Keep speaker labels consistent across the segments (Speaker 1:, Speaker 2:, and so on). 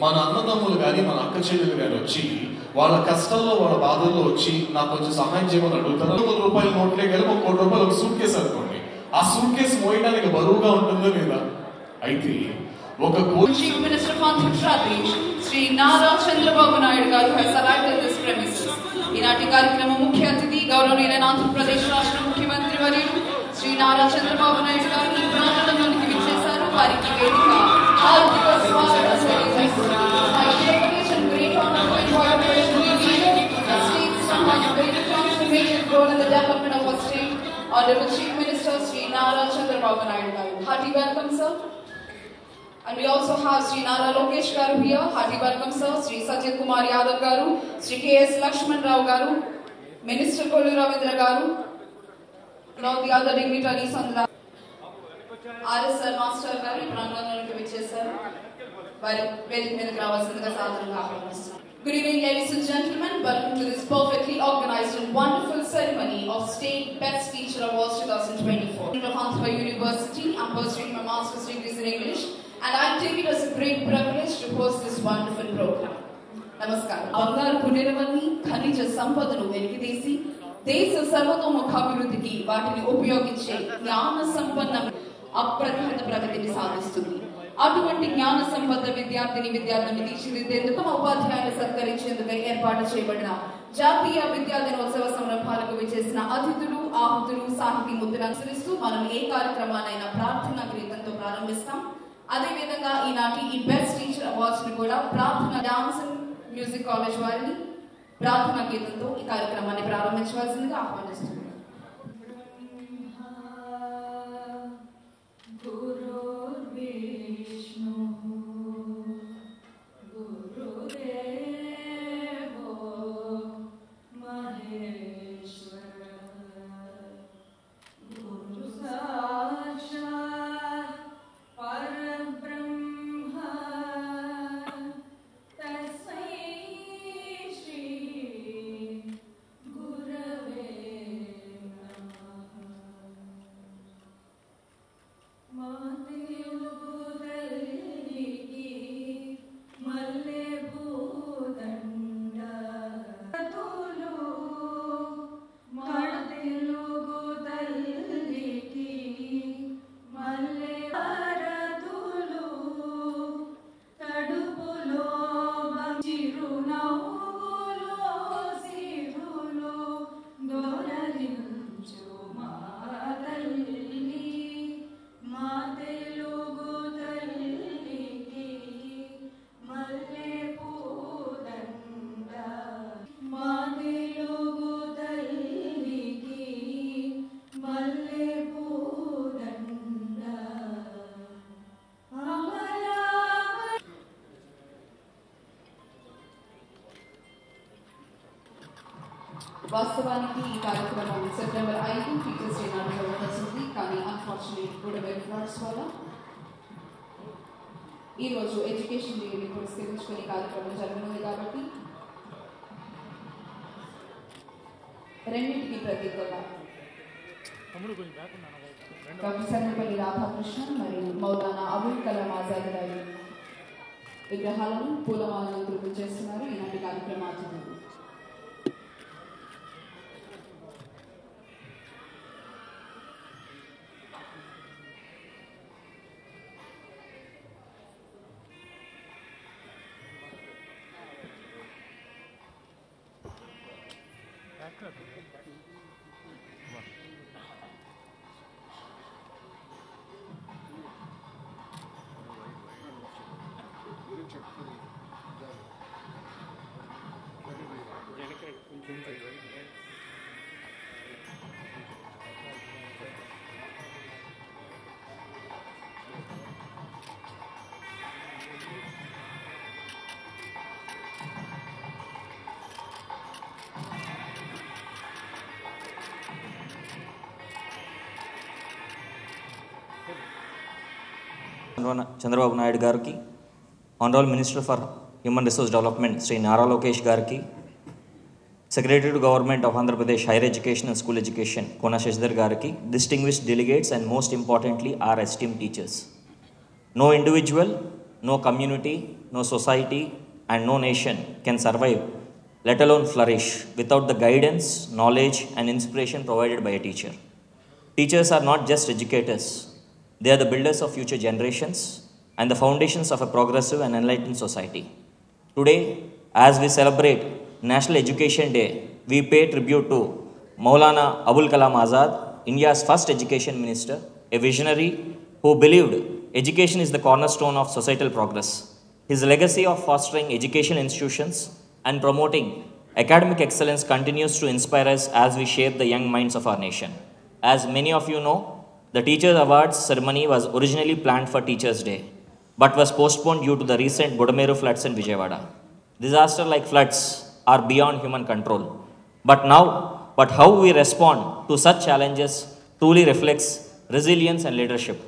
Speaker 1: మన అన్నదమ్ములు కానీ మన అక్క చెల్లెలు కానీ వచ్చి వాళ్ళ కష్టంలో వాళ్ళ బాధల్లో వచ్చి నాకు కొంచెం సహాయం చేయమని అడుగుతారు. 100 రూపాయల నోట్లే కానీ 1 కోటి రూపాయలు ఒక సూట్ కేసు అనుకోండి. ఆ సూట్ కేసు మోయడానికి బరువుగా ఉంటుందో లేదా? అయితే ఒక
Speaker 2: Chief Minister of Andhra Pradesh Shri Nara Chandrababu Naidu గారు has arrived at this premises. ఈనాటి కార్యక్రమం ముఖ్య అతిథి గౌరవనీయులైన ఆంధ్రప్రదేశ్ రాష్ట్ర ముఖ్యమంత్రి వర్యులు శ్రీ నారా చంద్రబాబు నాయుడు గారు ఈ ప్రాంగణంలోనికి విచ్చేశారు. వారికి వేదిక హార్దిక స్వాగతం. Honorable Chief Minister Sri Nara Chandrababu Naidu garu, hearty welcome sir. And we also have Sri Nara Lokesh garu here, hearty welcome sir. Sri Sajid Kumar Yadav garu, Sri K.S. Lakshman Rao garu, Minister Kollu Ravindra garu, and all the other dignitaries on the RSL Master garu prangananiki vichesaru. Vari vedika medaku ravasinదిగా సాదరంగా ఆహ్వానిస్తున్నాను. Good evening, ladies and gentlemen. Welcome to this perfectly organized and wonderful ceremony of State Best Teacher Awards 2024. Of Andhra University, I'm pursuing my master's degrees in English, and I take it as a great privilege to host this wonderful program. Namaskar. Bangaru Puniravanni Khanija Sampadanu వెలికితీసి దేశ సర్వతోముఖాభివృద్ధికి వాటిని ఉపయోగించే జ్ఞాన సంపన్న అప్రతిహత ప్రగతిని సాధిస్తుంది. అటువంటి జ్ఞాన సంపద విద్యార్థులను తీర్చిదిద్దేందుకు తమ ఉపాధ్యాయులను సత్కరించేందుకు ఏర్పాటు చేయబడిన జాతీయ విద్యా దినోత్సవ సంరంభాలకు విచ్చేసిన అతిథులు, ఆహుతులు, సాహితీ ముద్దులను అనుసరిస్తూ మనం ఏ కార్యక్రమాలైనా ప్రార్థనా గీతంతో ప్రారంభిస్తాం. అదేవిధంగా ఈనాటి ఈ బెస్ట్ టీచర్ అవార్డ్స్ ని కూడా ప్రార్థన డాన్స్ అండ్ మ్యూజిక్ కాలేజ్ వారిని ప్రార్థనా గీతంతో ఈ కార్యక్రమాన్ని ప్రారంభించవలసిందిగా ఆహ్వానిస్తున్నాం. వాస్తవానికి ఈ కార్యక్రమం సెప్టెంబర్ 5 టీచర్స్ డే నాడు జరగాల్సింది. కానీ అన్ఫార్చునేట్ కూడా ఫ్లడ్స్ వల్ల ఈరోజు ఎడ్యుకేషన్ డేని పురస్కరించుకుని కార్యక్రమం జరగనుంది. కాబట్టి రెండింటికి ప్రతీకగా డాక్టర్ సర్వేపల్లి రాధాకృష్ణన్ మరియు మౌలానా అబుల్ కలాం ఆజాద్ గారి విగ్రహాలను పూలమాలను గుర్తు చేస్తున్నారు ఈనాటి కార్యక్రమాలు.
Speaker 3: Chandrababu Naidu Gariki, Honorable Minister for Human Resource Development Sri Nara Lokesh Gariki, Secretary to Government of Andhra Pradesh Higher Education and School Education Kona Shashidhar Gariki, distinguished delegates, and most importantly our esteemed teachers. No individual, no community, no society and no nation can survive, let alone flourish, without the guidance, knowledge and inspiration provided by a teacher. Teachers are not just educators, they are the builders of future generations and the foundations of a progressive and enlightened society. Today, as we celebrate National Education Day, we pay tribute to Maulana Abul Kalam Azad, India's first education minister, a visionary who believed education is the cornerstone of societal progress. His legacy of fostering education institutions and promoting academic excellence continues to inspire us as we shape the young minds of our nation. As many of you know, the Teachers Awards ceremony was originally planned for Teachers' Day, but was postponed due to the recent Budameru floods in Vijayawada. Disaster like floods are beyond human control. But how we respond to such challenges truly reflects resilience and leadership.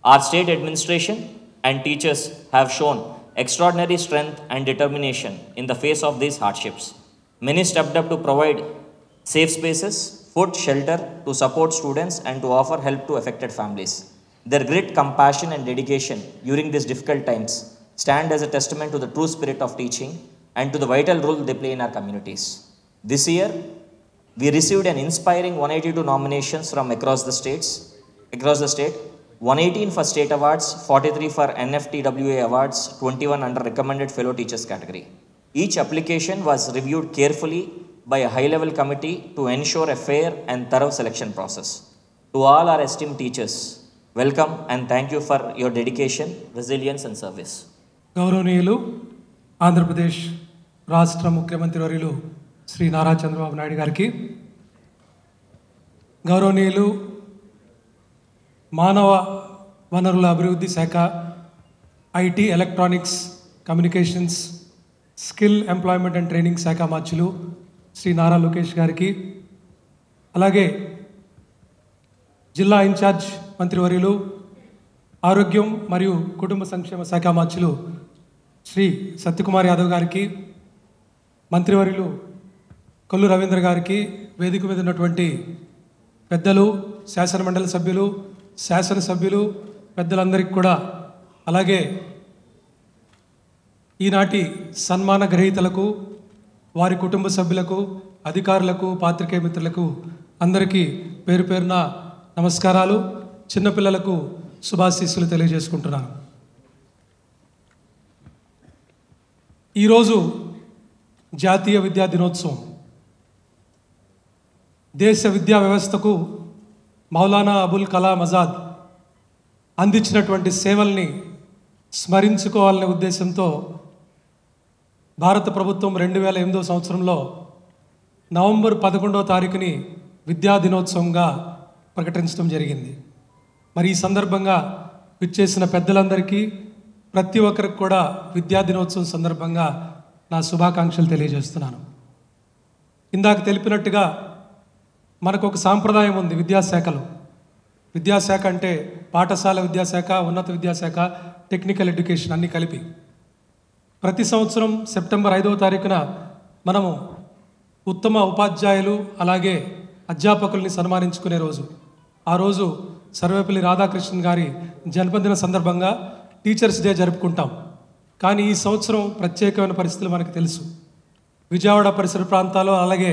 Speaker 3: Our state administration and teachers have shown extraordinary strength and determination in the face of these hardships. Many stepped up to provide safe spaces, food, shelter, to support students and to offer help to affected families. Their great compassion and dedication during these difficult times stand as a testament to the true spirit of teaching and to the vital role they play in our communities. This year, we received an inspiring 182 nominations from across the state, 118 for state awards, 43 for NFTWA awards, 21 under recommended fellow teachers category. Each application was reviewed carefully by a high-level committee to ensure a fair and thorough selection process. To all our esteemed teachers, welcome and thank you for your dedication, resilience and service.
Speaker 4: గౌరవనీయులు ఆంధ్రప్రదేశ్ రాష్ట్ర ముఖ్యమంత్రి వర్యులు శ్రీ నారా చంద్రబాబు నాయుడు గారికి, గౌరవనీయులు మానవ వనరుల అభివృద్ధి శాఖ, IT, electronics, communications, skill employment and training శాఖ మార్చులు శ్రీ నారా లోకేష్ గారికి, అలాగే జిల్లా ఇన్ఛార్జ్ మంత్రివర్యులు ఆరోగ్యం మరియు కుటుంబ సంక్షేమ శాఖ మార్చులు శ్రీ సత్యకుమార్ యాదవ్ గారికి, మంత్రివర్యులు కొల్లు రవీంద్ర గారికి, వేదిక మీద ఉన్నటువంటి పెద్దలు, శాసనమండలి సభ్యులు, శాసనసభ్యులు, పెద్దలందరికీ కూడా, అలాగే ఈనాటి సన్మాన గ్రహీతలకు, వారి కుటుంబ సభ్యులకు, అధికారులకు, పాత్రికేయ మిత్రులకు అందరికీ పేరు పేరున నమస్కారాలు. చిన్నపిల్లలకు శుభాశీస్సులు తెలియజేసుకుంటున్నాను. ఈరోజు జాతీయ విద్యా దినోత్సవం. దేశ విద్యా వ్యవస్థకు మౌలానా అబుల్ కలాం ఆజాద్ అందించినటువంటి సేవల్ని స్మరించుకోవాలనే ఉద్దేశంతో భారత ప్రభుత్వం 2008వ సంవత్సరంలో నవంబర్ 11వ తారీఖుని విద్యా దినోత్సవంగా ప్రకటించడం జరిగింది. మరి ఈ సందర్భంగా విచ్చేసిన పెద్దలందరికీ, ప్రతి ఒక్కరికి కూడా విద్యా దినోత్సవం సందర్భంగా నా శుభాకాంక్షలు తెలియజేస్తున్నాను. ఇందాక తెలిపినట్టుగా మనకు ఒక సాంప్రదాయం ఉంది విద్యాశాఖలో. విద్యాశాఖ అంటే పాఠశాల విద్యాశాఖ, ఉన్నత విద్యాశాఖ, టెక్నికల్ ఎడ్యుకేషన్ అన్నీ కలిపి. ప్రతి సంవత్సరం సెప్టెంబర్ 5వ తారీఖున మనము ఉత్తమ ఉపాధ్యాయులు అలాగే అధ్యాపకుల్ని సన్మానించుకునే రోజు. ఆ రోజు సర్వేపల్లి రాధాకృష్ణన్ గారి జన్మదిన సందర్భంగా టీచర్స్ డే జరుపుకుంటాం. కానీ ఈ సంవత్సరం ప్రత్యేకమైన పరిస్థితులు మనకు తెలుసు. విజయవాడ పరిసర ప్రాంతాల్లో అలాగే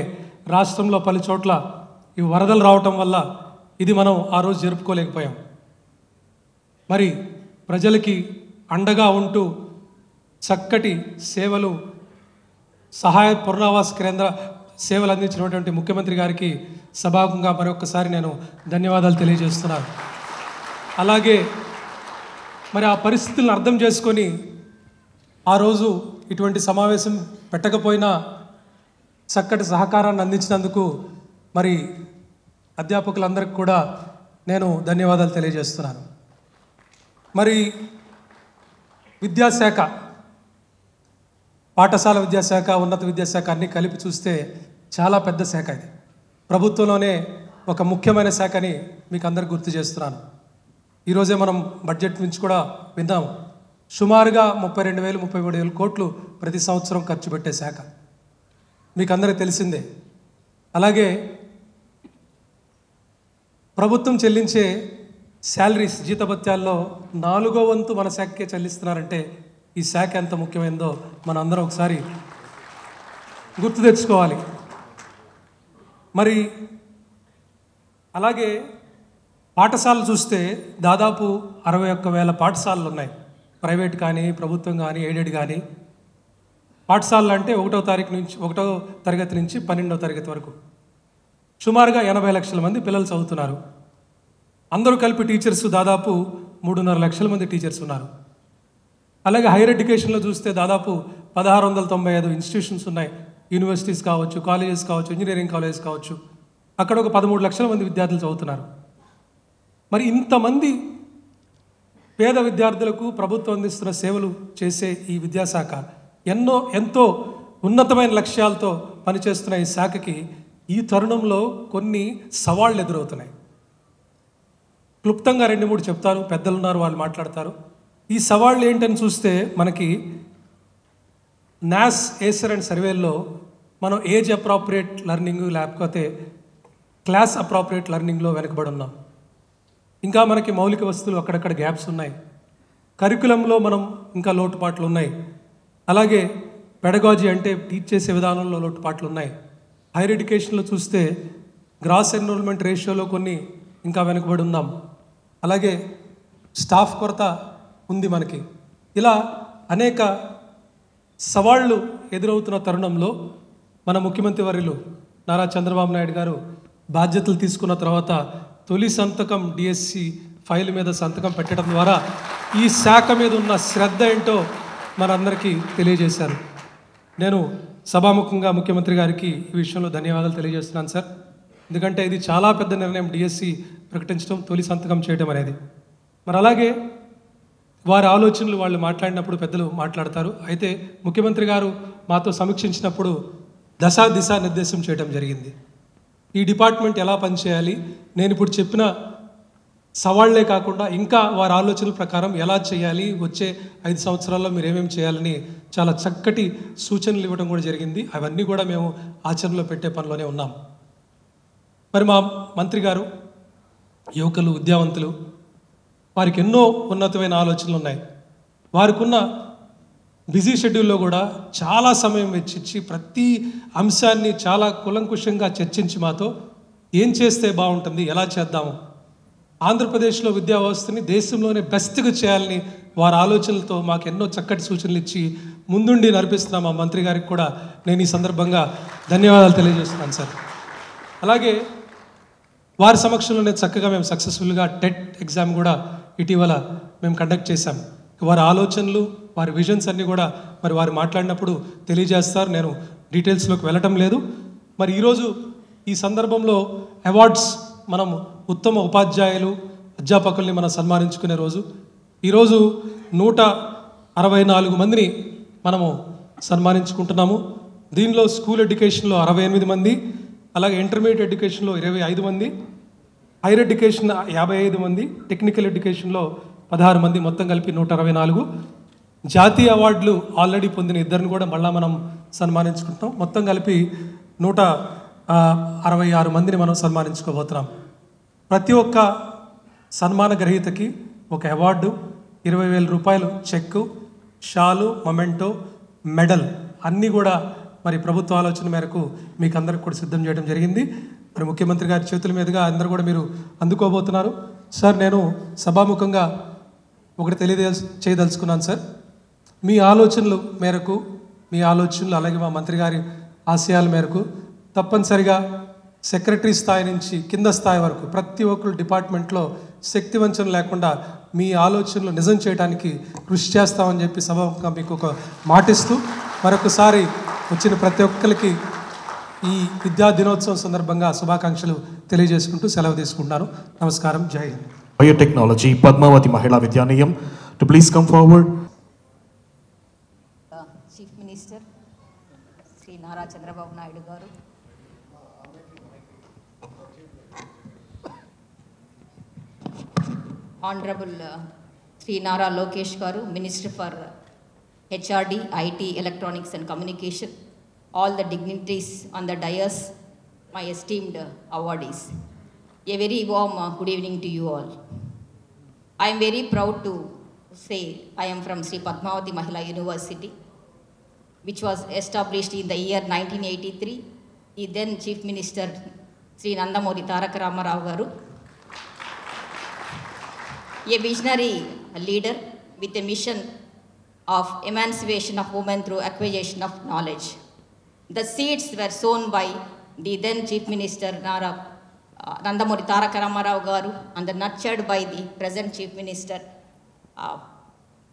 Speaker 4: రాష్ట్రంలో పలు చోట్ల ఈ వరదలు రావటం వల్ల ఇది మనం ఆ రోజు జరుపుకోలేకపోయాం. మరి ప్రజలకి అండగా ఉంటూ చక్కటి సేవలు, సహాయ పునరావాస కేంద్ర సేవలు అందించినటువంటి ముఖ్యమంత్రి గారికి సభాముఖంగా మరొకసారి నేను ధన్యవాదాలు తెలియజేస్తున్నాను. అలాగే మరి ఆ పరిస్థితులను అర్థం చేసుకొని ఆ రోజు ఇటువంటి సమావేశం పెట్టకపోయినా చక్కటి సహకారాన్ని అందించినందుకు మరి అధ్యాపకులందరికీ కూడా నేను ధన్యవాదాలు తెలియజేస్తున్నాను. మరి విద్యాశాఖ, పాఠశాల విద్యాశాఖ, ఉన్నత విద్యాశాఖ అన్నీ కలిపి చూస్తే చాలా పెద్ద శాఖ ఇది. ప్రభుత్వంలోనే ఒక ముఖ్యమైన శాఖని మీకు అందరికి గుర్తు చేస్తున్నాను. ఈరోజే మనం బడ్జెట్ నుంచి కూడా విన్నాము. సుమారుగా 32,000 33,000 కోట్లు ప్రతి సంవత్సరం ఖర్చు పెట్టే శాఖ మీకు అందరికీ తెలిసిందే. అలాగే ప్రభుత్వం చెల్లించే శాలరీస్ జీతభత్యాల్లో 4వ వంతు మన శాఖకే చెల్లిస్తున్నారంటే ఈ శాఖ ఎంత ముఖ్యమైనదో మనం అందరం ఒకసారి గుర్తు తెచ్చుకోవాలి. మరి అలాగే పాఠశాలలు చూస్తే దాదాపు 61,000 పాఠశాలలు ఉన్నాయి. ప్రైవేట్ కానీ ప్రభుత్వం కానీ ఎయిడెడ్ కానీ. పాఠశాలలు అంటే 1వ తరగతి నుంచి 12వ తరగతి వరకు సుమారుగా 80 లక్షల మంది పిల్లలు చదువుతున్నారు. అందరూ కలిపి టీచర్స్ దాదాపు 3.5 లక్షల మంది టీచర్స్ ఉన్నారు. అలాగే హైయర్ ఎడ్యుకేషన్లో చూస్తే దాదాపు 1695 ఇన్స్టిట్యూషన్స్ ఉన్నాయి. యూనివర్సిటీస్ కావచ్చు, కాలేజెస్ కావచ్చు, ఇంజనీరింగ్ కాలేజెస్ కావచ్చు. అక్కడ ఒక 13 లక్షల మంది విద్యార్థులు చదువుతున్నారు. మరి ఇంతమంది పేద విద్యార్థులకు ప్రభుత్వం అందిస్తున్న సేవలు చేసే ఈ విద్యాశాఖ ఎంతో ఉన్నతమైన లక్ష్యాలతో పనిచేస్తున్న ఈ శాఖకి ఈ తరుణంలో కొన్ని సవాళ్ళు ఎదురవుతున్నాయి. క్లుప్తంగా 2-3 చెప్తారు, పెద్దలు ఉన్నారు, వాళ్ళు మాట్లాడతారు. ఈ సవాళ్ళు ఏంటని చూస్తే మనకి నాస్ ఏసర్ అండ్ సర్వేల్లో మనం ఏజ్ అప్రాప్రియేట్ లెర్నింగ్ లేకపోతే క్లాస్ అప్రాప్రియేట్ లెర్నింగ్లో వెనకబడి ఉన్నాం. ఇంకా మనకి మౌలిక వస్తువులు అక్కడక్కడ గ్యాప్స్ ఉన్నాయి. కరికులంలో మనం ఇంకా లోటుపాట్లు ఉన్నాయి. అలాగే పెడగాజీ అంటే టీచ్ చేసే విధానంలో లోటుపాట్లు ఉన్నాయి. హైయర్ ఎడ్యుకేషన్లో చూస్తే గ్రాస్ ఎన్రోల్మెంట్ రేషియోలో కొన్ని ఇంకా వెనకబడి ఉన్నాం. అలాగే స్టాఫ్ కొరత ఉంది మనకి. ఇలా అనేక సవాళ్ళు ఎదురవుతున్న తరుణంలో మన ముఖ్యమంత్రి వర్యులు నారా చంద్రబాబు నాయుడు గారు బాధ్యతలు తీసుకున్న తర్వాత తొలి సంతకం డిఎస్సి ఫైల్ మీద సంతకం పెట్టడం ద్వారా ఈ శాఖ మీద ఉన్న శ్రద్ధ ఏంటో మనందరికీ తెలియజేశారు. నేను సభాముఖంగా ముఖ్యమంత్రి గారికి ఈ విషయంలో ధన్యవాదాలు తెలియజేస్తున్నాను సార్. ఎందుకంటే ఇది చాలా పెద్ద నిర్ణయం, డిఎస్సి ప్రకటించడం, తొలి సంతకం చేయడం అనేది. మరి అలాగే వారి ఆలోచనలు వాళ్ళు మాట్లాడినప్పుడు పెద్దలు మాట్లాడతారు. అయితే ముఖ్యమంత్రి గారు మాతో సమీక్షించినప్పుడు దిశా నిర్దేశం చేయడం జరిగింది. ఈ డిపార్ట్మెంట్ ఎలా పనిచేయాలి, నేను ఇప్పుడు చెప్పిన సవాళ్లే కాకుండా ఇంకా వారి ఆలోచనల ప్రకారం ఎలా చేయాలి, వచ్చే 5 సంవత్సరాల్లో మీరు ఏమేమి చేయాలని చాలా చక్కటి సూచనలు ఇవ్వడం కూడా జరిగింది. అవన్నీ కూడా మేము ఆచరణలో పెట్టే పనిలోనే ఉన్నాం. మరి మా మంత్రి గారు యువకులు, విద్యావంతులు, వారికి ఎన్నో ఉన్నతమైన ఆలోచనలు ఉన్నాయి. వారికి ఉన్న బిజీ షెడ్యూల్లో కూడా చాలా సమయం వెచ్చించి ప్రతి అంశాన్ని చాలా కులంకుషంగా చర్చించి మాతో ఏం చేస్తే బాగుంటుంది, ఎలా చేద్దాము, ఆంధ్రప్రదేశ్లో విద్యా వ్యవస్థని దేశంలోనే బెస్ట్గా చేయాలని వారి ఆలోచనలతో మాకు ఎన్నో చక్కటి సూచనలు ఇచ్చి ముందుండి నడిపిస్తున్న మా మంత్రి గారికి కూడా నేను ఈ సందర్భంగా ధన్యవాదాలు తెలియజేస్తున్నాను సార్. అలాగే వారి సమక్షంలోనే చక్కగా మేము సక్సెస్ఫుల్గా టెట్ ఎగ్జామ్ కూడా ఇటీవల మేము కండక్ట్ చేశాం. వారి ఆలోచనలు, వారి విజన్స్ అన్నీ కూడా మరి వారు మాట్లాడినప్పుడు తెలియజేస్తారు. నేను డీటెయిల్స్లోకి వెళ్ళటం లేదు. మరి ఈరోజు ఈ సందర్భంలో అవార్డ్స్, మనం ఉత్తమ ఉపాధ్యాయులు, అధ్యాపకుల్ని మనం సన్మానించుకునే రోజు. ఈరోజు 164 మందిని మనము సన్మానించుకుంటున్నాము. దీనిలో స్కూల్ ఎడ్యుకేషన్లో 68 మంది, అలాగే ఇంటర్మీడియట్ ఎడ్యుకేషన్లో 25 మంది, హైయర్ ఎడ్యుకేషన్ 55 మంది, టెక్నికల్ ఎడ్యుకేషన్లో 16 మంది, మొత్తం కలిపి 164. జాతీయ అవార్డులు ఆల్రెడీ పొందిన 2 కూడా మళ్ళీ మనం సన్మానించుకుంటాం. మొత్తం కలిపి 166 మందిని మనం సన్మానించుకోబోతున్నాం. ప్రతి ఒక్క సన్మాన గ్రహీతకి ఒక అవార్డు, 20,000 రూపాయలు చెక్కు, షాలు, మొమెంటో, మెడల్ అన్నీ కూడా మరి ప్రభుత్వ ఆలోచన మేరకు మీకు అందరికి కూడా సిద్ధం చేయడం జరిగింది. మరి ముఖ్యమంత్రి గారి చేతుల మీదుగా అందరూ కూడా మీరు అందుకోబోతున్నారు. సార్, నేను సభాముఖంగా ఒకటి చేయదలుచుకున్నాను సార్. మీ ఆలోచనలు మేరకు, మీ ఆలోచనలు అలాగే మా మంత్రి గారి ఆశయాల మేరకు తప్పనిసరిగా సెక్రటరీ స్థాయి నుంచి కింద స్థాయి వరకు ప్రతి ఒక్కరు డిపార్ట్మెంట్లో శక్తి వంచన లేకుండా మీ ఆలోచనలు నిజం చేయడానికి కృషి చేస్తామని చెప్పి సభాముఖంగా మీకు ఒక మాటిస్తూ మరొకసారి వచ్చిన ప్రతి ఒక్కరికి ఈ విద్యా దినోత్సవం సందర్భంగా శుభాకాంక్షలు తెలియజేసుకుంటూ సెలవు తీసుకుంటున్నాను. నమస్కారం. జై Hind.
Speaker 1: Biotechnology Padmavati Mahila Vidyalayam to please come forward.
Speaker 5: Chief minister Shri Nara Chandrababu Naidu garu, Honorable Sri Nara Lokesh Garu, Minister for HRD, IT, Electronics and Communication, all the dignitaries on the dais, my esteemed awardees. A very warm good evening to you all. I am very proud to say I am from Sri Padmavati Mahila University, which was established in the year 1983. The then Chief Minister Sri Nandamuri Taraka Ramarao Garu, a visionary leader with a mission of emancipation of women through acquisition of knowledge. The seeds were sown by the then Chief Minister Nandamuri Taraka Ramarao Garu and nurtured by the present Chief Minister.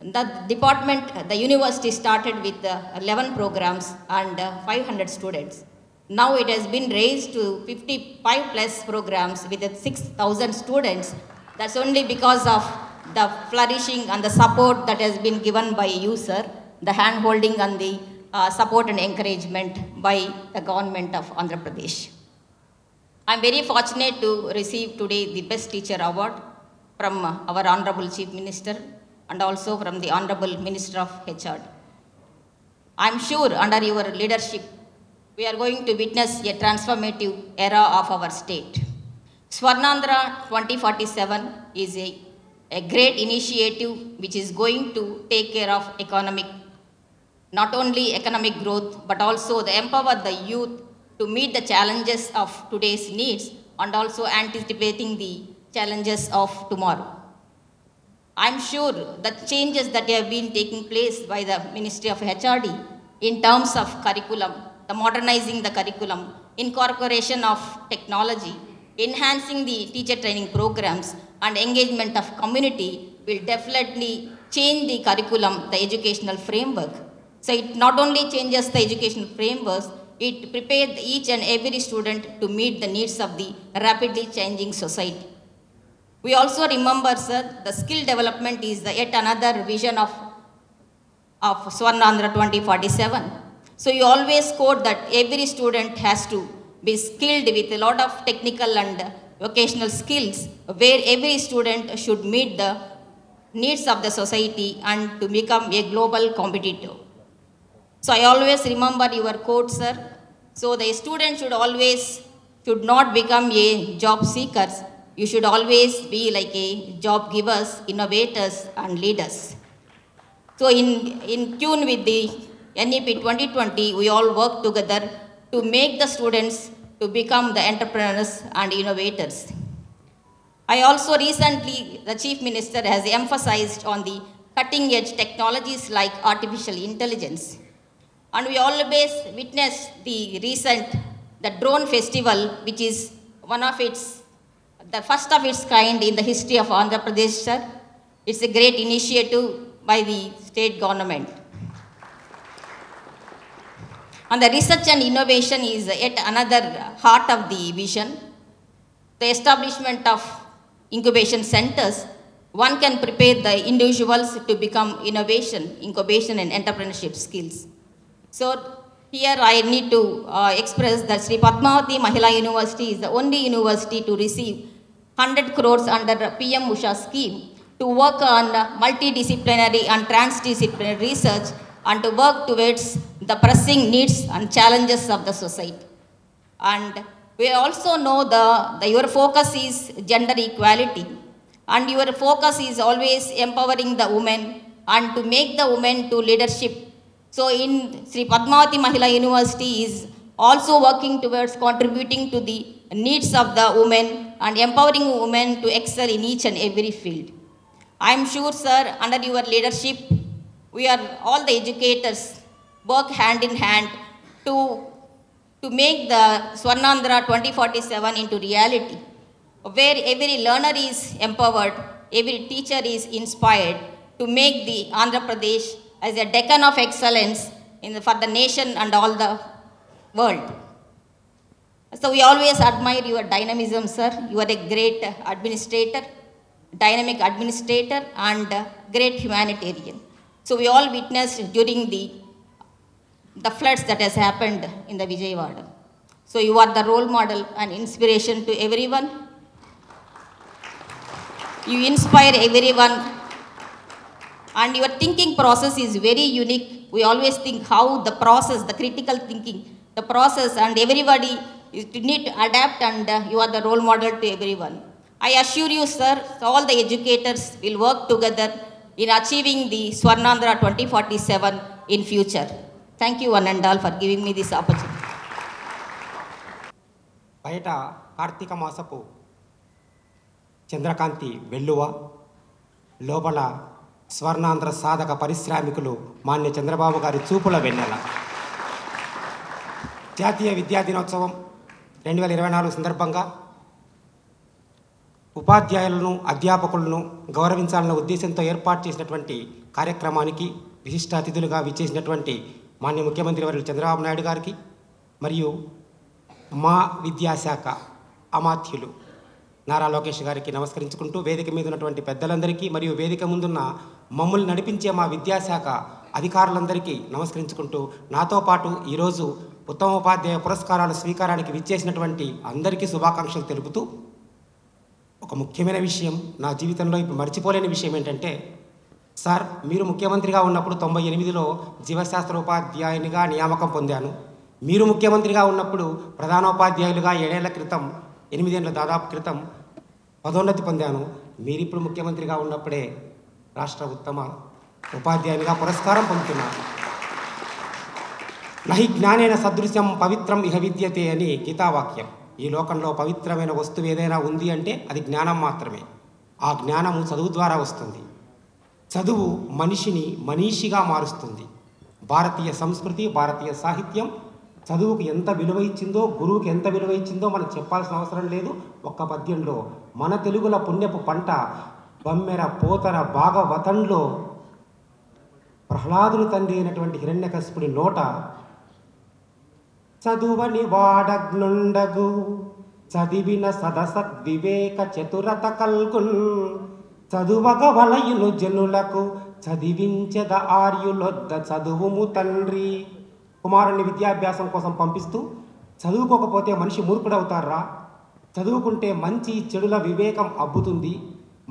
Speaker 5: The department, the university started with 11 programs and 500 students. Now it has been raised to 55 plus programs with 6,000 students. That's only because of the flourishing and the support that has been given by you, sir, the hand-holding and the support and encouragement by the government of Andhra Pradesh. I'm very fortunate to receive today the Best Teacher Award from our Honorable Chief Minister and also from the Honorable Minister of HR. I'm sure under your leadership, we are going to witness a transformative era of our state. Swarnandhra 2047 is a great initiative which is going to take care of not only economic growth, but also the empower the youth to meet the challenges of today's needs and also anticipating the challenges of tomorrow. I'm sure the changes that have been taking place by the Ministry of HRD in terms of curriculum, the modernizing the curriculum, incorporation of technology, enhancing the teacher training programs and engagement of community will definitely change the curriculum, the educational framework. So it not only changes the educational frameworks, it prepares each and every student to meet the needs of the rapidly changing society. We also remember, sir, the skill development is yet another vision of Swarnandhra 2047. So you always quote that every student has to be skilled with a lot of technical and vocational skills, where every student should meet the needs of the society and to become a global competitor. So I always remember your quote, sir. So the student should not become a job seekers. You should always be like a job givers, innovators and leaders. So in tune with the NEP 2020, we all work together to make the students to become the entrepreneurs and innovators. I also recently, the Chief Minister has emphasized on the cutting edge technologies like artificial intelligence. And we always witnessed the drone festival, which is the first of its kind in the history of Andhra Pradesh, sir. It's a great initiative by the state government. And the research and innovation is yet another heart of the vision. The establishment of incubation centers, one can prepare the individuals to become incubation and entrepreneurship skills. So here I need to express that Sri Padmavati Mahila University is the only university to receive 100 crores under PM Usha scheme to work on multidisciplinary and transdisciplinary research and to work towards the pressing needs and challenges of the society. And we also know your focus is gender equality, and your focus is always empowering the women and to make the women to leadership. So in Sri Padmavati Mahila University is also working towards contributing to the needs of the women and empowering women to excel in each and every field. I am sure, sir, under your leadership, we are all the educators work hand in hand to make the Swarnandhra 2047 into reality, where every learner is empowered, every teacher is inspired to make the Andhra Pradesh as a deccan of excellence for the nation and all the world. So we always admire your dynamism, sir. You are a great administrator, dynamic administrator and great humanitarian. So we all witnessed during the floods that has happened in the Vijayawada. So you are the role model and inspiration to everyone. You inspire everyone, and your thinking process is very unique. We always think how the process, the critical thinking, the process, and everybody is to need to adapt, and you are the role model to everyone. I assure you, sir, all the educators will work together in achieving the Swarnandhra 2047 in future. Thank you one and all for giving me this opportunity.
Speaker 6: బయట కార్తీక మాసపు చంద్రకాంతి వెల్లువ, లోపల స్వర్ణాంధ్ర సాధక పరిశ్రామికులు మాన్య చంద్రబాబు గారి చూపుల వెన్నెల. జాతీయ విద్యా దినోత్సవం 2024 సందర్భంగా ఉపాధ్యాయులను, అధ్యాపకులను గౌరవించాలన్న ఉద్దేశంతో ఏర్పాటు చేసినటువంటి కార్యక్రమానికి విశిష్ట అతిథులుగా విచ్చేసినటువంటి మాన్య ముఖ్యమంత్రి వర్యులు చంద్రబాబు నాయుడు గారికి, మరియు మా విద్యాశాఖ అమాత్యులు నారా లోకేష్ గారికి నమస్కరించుకుంటూ, వేదిక మీద ఉన్నటువంటి పెద్దలందరికీ మరియు వేదిక ముందున్న మమ్మల్ని నడిపించే మా విద్యాశాఖ అధికారులందరికీ నమస్కరించుకుంటూ, నాతో పాటు ఈరోజు ఉత్తమోపాధ్యాయ పురస్కారాల స్వీకారానికి విచ్చేసినటువంటి అందరికీ శుభాకాంక్షలు తెలుపుతూ, ఒక ముఖ్యమైన విషయం నా జీవితంలో ఇప్పుడు మర్చిపోలేని విషయం ఏంటంటే, సార్ మీరు ముఖ్యమంత్రిగా ఉన్నప్పుడు 98లో జీవశాస్త్ర ఉపాధ్యాయునిగా నియామకం పొందాను. మీరు ముఖ్యమంత్రిగా ఉన్నప్పుడు ప్రధానోపాధ్యాయులుగా 7 ఏళ్ల క్రితం, 8 ఏళ్ల దాదాపు క్రితం పదోన్నతి పొందాను. మీరిప్పుడు ముఖ్యమంత్రిగా ఉన్నప్పుడే రాష్ట్ర ఉత్తమ ఉపాధ్యాయునిగా పురస్కారం పొందుతున్నారు. నహి జ్ఞానేన సదృశ్యం పవిత్రం ఇహ విద్యతే అని గీతావాక్యం. ఈ లోకంలో పవిత్రమైన వస్తువు ఏదైనా ఉంది అంటే అది జ్ఞానం మాత్రమే. ఆ జ్ఞానము చదువు ద్వారా వస్తుంది. చదువు మనిషిని మనీషిగా మారుస్తుంది. భారతీయ సంస్కృతి, భారతీయ సాహిత్యం చదువుకు ఎంత విలువ ఇచ్చిందో, గురువుకి ఎంత విలువ ఇచ్చిందో మనకు చెప్పాల్సిన అవసరం లేదు. ఒక్క పద్యంలో మన తెలుగుల పుణ్యపు పంట బమ్మెర పోతన భాగవతంలో ప్రహ్లాదుని తండ్రి అయినటువంటి హిరణ్యకశిపుడి నోట చదువని వాడగ్నుండగు చదివిన సదసద్వివేక చతురత కల్గున్ చదువగ వలయును జనులకు చదివించెద ఆర్యులొద్ద చదువుము తండ్రి. కుమారుని విద్యాభ్యాసం కోసం పంపిస్తూ, చదువుకోకపోతే మనిషి మూర్ఖుడవుతారా, చదువుకుంటే మంచి చెడుల వివేకం అబ్బుతుంది,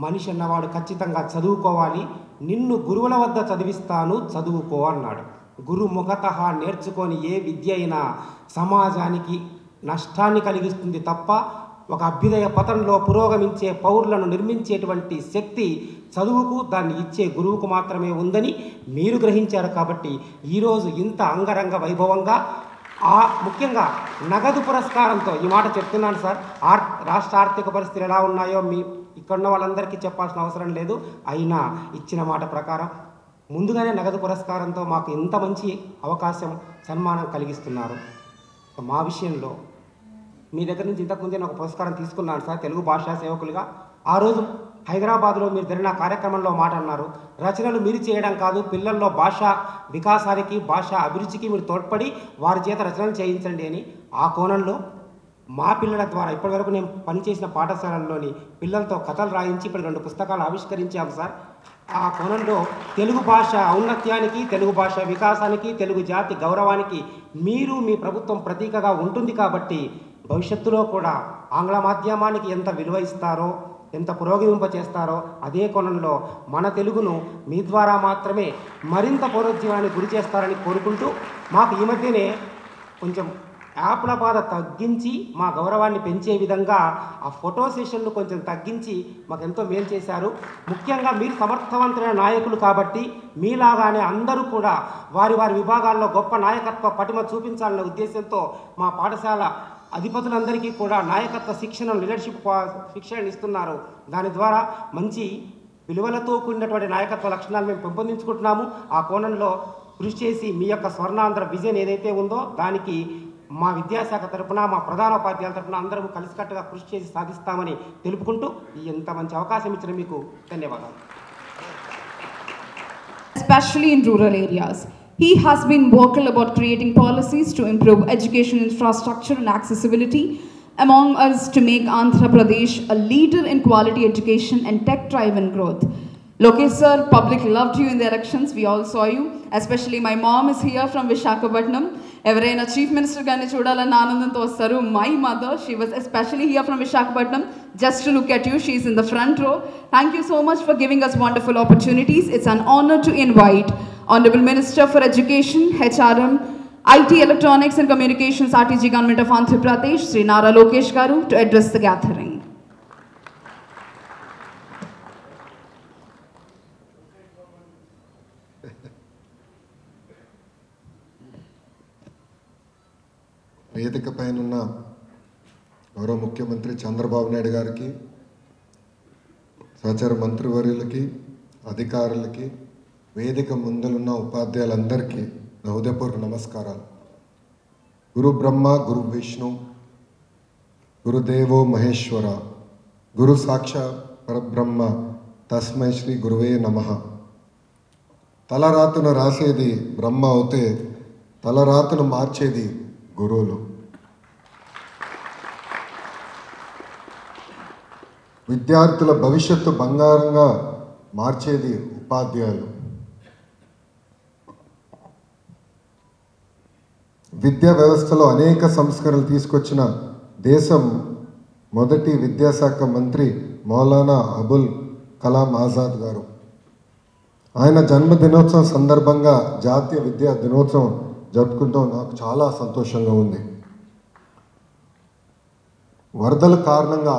Speaker 6: మనిషి అన్నవాడు ఖచ్చితంగా చదువుకోవాలి, నిన్ను గురువుల వద్ద చదివిస్తాను చదువుకో అన్నాడు. గురు ముఖతః నేర్చుకొని ఏ విద్య అయినా సమాజానికి నష్టాన్ని కలిగిస్తుంది తప్ప ఒక అభ్యుదయ పథంలో పురోగమించే పౌరులను నిర్మించేటువంటి శక్తి చదువుకు, దాన్ని ఇచ్చే గురువుకు మాత్రమే ఉందని మీరు గ్రహించారు. కాబట్టి ఈరోజు ఇంత అంగరంగ వైభవంగా ముఖ్యంగా నగదు పురస్కారంతో ఈ మాట చెప్తున్నాను సార్. రాష్ట్ర ఆర్థిక పరిస్థితులు ఎలా ఉన్నాయో ఇక్కడున్న వాళ్ళందరికీ చెప్పాల్సిన అవసరం లేదు. అయినా ఇచ్చిన మాట ప్రకారం ముందుగానే నగదు పురస్కారంతో మాకు ఇంత మంచి అవకాశం, సన్మానం కలిగిస్తున్నారు. మా విషయంలో మీ దగ్గర నుంచి ఇంతకుముందే నేను ఒక పురస్కారం తీసుకున్నాను సార్, తెలుగు భాషా సేవకులుగా. ఆ రోజు హైదరాబాద్లో మీరు జరిగిన కార్యక్రమంలో మాట అన్నారు, రచనలు మీరు చేయడం కాదు, పిల్లల్లో భాషా వికాసానికి, భాషా అభిరుచికి మీరు తోడ్పడి వారి చేత రచనలు చేయించండి అని. ఆ కోణంలో మా పిల్లల ద్వారా ఇప్పటివరకు నేను పనిచేసిన పాఠశాలల్లోని పిల్లలతో కథలు రాయించి ఇప్పుడు 2 పుస్తకాలు ఆవిష్కరించాము సార్. ఆ కోణంలో తెలుగు భాష ఔన్నత్యానికి, తెలుగు భాష వికాసానికి, తెలుగు జాతి గౌరవానికి మీరు, మీ ప్రభుత్వం ప్రతీకగా ఉంటుంది. కాబట్టి భవిష్యత్తులో కూడా ఆంగ్ల మాధ్యమానికి ఎంత విలువ ఇస్తారో, ఎంత పురోగమింపచేస్తారో అదే కోణంలో మన తెలుగును మీ ద్వారా మాత్రమే మరింత పునరుజ్జీవానికి గురి చేస్తారని కోరుకుంటూ, మాకు ఈ మధ్యనే కొంచెం యాప్ల బాధ తగ్గించి మా గౌరవాన్ని పెంచే విధంగా ఆ ఫోటో సెషన్ను కొంచెం తగ్గించి మాకు ఎంతో మేలు చేశారు. ముఖ్యంగా మీరు సమర్థవంతమైన నాయకులు కాబట్టి మీలాగానే అందరూ కూడా వారి వారి విభాగాల్లో గొప్ప నాయకత్వ పటిమ చూపించాలనే ఉద్దేశంతో మా పాఠశాల అధిపతులందరికీ కూడా నాయకత్వ శిక్షణ, లీడర్షిప్ శిక్షణ ఇస్తున్నారు. దాని ద్వారా మంచి విలువలతో కూడినటువంటి నాయకత్వ లక్షణాలు మేము పెంపొందించుకుంటున్నాము. ఆ కోణంలో కృషి చేసి మీ యొక్క స్వర్ణాంధ్ర విజన్ ఏదైతే ఉందో దానికి మా విద్యాశాఖ తరపున, మా ప్రధానోపాధ్యాయుల తరపున అందరూ కలిసికట్టుగా కృషి చేసి సాధిస్తామని తెలుపుకుంటూ ఇంత మంచి అవకాశం ఇచ్చిన మీకు ధన్యవాదాలు.
Speaker 2: Especially in rural areas. He has been vocal about creating policies to improve education infrastructure and accessibility among us to make Andhra Pradesh a leader in quality education and tech-driven growth. Lokesh sir, public loved you in the elections. We all saw you. Especially my mom is here from Visakhapatnam. ఎవరైనా chief minister గారిని చూడాలన్న ఆనందంతో వస్తారు. My mother, she was especially here from Visakhapatnam just to look at you. She is in the front row. Thank you so much for giving us wonderful opportunities. It's an honour to invite Honorable Minister for Education, HRM, IT, Electronics and Communications, RTG Government of Andhra Pradesh, Sri Nara Lokesh Garu, to address the gathering.
Speaker 7: వేదిక పైన ఉన్న గౌరవ ముఖ్యమంత్రి చంద్రబాబు నాయుడు గారికి, సహచర మంత్రివర్యులకి, అధికారులకి, వేదిక ముందులున్న ఉపాధ్యాయులందరికీ నా హృదయపూర్వక నమస్కారాలు. గురు బ్రహ్మ, గురు విష్ణు, గురుదేవో మహేశ్వర, గురు సాక్షాత్ పరబ్రహ్మ, తస్మై శ్రీ గురువే నమః. తలరాతను రాసేది బ్రహ్మ అవుతే తలరాతను మార్చేది గురువులు. విద్యార్థుల భవిష్యత్తు బంగారంగా మార్చేది ఉపాధ్యాయులు. విద్యా వ్యవస్థలో అనేక సంస్కరణలు తీసుకొచ్చిన దేశం మొదటి విద్యాశాఖ మంత్రి మౌలానా అబుల్ కలాం ఆజాద్ గారు. ఆయన జన్మదినోత్సవం సందర్భంగా జాతీయ విద్యా దినోత్సవం జరుపుకుంటాం నాకు చాలా సంతోషంగా ఉంది. వరదల కారణంగా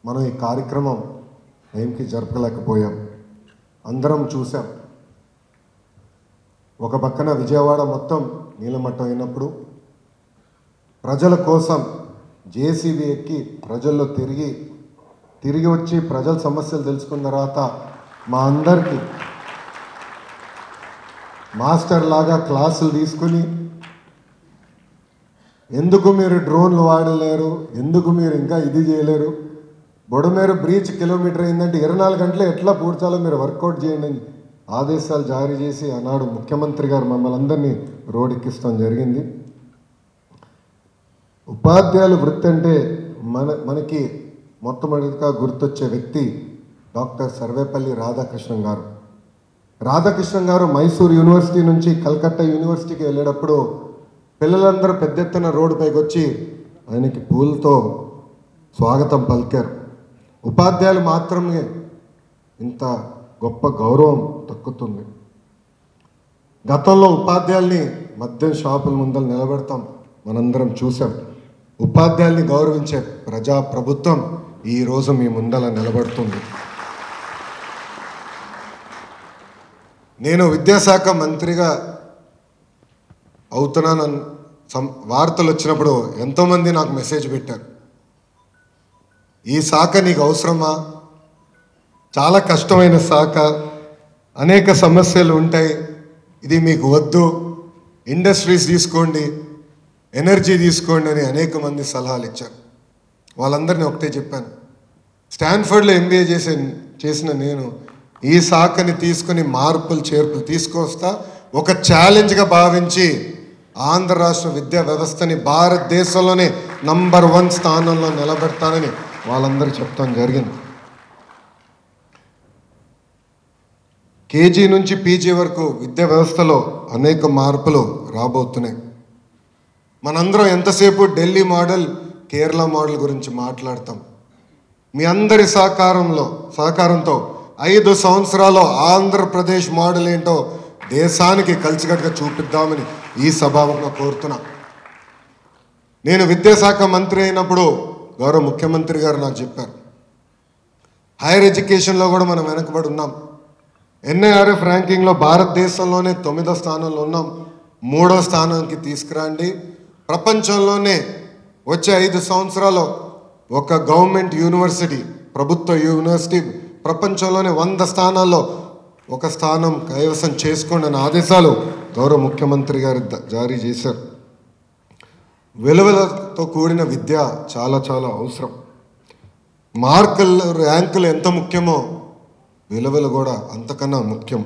Speaker 7: మనం ఈ కార్యక్రమం టైంకి జరపలేకపోయాం. అందరం చూసాం. ఒక పక్కన విజయవాడ మొత్తం నీలమట్టం అయినప్పుడు ప్రజల కోసం జేసీబీ ఎక్కి ప్రజల్లో తిరిగి వచ్చి ప్రజల సమస్యలు తెలుసుకున్న తర్వాత మా అందరికీ మాస్టర్ లాగా క్లాసులు తీసుకుని ఎందుకు మీరు డ్రోన్లు వాడలేరు, ఎందుకు మీరు ఇంకా ఇది చేయలేరు, బొడమేరు బ్రీచ్ కిలోమీటర్ అయిందంటే 24 గంటలు ఎట్లా పూడ్చాలో మీరు వర్కౌట్ చేయండి అని ఆదేశాలు జారీ చేసి ఆనాడు ముఖ్యమంత్రి గారు మమ్మల్ని అందరినీ రోడ్డెక్కిస్తాం జరిగింది. ఉపాధ్యాయుల వృత్తి అంటే మనకి మొట్టమొదటిగా గుర్తొచ్చే వ్యక్తి డాక్టర్ సర్వేపల్లి రాధాకృష్ణన్ గారు. రాధాకృష్ణన్ గారు మైసూర్ యూనివర్సిటీ నుంచి కల్కత్తా యూనివర్సిటీకి వెళ్ళేటప్పుడు పిల్లలందరూ పెద్ద ఎత్తున రోడ్డుపైకి వచ్చి ఆయనకి పూలతో స్వాగతం పలికారు. ఉపాధ్యాయులు మాత్రమే ఇంత గొప్ప గౌరవం దక్కుతుంది. గతంలో ఉపాధ్యాయుల్ని మద్యం షాపుల ముందర నిలబెడతాం మనందరం చూసాం. ఉపాధ్యాయుల్ని గౌరవించే ప్రజా ప్రభుత్వం ఈరోజు మీ ముందర నిలబడుతుంది. నేను విద్యాశాఖ మంత్రిగా అవుతున్నానని వార్తలు వచ్చినప్పుడు ఎంతోమంది నాకు మెసేజ్ పెట్టారు, ఈ శాఖ నీకు అవసరమా, చాలా కష్టమైన శాఖ, అనేక సమస్యలు ఉంటాయి, ఇది మీకు వద్దు, ఇండస్ట్రీస్ తీసుకోండి, ఎనర్జీ తీసుకోండి అని అనేక మంది సలహాలు ఇచ్చారు. వాళ్ళందరినీ ఒకటే చెప్పాను, స్టాన్ఫర్డ్లో ఎంబీఏ చేసిన నేను ఈ శాఖని తీసుకుని మార్పులు చేర్పులు తీసుకొస్తా, ఒక ఛాలెంజ్గా భావించి ఆంధ్ర రాష్ట్ర విద్యా వ్యవస్థని భారతదేశంలోనే నంబర్ 1 స్థానంలో నిలబెడతానని వాళ్ళందరూ చెప్తాం జరిగింది. కేజీ నుంచి పీజీ వరకు విద్యా వ్యవస్థలో అనేక మార్పులు రాబోతున్నాయి. మనందరం ఎంతసేపు ఢిల్లీ మోడల్, కేరళ మోడల్ గురించి మాట్లాడతాం. మీ అందరి సహకారంతో 5 సంవత్సరాలు ఆంధ్రప్రదేశ్ మోడల్ ఏంటో దేశానికి కలిసికట్టుగా చూపిద్దామని ఈ సభాముఖంగా కోరుతున్నా. నేను విద్యాశాఖ మంత్రి అయినప్పుడు గౌరవ ముఖ్యమంత్రి గారు నాకు చెప్పారు, హైయర్ ఎడ్యుకేషన్లో కూడా మనం వెనకబడి ఉన్నాం. ఎన్ఐఆర్ఎఫ్ ర్యాంకింగ్లో భారతదేశంలోనే 9వ స్థానంలో ఉన్నాం, 3వ స్థానానికి తీసుకురండి. ప్రపంచంలోనే వచ్చే 5 సంవత్సరాలు ఒక గవర్నమెంట్ యూనివర్సిటీ, ప్రభుత్వ యూనివర్సిటీ ప్రపంచంలోనే 100 స్థానాల్లో ఒక స్థానం కైవసం చేసుకోండి అనే ఆదేశాలు గౌరవ ముఖ్యమంత్రి గారు జారీ చేశారు. విలువలతో కూడిన విద్య చాలా చాలా అవసరం. మార్కులు, ర్యాంకులు ఎంత ముఖ్యమో విలువలు కూడా అంతకన్నా ముఖ్యం.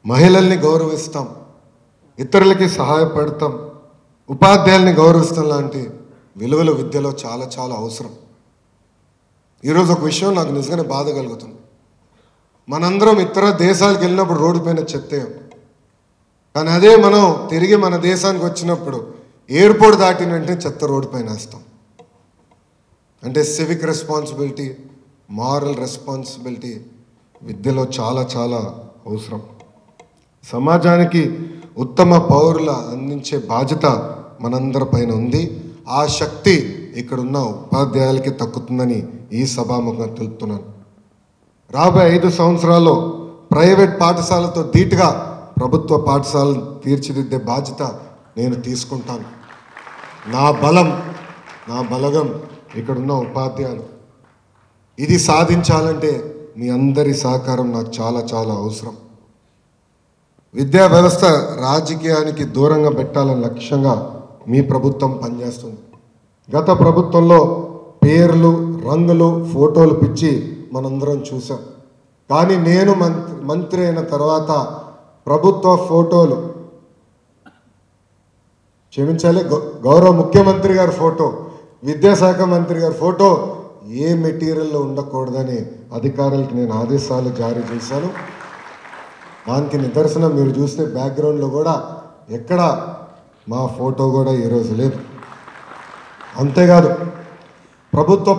Speaker 7: మహిళల్ని గౌరవిస్తాం, ఇతరులకి సహాయపడతాం, ఉపాధ్యాయుల్ని గౌరవిస్తాం లాంటి విలువలు విద్యలో చాలా చాలా అవసరం. ఈరోజు ఒక విషయం నాకు నిజంగానే బాధ కలుగుతుంది. మనందరం ఇతర దేశాలకు వెళ్ళినప్పుడు రోడ్డు పైన చెత్త కానీ అదే మనం తిరిగి మన దేశానికి వచ్చినప్పుడు ఎయిర్పోర్ట్ దాటిన వెంటనే చెత్త రోడ్డు పైన వేస్తాం. అంటే సివిక్ రెస్పాన్సిబిలిటీ, మారల్ రెస్పాన్సిబిలిటీ విద్యలో చాలా చాలా అవసరం. సమాజానికి ఉత్తమ పౌరుల అందించే బాధ్యత మనందరి పైన ఉంది. ఆ శక్తి ఇక్కడున్న ఉపాధ్యాయులకి తక్కుతుందని ఈ సభాముఖంగా తెలుపుతున్నాను. రాబోయే 5 సంవత్సరాల్లో ప్రైవేట్ పాఠశాలతో ధీటుగా ప్రభుత్వ పాఠశాలను తీర్చిదిద్దే బాధ్యత నేను తీసుకుంటాను. నా బలగం ఇక్కడున్న ఉపాధ్యాయులు. ఇది సాధించాలంటే మీ అందరి సహకారం నాకు చాలా చాలా అవసరం. విద్యా వ్యవస్థ రాజకీయానికి దూరంగా పెట్టాలని లక్ష్యంగా మీ ప్రభుత్వం పనిచేస్తుంది. గత ప్రభుత్వంలో పేర్లు, రంగులు, ఫోటోలు పిచ్చి మనందరం చూసాం. కానీ నేను మంత్రి అయిన తర్వాత ప్రభుత్వ ఫోటోలు, క్షమించాలి, గౌరవ ముఖ్యమంత్రి గారి ఫోటో, విద్యాశాఖ మంత్రి గారి ఫోటో ఏ మెటీరియల్లో ఉండకూడదని అధికారులకు నేను ఆదేశాలు జారీ చేశాను. దానికి నిదర్శనం మీరు చూస్తే బ్యాక్గ్రౌండ్లో కూడా ఎక్కడ మా ఫోటో కూడా ఈరోజు లేదు. అంతేకాదు ప్రభుత్వ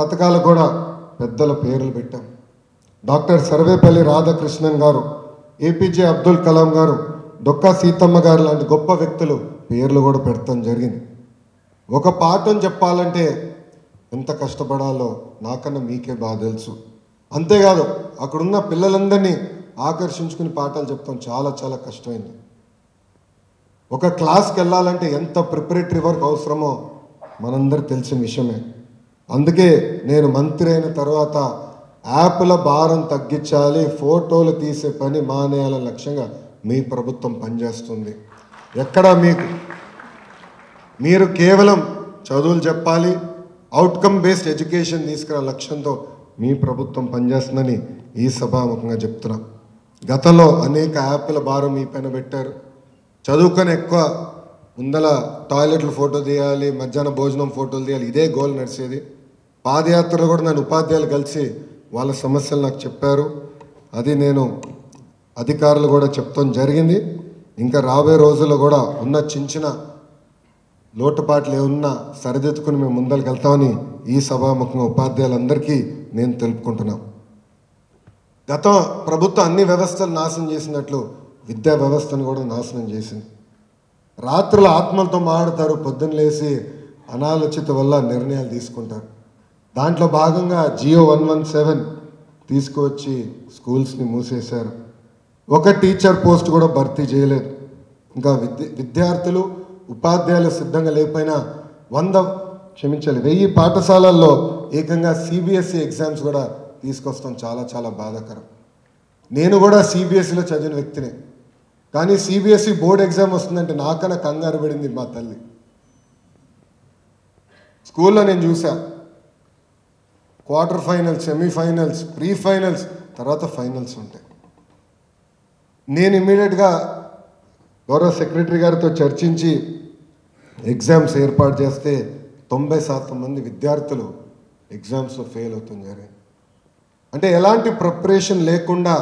Speaker 7: పథకాలు కూడా పెద్దల పేర్లు పెట్టాం. డాక్టర్ సర్వేపల్లి రాధాకృష్ణన్ గారు, ఏపీజే అబ్దుల్ కలాం గారు, డొక్కా సీతమ్మ గారు లాంటి గొప్ప వ్యక్తులు పేర్లు కూడా పెడతాం జరిగింది. ఒక పాఠం చెప్పాలంటే ఎంత కష్టపడాలో నాకన్నా మీకే బాగా తెలుసు. అంతేకాదు అక్కడున్న పిల్లలందరినీ ఆకర్షించుకుని పాఠాలు చెప్తాం చాలా చాలా కష్టమైంది. ఒక క్లాస్కి వెళ్ళాలంటే ఎంత ప్రిపరేటరీ వర్క్ అవసరమో మనందరికి తెలిసిన విషయమే. అందుకే నేను మంత్రి అయిన తర్వాత యాప్ల భారం తగ్గించాలి, ఫోటోలు తీసే పని మానేయాలని లక్ష్యంగా మీ ప్రభుత్వం పనిచేస్తుంది. ఎక్కడ మీరు కేవలం చదువులు చెప్పాలి, అవుట్కమ్ బేస్డ్ ఎడ్యుకేషన్ తీసుకునే లక్ష్యంతో మీ ప్రభుత్వం పనిచేస్తుందని ఈ సభాముఖంగా చెప్తున్నా. గతంలో అనేక యాప్ల భారం మీ పైన పెట్టారు. చదువుకొని ఎక్కువ ముందల టాయిలెట్లు ఫోటో తీయాలి, మధ్యాహ్నం భోజనం ఫోటోలు తీయాలి, ఇదే గోల్ నడిచేది. పాదయాత్రలో కూడా నన్ను ఉపాధ్యాయులు కలిసి వాళ్ళ సమస్యలు నాకు చెప్పారు. అది నేను అధికారులు కూడా చెప్తాం జరిగింది. ఇంకా రాబోయే రోజుల్లో కూడా ఉన్న చిన్న లోటుపాట్లు ఏమన్నా సరిదిద్దుకుని మేము ముందరికి వెళ్తామని ఈ సభాముఖంగా ఉపాధ్యాయులందరికీ నేను తెలుపుకుంటున్నాను. గత ప్రభుత్వం అన్ని వ్యవస్థలు నాశనం చేసినట్లు విద్యా వ్యవస్థను కూడా నాశనం చేసింది. రాత్రుల ఆత్మలతో మాట్లాడతారు, పొద్దున్న లేసి అనాలోచిత వల్ల నిర్ణయాలు తీసుకుంటారు. దాంట్లో భాగంగా జియో 117 తీసుకువచ్చి స్కూల్స్ని మూసేశారు. ఒక టీచర్ పోస్ట్ కూడా భర్తీ చేయలేదు. ఇంకా విద్యార్థులు ఉపాధ్యాయులు సిద్ధంగా లేకపోయినా 1000 పాఠశాలల్లో ఏకంగా సిబిఎస్ఈ ఎగ్జామ్స్ కూడా తీసుకొస్తాం. చాలా చాలా బాధాకరం. నేను కూడా సిబిఎస్ఈలో చదివిన వ్యక్తినే. కానీ సిబిఎస్ఈ బోర్డు ఎగ్జామ్ వస్తుందంటే నాకన్నా కంగారు పడింది మా తల్లి. స్కూల్లో నేను చూసా, quarter finals, semifinals, pre finals, తర్వాత ఫైనల్స్ ఉంటాయి. నేను ఇమ్మీడియట్గా గౌరవ సెక్రటరీ గారితో చర్చించి ఎగ్జామ్స్ ఏర్పాటు చేస్తే 90% మంది విద్యార్థులు ఎగ్జామ్స్లో ఫెయిల్ అవుతుంది జరిగింది. అంటే ఎలాంటి ప్రిపరేషన్ లేకుండా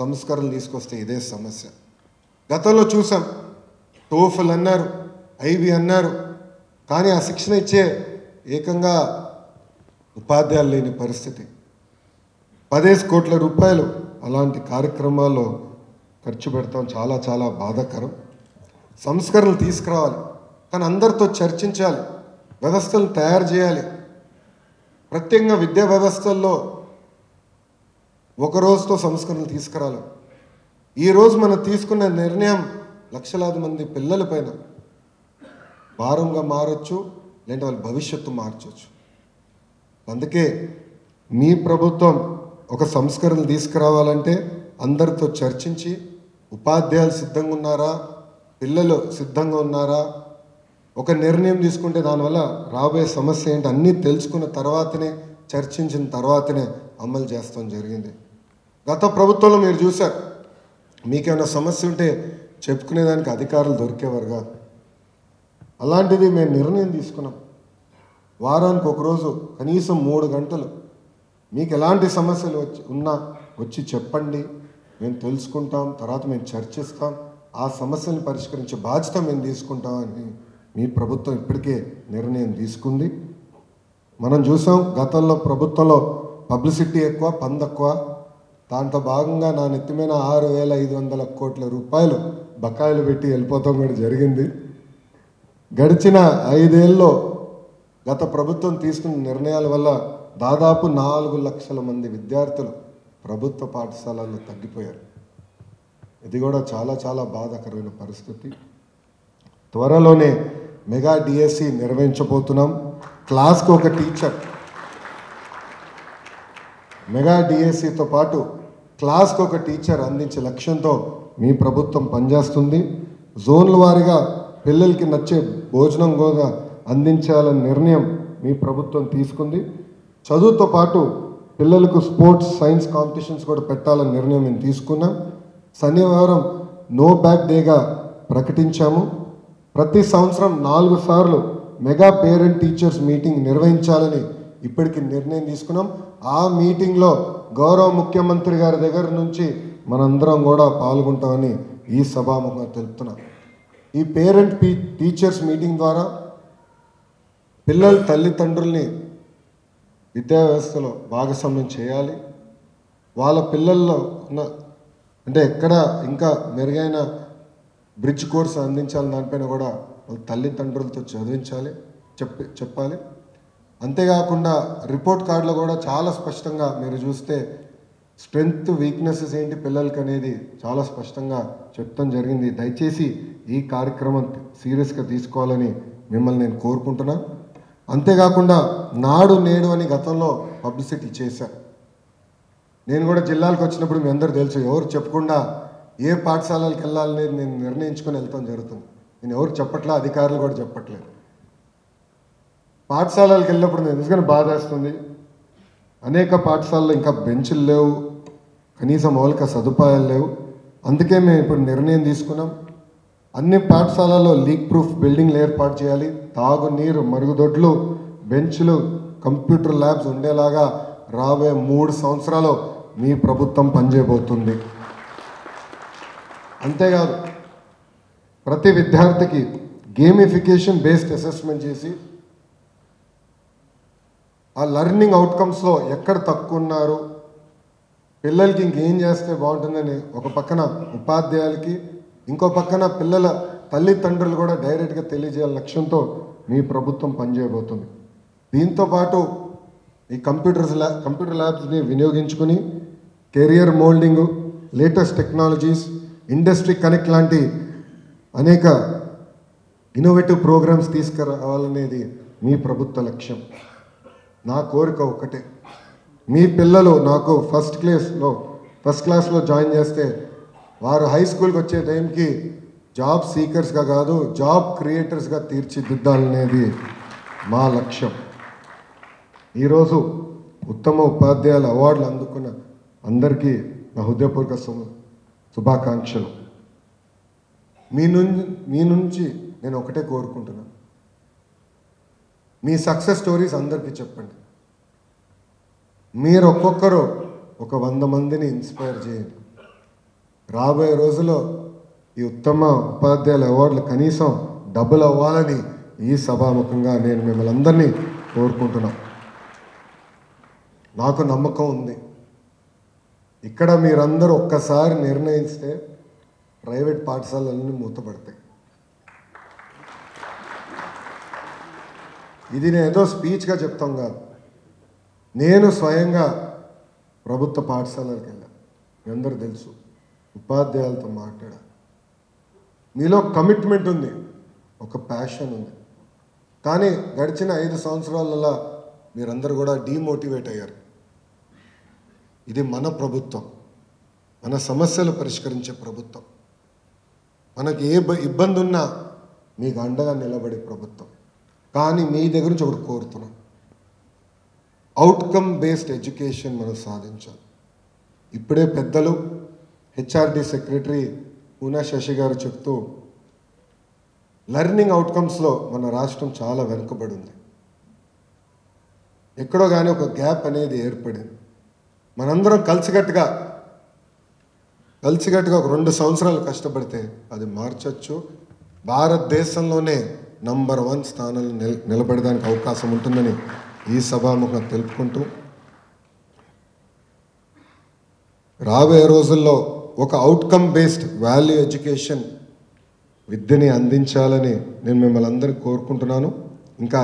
Speaker 7: సంస్కరణలు తీసుకొస్తే ఇదే సమస్య. గతంలో చూసాం, టోఫల్ అన్నారు, ఐబీ అన్నారు, కానీ ఆ శిక్షణ ఇచ్చే ఏకంగా ఉపాధ్యాయులు లేని పరిస్థితి. 15 కోట్ల రూపాయలు అలాంటి కార్యక్రమాల్లో ఖర్చు పెడతాం. చాలా చాలా బాధాకరం. సంస్కరణలు తీసుకురావాలి, కానీ అందరితో చర్చించాలి, వ్యవస్థలు తయారు చేయాలి. ప్రత్యేకంగా విద్యా వ్యవస్థల్లో ఒక రోజుతో సంస్కరణలు తీసుకురాలి. ఈరోజు మనం తీసుకున్న నిర్ణయం లక్షలాది మంది పిల్లల పైన భారంగా మారచ్చు, లేదంటే వాళ్ళ భవిష్యత్తు మార్చవచ్చు. అందుకే మీ ప్రభుత్వం ఒక సంస్కరణలు తీసుకురావాలంటే అందరితో చర్చించి, ఉపాధ్యాయులు సిద్ధంగా ఉన్నారా, పిల్లలు సిద్ధంగా ఉన్నారా, ఒక నిర్ణయం తీసుకుంటే దానివల్ల రాబోయే సమస్య ఏంటి అన్నీ తెలుసుకున్న తర్వాతనే, చర్చించిన తర్వాతనే అమలు చేస్తాం జరిగింది. గత ప్రభుత్వంలో మీరు చూశారు, మీకేమైనా సమస్య ఉంటే చెప్పుకునేదానికి అధికారులు దొరికేవారు కాదు. అలాంటిది మేము నిర్ణయం తీసుకున్నాం, వారానికి ఒకరోజు కనీసం 3 గంటలు మీకు ఎలాంటి సమస్యలు ఉన్నా వచ్చి చెప్పండి, మేము తెలుసుకుంటాం, తర్వాత మేము చర్చిస్తాం, ఆ సమస్యను పరిష్కరించే బాధ్యత మేము తీసుకుంటామని మీ ప్రభుత్వం ఇప్పటికే నిర్ణయం తీసుకుంది. మనం చూసాం గతంలో ప్రభుత్వంలో పబ్లిసిటీ ఎక్కువ, పందెక్కువ. దాంట్లో భాగంగా నా నెత్తిమైన 6,500 కోట్ల రూపాయలు బకాయిలు పెట్టి వెళ్ళిపోతాం కూడా జరిగింది. గడిచిన 5 ఏళ్ళలో గత ప్రభుత్వం తీసుకున్న నిర్ణయాల వల్ల దాదాపు 4 లక్షల మంది విద్యార్థులు ప్రభుత్వ పాఠశాలల్లో తగ్గిపోయారు. ఇది కూడా చాలా చాలా బాధాకరమైన పరిస్థితి. త్వరలోనే మెగా డిఎస్సి నిర్వహించబోతున్నాం. క్లాస్కి ఒక టీచర్, మెగా డిఎస్సితో పాటు క్లాస్కి ఒక టీచర్ అందించే లక్ష్యంతో మీ ప్రభుత్వం పనిచేస్తుంది. జోన్ల వారీగా పిల్లలకి నచ్చే భోజనం కూడా అందించాలనే నిర్ణయం మీ ప్రభుత్వం తీసుకుంది. చదువుతో పాటు పిల్లలకు స్పోర్ట్స్, సైన్స్ కాంపిటీషన్స్ కూడా పెట్టాలని నిర్ణయం మేము తీసుకున్నాం. శనివారం నో బ్యాగ్ డేగా ప్రకటించాము. ప్రతి సంవత్సరం 4 సార్లు మెగా పేరెంట్ టీచర్స్ మీటింగ్ నిర్వహించాలని ఇప్పటికి నిర్ణయం తీసుకున్నాం. ఆ మీటింగ్లో గౌరవ ముఖ్యమంత్రి గారి దగ్గర నుంచి మనందరం కూడా పాల్గొంటామని ఈ సభాముఖంగా తెలుపుతున్నాం. ఈ పేరెంట్ టీచర్స్ మీటింగ్ ద్వారా పిల్లల తల్లిదండ్రుల్ని విద్యా వ్యవస్థలో భాగస్వామ్యం చేయాలి. వాళ్ళ పిల్లల్లో ఉన్న అంటే ఎక్కడ ఇంకా మెరుగైన బ్రిడ్జ్ కోర్స్ అందించాలని దానిపైన కూడా వాళ్ళ తల్లిదండ్రులతో చదివించాలి, చెప్పాలి. అంతేకాకుండా రిపోర్ట్ కార్డులో కూడా చాలా స్పష్టంగా మీరు చూస్తే స్ట్రెంగ్త్, వీక్నెసెస్ ఏంటి పిల్లలకి అనేది చాలా స్పష్టంగా చెప్తాం జరిగింది. దయచేసి ఈ కార్యక్రమం సీరియస్గా తీసుకోవాలని మిమ్మల్ని నేను కోరుకుంటున్నాను. అంతేకాకుండా నాడు నేడు అని గతంలో పబ్లిసిటీ చేశారు. నేను కూడా జిల్లాలకు వచ్చినప్పుడు మీ అందరూ తెలుసు, ఎవరు చెప్పకుండా ఏ పాఠశాలలకు వెళ్ళాలనేది నేను నిర్ణయించుకొని వెళ్తాం జరుగుతుంది. నేను ఎవరు చెప్పట్లా, అధికారులు కూడా చెప్పట్లేదు. పాఠశాలలకు వెళ్ళినప్పుడు నేను నిజంగా బాధేస్తుంది. అనేక పాఠశాలలో ఇంకా బెంచ్లు లేవు, కనీస మౌలిక సదుపాయాలు లేవు. అందుకే మేము ఇప్పుడు నిర్ణయం తీసుకున్నాం. అన్ని పాఠశాలల్లో లీక్ ప్రూఫ్ బిల్డింగ్లు ఏర్పాటు చేయాలి. తాగునీరు, మరుగుదొడ్లు, బెంచ్లు, కంప్యూటర్ ల్యాబ్స్ ఉండేలాగా రాబోయే 3 సంవత్సరాలు మీ ప్రభుత్వం పనిచేయబోతుంది. అంతేకాదు ప్రతి విద్యార్థికి గేమిఫికేషన్ బేస్డ్ అసెస్మెంట్ చేసి ఆ లెర్నింగ్ అవుట్కమ్స్లో ఎక్కడ తక్కువ ఉన్నారు, పిల్లలకి ఇంకేం చేస్తే బాగుంటుందని ఒక పక్కన ఉపాధ్యాయులకి, ఇంకో పక్కన పిల్లల తల్లిదండ్రులు కూడా డైరెక్ట్గా తెలియజేయాల లక్ష్యంతో మీ ప్రభుత్వం పనిచేయబోతుంది. దీంతోపాటు ఈ కంప్యూటర్ ల్యాబ్స్ని వినియోగించుకుని career molding, latest technologies, industry connect లాంటి అనేక ఇన్నోవేటివ్ ప్రోగ్రామ్స్ తీసుకురావాలనేది మీ ప్రభుత్వ లక్ష్యం. నా కోరిక ఒకటే, మీ పిల్లలు నాకు ఫస్ట్ క్లాస్లో జాయిన్ చేస్తే వారు హై స్కూల్కి వచ్చే టైంకి జాబ్ సీకర్స్గా కాదు, జాబ్ క్రియేటర్స్గా తీర్చిదిద్దాలనేది మా లక్ష్యం. ఈరోజు ఉత్తమ ఉపాధ్యాయుల అవార్డులు అందుకున్న అందరికీ నా హృదయపూర్వక శుభాకాంక్షలు. మీ నుంచి నేను ఒకటే కోరుకుంటున్నాను, మీ సక్సెస్ స్టోరీస్ అందరికీ చెప్పండి. మీరు ఒక్కొక్కరు ఒక 100 మందిని ఇన్స్పైర్ చేయండి. రాబోయే రోజుల్లో ఈ ఉత్తమ ఉపాధ్యాయుల అవార్డులు కనీసం డబుల్ అవ్వాలని ఈ సభాముఖంగా నేను మిమ్మల్ని అందరినీ కోరుకుంటున్నాను. నాకు నమ్మకం ఉంది, ఇక్కడ మీరందరూ ఒక్కసారి నిర్ణయిస్తే ప్రైవేట్ పాఠశాలలన్నీ మూతపడతాయి. ఇది నేను ఏదో స్పీచ్గా చెప్తాం కాదు, నేను స్వయంగా ప్రభుత్వ పాఠశాలలకు వెళ్ళాను. మీ అందరూ తెలుసు, ఉపాధ్యాయులతో మాట్లాడాను. మీలో కమిట్మెంట్ ఉంది, ఒక ప్యాషన్ ఉంది. కానీ గడిచిన 5 సంవత్సరాలలో మీరందరూ కూడా డీమోటివేట్ అయ్యారు. ఇది మన ప్రభుత్వం, మన సమస్యలు పరిష్కరించే ప్రభుత్వం, మనకి ఏ ఇబ్బంది ఉన్నా మీకు అండగా నిలబడే ప్రభుత్వం. కానీ మీ దగ్గర నుంచి ఒకటి కోరుతున్నాం, అవుట్కమ్ బేస్డ్ ఎడ్యుకేషన్ మనం సాధించాలి. ఇప్పుడే పెద్దలు హెచ్ఆర్డి సెక్రటరీ పూనా శశి గారు చెప్తూ లెర్నింగ్ అవుట్కమ్స్లో మన రాష్ట్రం చాలా వెనుకబడి ఉంది. ఎక్కడో కానీ ఒక గ్యాప్ అనేది ఏర్పడింది. మనందరం కలిసికట్టుగా కలిసికట్టుగా ఒక 2 సంవత్సరాలు కష్టపడితే అది మార్చచ్చు. భారతదేశంలోనే నంబర్ 1 స్థానంలో నిలబడడానికి అవకాశం ఉంటుందని ఈ సభాముఖంగా తెలుపుకుంటూ, రాబోయే రోజుల్లో ఒక అవుట్కమ్ బేస్డ్ వాల్యూ ఎడ్యుకేషన్ విద్యని అందించాలని నేను మిమ్మల్ని అందరినీ కోరుకుంటున్నాను. ఇంకా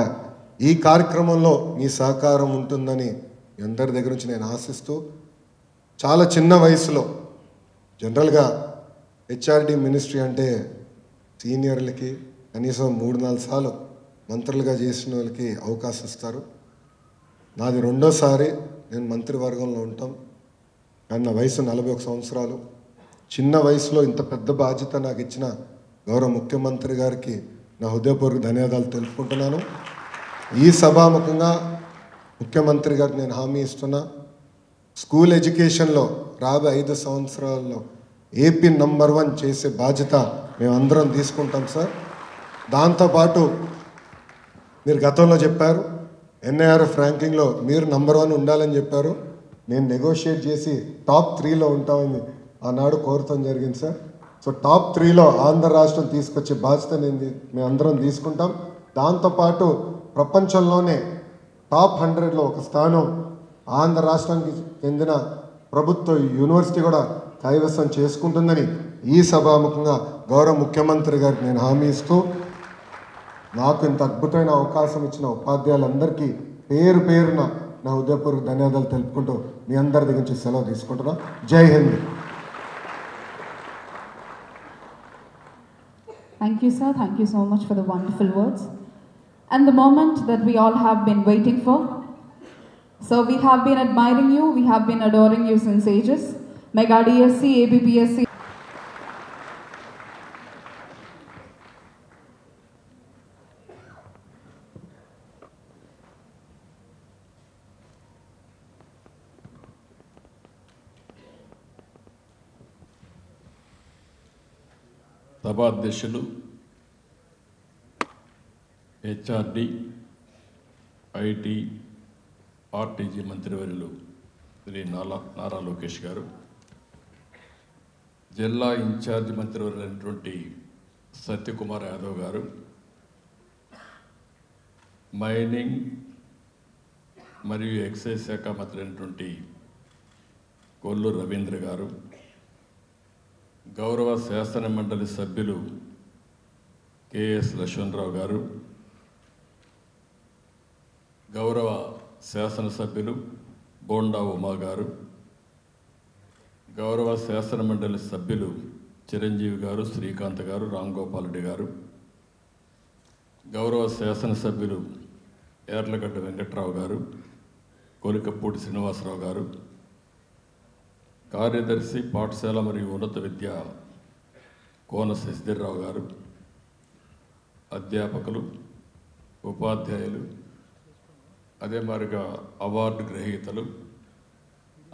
Speaker 7: ఈ కార్యక్రమంలో మీ సహకారం ఉంటుందని మీ అందరి దగ్గర నుంచి నేను ఆశిస్తూ, చాలా చిన్న వయసులో జనరల్గా హెచ్ఆర్డి మినిస్ట్రీ అంటే సీనియర్లకి కనీసం 3-4 సార్లు మంత్రులుగా చేసిన వాళ్ళకి అవకాశం ఇస్తారు. నాది 2వ సారి నేను మంత్రివర్గంలో ఉంటాం. కానీ నా వయసు 41 సంవత్సరాలు. చిన్న వయసులో ఇంత పెద్ద బాధ్యత నాకు ఇచ్చిన గౌరవ ముఖ్యమంత్రి గారికి నా హృదయపూర్వక ధన్యవాదాలు తెలుపుకుంటున్నాను. ఈ సభాముఖంగా ముఖ్యమంత్రి గారికి నేను హామీ ఇస్తున్నా, స్కూల్ ఎడ్యుకేషన్లో రాబోయే 5 సంవత్సరాల్లో ఏపీ నంబర్ 1 చేసే బాధ్యత మేమందరం తీసుకుంటాం సార్. దాంతోపాటు మీరు గతంలో చెప్పారు ఎన్ఐఆర్ఎఫ్ ర్యాంకింగ్లో మీరు నంబర్ 1 ఉండాలని చెప్పారు. నేను నెగోషియేట్ చేసి టాప్ 3లో ఉంటామని ఆనాడు కోరటం జరిగింది సార్. సో టాప్ 3లో ఆంధ్ర రాష్ట్రం తీసుకొచ్చే బాధ్యత మేమందరం తీసుకుంటాం. దాంతోపాటు ప్రపంచంలోనే టాప్ 100లో ఒక స్థానం ఆంధ్ర రాష్ట్రానికి చెందిన ప్రభుత్వ యూనివర్సిటీ కూడా కైవసం చేసుకుంటుందని ఈ సభాముఖంగా గౌరవ ముఖ్యమంత్రి గారికి నేను హామీ ఇస్తూ, నాకు ఇంత అద్భుతమైన అవకాశం ఇచ్చిన ఉపాధ్యాయులందరికీ పేరు పేరున నా హృదయపూర్వక ధన్యవాదాలు తెలుపుకుంటూ మీ అందరి దగ్గర నుంచి సెలవు తీసుకుంటున్నా. జై Hind.
Speaker 8: Thank you, sir. Thank you so much for the wonderful words. And the moment that we all have been waiting for. So we have been admiring you, we have been adoring you since ages. Mega DSC, ABPSC.
Speaker 9: సభాధ్యక్షులు, HRD, IT, RTG మంత్రివర్యులు శ్రీ నారా లోకేష్ గారు, జిల్లా incharge మంత్రివర్యులైనటువంటి Satyakumar Yadav గారు, mining మరియు excise శాఖ మంత్రి అయినటువంటి కొల్లు రవీంద్ర గారు, గౌరవ శాసన మండలి సభ్యులు కెఎస్ లక్ష్మణరావు గారు, గౌరవ శాసనసభ్యులు బోండా ఉమా గారు, గౌరవ శాసన మండలి సభ్యులు చిరంజీవి గారు, శ్రీకాంత్ గారు, రామ్ గోపాల్ రెడ్డి గారు, గౌరవ శాసనసభ్యులు ఏర్లగడ్డ వెంకట్రావు గారు, కోలికపూడి శ్రీనివాసరావు గారు, కార్యదర్శి పాఠశాల మరియు ఉన్నత విద్య కోన శశిధర్రావు గారు, అధ్యాపకులు, ఉపాధ్యాయులు, అదే మాదిరిగా అవార్డు గ్రహీతలు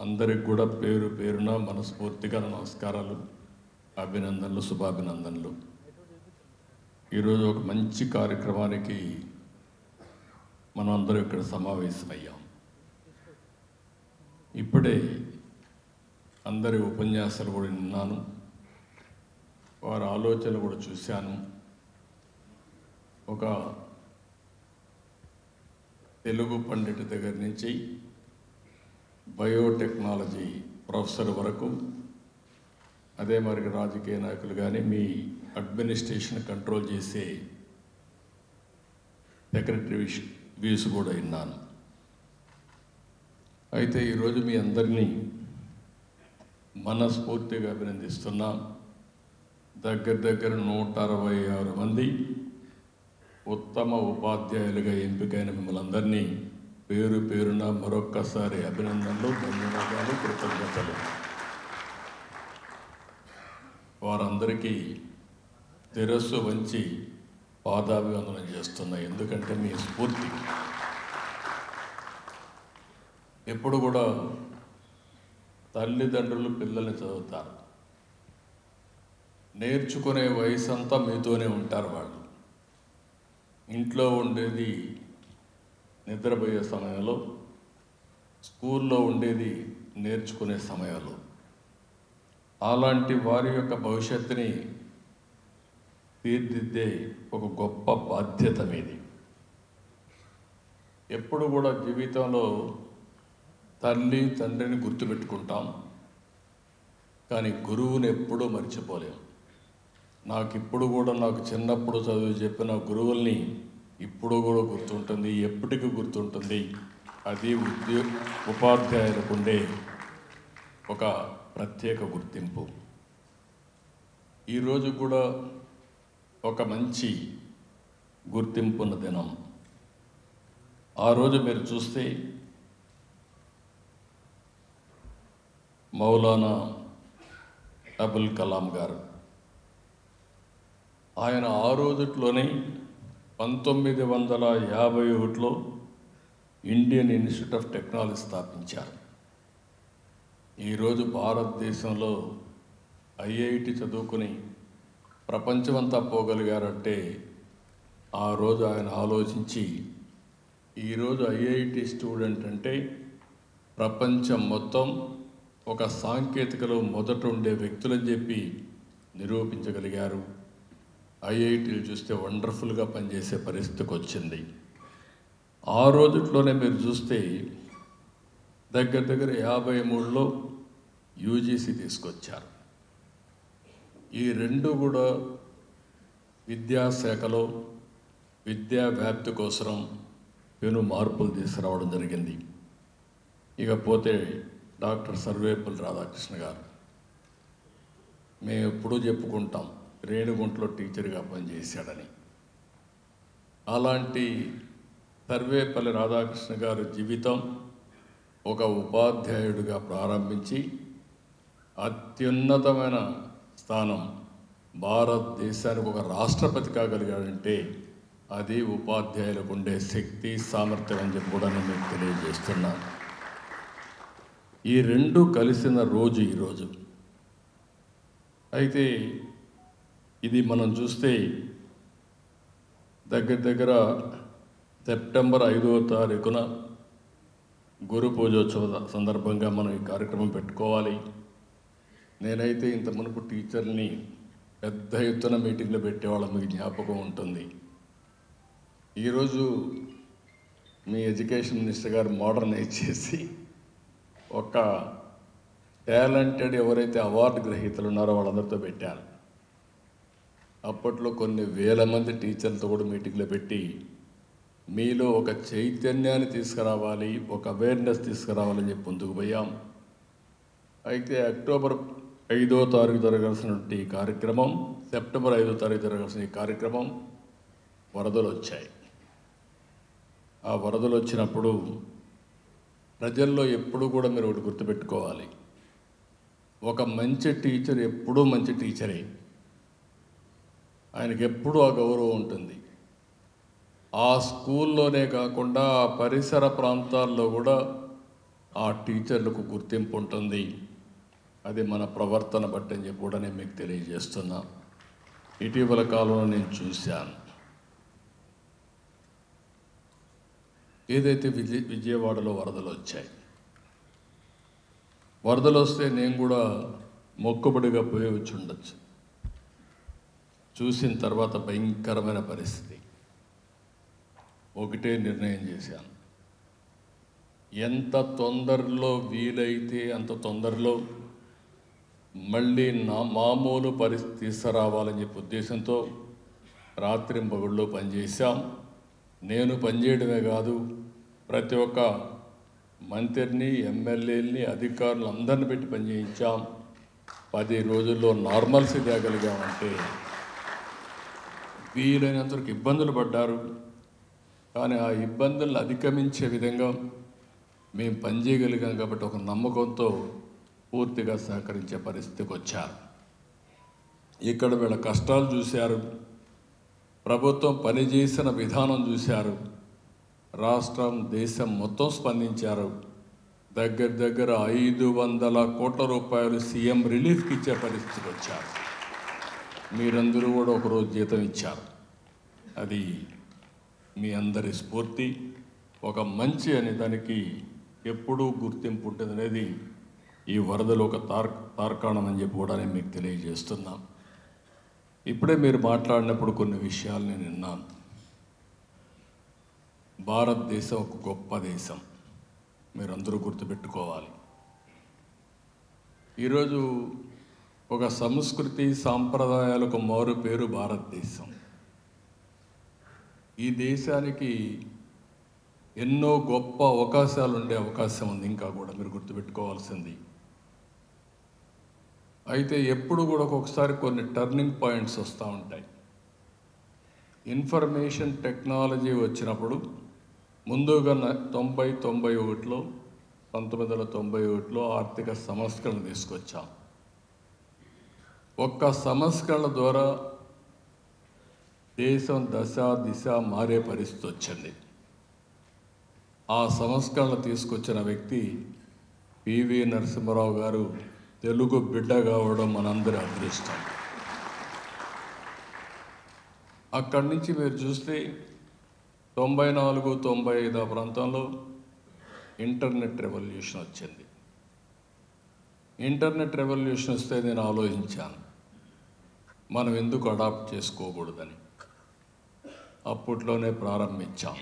Speaker 9: అందరికి కూడా పేరు పేరున మనస్ఫూర్తిగా నమస్కారాలు, అభినందనలు, శుభాభినందనలు. ఈరోజు ఒక మంచి కార్యక్రమానికి మనం అందరం ఇక్కడ సమావేశమయ్యాం. ఇప్పుడే అందరి ఉపన్యాసాలు కూడా విన్నాను, వారి ఆలోచనలు కూడా చూశాను. ఒక తెలుగు పండిట్ దగ్గర నుంచి బయోటెక్నాలజీ ప్రొఫెసర్ వరకు, అదే మరి రాజకీయ నాయకులు కానీ మీ అడ్మినిస్ట్రేషన్ కంట్రోల్ చేసే సెక్రటరీ వ్యూస్ కూడా విన్నాను. అయితే ఈరోజు మీ అందరినీ మనస్ఫూర్తిగా అభినందిస్తున్నాం. దగ్గర 166 మంది ఉత్తమ ఉపాధ్యాయులుగా ఎంపికైన మిమ్మల్ని అందరినీ పేరు పేరున మరొక్కసారి అభినందనలు, ధన్యవాదాలు, కృతజ్ఞతలు. వారందరికీ శిరస్సు వంచి పాదాభివందనం చేస్తున్నా. ఎందుకంటే మీ స్ఫూర్తి ఎప్పుడు కూడా తల్లిదండ్రులు పిల్లల్ని చదువుతారు, నేర్చుకునే వయసు అంతా మీతోనే ఉంటారు. వాళ్ళు ఇంట్లో ఉండేది నిద్రపోయే సమయంలో, స్కూల్లో ఉండేది నేర్చుకునే సమయంలో. అలాంటి వారి యొక్క భవిష్యత్తుని తీర్చిదిద్దే ఒక గొప్ప బాధ్యత మీది. ఎప్పుడు కూడా జీవితంలో తల్లి తండ్రిని గుర్తుపెట్టుకుంటాం, కానీ గురువుని ఎప్పుడూ మర్చిపోలేం. నాకు చిన్నప్పుడు చదువు చెప్పిన గురువుల్ని ఇప్పుడు కూడా గుర్తుంటుంది, ఎప్పటికీ గుర్తుంటుంది. అది ఉపాధ్యాయులకు ఉండే ఒక ప్రత్యేక గుర్తింపు. ఈరోజు కూడా ఒక మంచి గుర్తింపు ఉన్న దినం. ఆ రోజు మీరు చూస్తే మౌలానా అబుల్ కలాం గారు, ఆయన ఆ రోజుట్లోనే 1951లో ఇండియన్ ఇన్స్టిట్యూట్ ఆఫ్ టెక్నాలజీ స్థాపించారు. ఈరోజు భారతదేశంలో ఐఐటి చదువుకుని ప్రపంచమంతా పోగలిగారంటే ఆ రోజు ఆయన ఆలోచించి, ఈరోజు ఐఐటి స్టూడెంట్ అంటే ప్రపంచం మొత్తం ఒక సాంకేతికలో మొదట ఉండే వ్యక్తులని చెప్పి నిరూపించగలిగారు. ఐఐటీలు చూస్తే వండర్ఫుల్గా పనిచేసే పరిస్థితికి వచ్చింది. ఆ రోజుట్లోనే మీరు చూస్తే దగ్గర 53లో యూజీసీ తీసుకొచ్చారు. ఈ రెండు కూడా విద్యాశాఖలో విద్యా వ్యాప్తి కోసం పెను మార్పులు తీసుకురావడం జరిగింది. ఇకపోతే డాక్టర్ సర్వేపల్లి రాధాకృష్ణ గారు, మేము ఎప్పుడూ చెప్పుకుంటాం రేణిగుంటలో టీచర్గా పనిచేశాడని. అలాంటి సర్వేపల్లి రాధాకృష్ణ గారి జీవితం ఒక ఉపాధ్యాయుడిగా ప్రారంభించి అత్యున్నతమైన స్థానం, భారతదేశానికి ఒక రాష్ట్రపతి కాగలిగాడంటే అది ఉపాధ్యాయులకు ఉండే శక్తి సామర్థ్యం అని చెప్పి కూడా నేను మీకు తెలియజేస్తున్నాను. ఈ రెండు కలిసిన రోజు ఈరోజు. అయితే ఇది మనం చూస్తే దగ్గర సెప్టెంబర్ 5వ తారీఖున గురు పూజోత్సవ సందర్భంగా మనం ఈ కార్యక్రమం పెట్టుకోవాలి. నేనైతే ఇంత మునుపు టీచర్ని పెద్ద ఎత్తున మీటింగ్లో పెట్టేవాళ్ళం, మీకు జ్ఞాపకం ఉంటుంది. ఈరోజు మీ ఎడ్యుకేషన్ మినిస్టర్ గారు మోడర్నైజ్ చేసి ఒక టాలెంటెడ్ ఎవరైతే అవార్డు గ్రహీతలు ఉన్నారో వాళ్ళందరితో పెట్టారు. అప్పట్లో కొన్ని వేల మంది టీచర్లతో కూడా మీటింగ్లో పెట్టి మీలో ఒక చైతన్యాన్ని తీసుకురావాలి, ఒక అవేర్నెస్ తీసుకురావాలని చెప్పి ముందుకు పోయాం. అయితే అక్టోబర్ 5వ తారీఖు జరగాల్సినటువంటి ఈ కార్యక్రమం, సెప్టెంబర్ 5వ తారీఖు జరగాల్సిన ఈ కార్యక్రమం వరదలు వచ్చాయి. ఆ వరదలు వచ్చినప్పుడు ప్రజల్లో ఎప్పుడూ కూడా మీరు ఒకటి గుర్తుపెట్టుకోవాలి, ఒక మంచి టీచర్ ఎప్పుడూ మంచి టీచరే, ఆయనకి ఎప్పుడూ ఆ గౌరవం ఉంటుంది. ఆ స్కూల్లోనే కాకుండా ఆ పరిసర ప్రాంతాల్లో కూడా ఆ టీచర్లకు గుర్తింపు ఉంటుంది. అది మన ప్రవర్తన బట్టి అని చెప్పి కూడా నేను మీకు తెలియజేస్తున్నా. ఇటీవల కాలంలో నేను చూశాను, ఏదైతే విజయవాడలో వరదలు వచ్చాయి, వరదలు వస్తే నేను కూడా మొక్కుబడిగా పోయి వచ్చి ఉండొచ్చు. చూసిన తర్వాత భయంకరమైన పరిస్థితి. ఒకటే నిర్ణయం చేశాను, ఎంత తొందరలో వీలైతే అంత తొందరలో మళ్ళీ మామూలు పరిస్థితి తీసుకురావాలని చెప్పి ఉద్దేశంతో రాత్రింబగళ్ళు పనిచేశాం. నేను పనిచేయడమే కాదు, ప్రతి ఒక్క మంత్రిని, ఎమ్మెల్యేలని, అధికారులు అందరిని పెట్టి పనిచేయించాం. 10 రోజుల్లో నార్మల్సీ తేగలిగామంటే వీలైనంతవరకు ఇబ్బందులు పడ్డారు, కానీ ఆ ఇబ్బందులను అధిగమించే విధంగా మేము పనిచేయగలిగాం. కాబట్టి ఒక నమ్మకంతో పూర్తిగా సహకరించే పరిస్థితికి వచ్చారు. ఇక్కడ వీళ్ళ కష్టాలు చూశారు, ప్రభుత్వం పనిచేసిన విధానం చూశారు, రాష్ట్రం దేశం మొత్తం స్పందించారు. దగ్గర 500 కోట్ల రూపాయలు సీఎం రిలీఫ్కి ఇచ్చే పరిస్థితికి వచ్చారు. మీరందరూ కూడా ఒకరోజు జీతం ఇచ్చారు. అది మీ అందరి స్ఫూర్తి. ఒక మంచి అనే దానికి ఎప్పుడూ గుర్తింపు ఉంటుంది అనేది ఈ వరదలు ఒక తార్కాణం అని చెప్పి కూడా నేను మీకు తెలియజేస్తున్నాను. ఇప్పుడే మీరు మాట్లాడినప్పుడు కొన్ని విషయాలు నేను విన్నాను. భారతదేశం ఒక గొప్ప దేశం, మీరందరూ గుర్తుపెట్టుకోవాలి. ఈరోజు ఒక సంస్కృతి సాంప్రదాయాలకు మారు పేరు భారతదేశం. ఈ దేశానికి ఎన్నో గొప్ప అవకాశాలు ఉండే అవకాశం ఉంది, ఇంకా కూడా మీరు గుర్తుపెట్టుకోవాల్సింది. అయితే ఎప్పుడు కూడా ఒక్కొక్కసారి కొన్ని టర్నింగ్ పాయింట్స్ వస్తూ ఉంటాయి. ఇన్ఫర్మేషన్ టెక్నాలజీ వచ్చినప్పుడు ముందుగా 1991లో ఆర్థిక సంస్కరణ తీసుకొచ్చాం. ఒక్క సంస్కరణ ద్వారా దేశం దిశ మారే పరిస్థితి వచ్చింది. ఆ సంస్కరణ తీసుకొచ్చిన వ్యక్తి పివి నరసింహారావు గారు. తెలుగు బిడ్డ కావడం మనందరి అదృష్టం. అక్కడి నుంచి మీరు చూస్తే 94-95 ఆ ప్రాంతంలో ఇంటర్నెట్ రెవల్యూషన్ వచ్చింది. ఇంటర్నెట్ రెవల్యూషన్ వస్తే నేను ఆలోచించాను, మనం ఎందుకు అడాప్ట్ చేసుకోకూడదని. అప్పట్లోనే ప్రారంభించాం.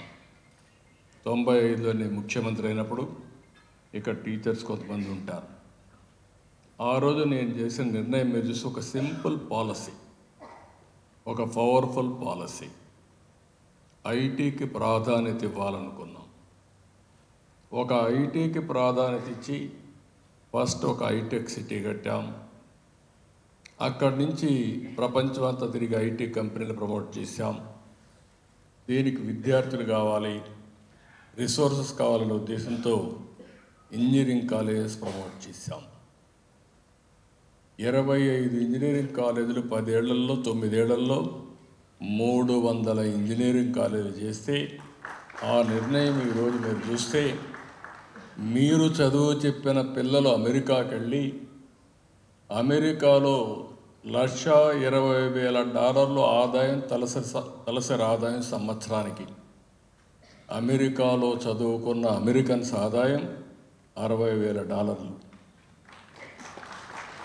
Speaker 9: 95లో నేను ముఖ్యమంత్రి అయినప్పుడు ఇక్కడ టీచర్స్ కొంతమంది ఉంటారు. ఆ రోజు నేను చేసిన నిర్ణయం మీరు చూసి ఒక సింపుల్ పాలసీ, ఒక పవర్ఫుల్ పాలసీ. ఐటీకి ప్రాధాన్యత ఇవ్వాలనుకున్నాం. ఒక ఐటీకి ప్రాధాన్యత ఇచ్చి ఫస్ట్ ఒక హైటెక్ సిటీ కట్టాం. అక్కడి నుంచి ప్రపంచమంతా తిరిగి ఐటీ కంపెనీలు ప్రమోట్ చేశాం. దీనికి విద్యార్థులు కావాలి, రిసోర్సెస్ కావాలనే ఉద్దేశంతో ఇంజనీరింగ్ కాలేజెస్ ప్రమోట్ చేశాం. 25 ఇంజనీరింగ్ కాలేజీలు 10 ఏళ్లలో 9 ఏళ్లలో 300 ఇంజనీరింగ్ కాలేజీలు చేస్తే, ఆ నిర్ణయం ఈరోజు మీరు చూస్తే మీరు చదువు చెప్పిన పిల్లలు అమెరికాకి వెళ్ళి అమెరికాలో $120,000 ఆదాయం, తలసరి ఆదాయం సంవత్సరానికి. అమెరికాలో చదువుకున్న అమెరికన్స్ ఆదాయం $60,000.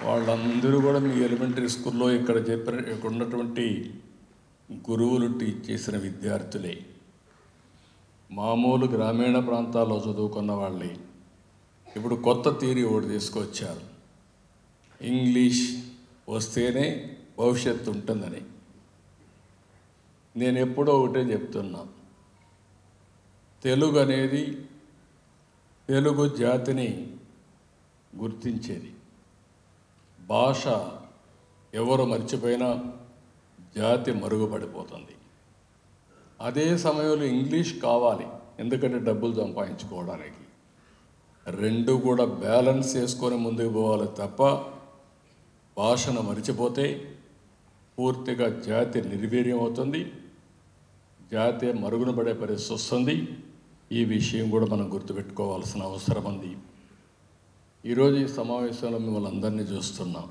Speaker 9: వాళ్ళందరూ కూడా మీ ఎలిమెంటరీ స్కూల్లో ఇక్కడ ఉన్నటువంటి గురువులు టీచ్ చేసిన విద్యార్థులే. మామూలు గ్రామీణ ప్రాంతాల్లో చదువుకున్న వాళ్ళే. ఇప్పుడు కొత్త థియరీ ఒకటి తీసుకొచ్చారు, ఇంగ్లీష్ వస్తేనే భవిష్యత్తు ఉంటుందని. నేను ఎప్పుడో ఒకటే చెప్తున్నా, తెలుగు అనేది తెలుగు జాతిని గుర్తించేది. భాష ఎవరు మర్చిపోయినా జాతి మరుగుపడిపోతుంది. అదే సమయంలో ఇంగ్లీష్ కావాలి, ఎందుకంటే డబ్బులు సంపాదించుకోవడానికి. రెండు కూడా బ్యాలెన్స్ చేసుకొని ముందుకు పోవాలి తప్ప భాషను మరిచిపోతే పూర్తిగా జాతి నిర్వీర్యం అవుతుంది, జాతి మరుగున పడే పరిస్థితి వస్తుంది. ఈ విషయం కూడా మనం గుర్తుపెట్టుకోవాల్సిన అవసరం ఉంది. ఈరోజు ఈ సమావేశంలో మిమ్మల్ని అందరినీ చూస్తున్నాం.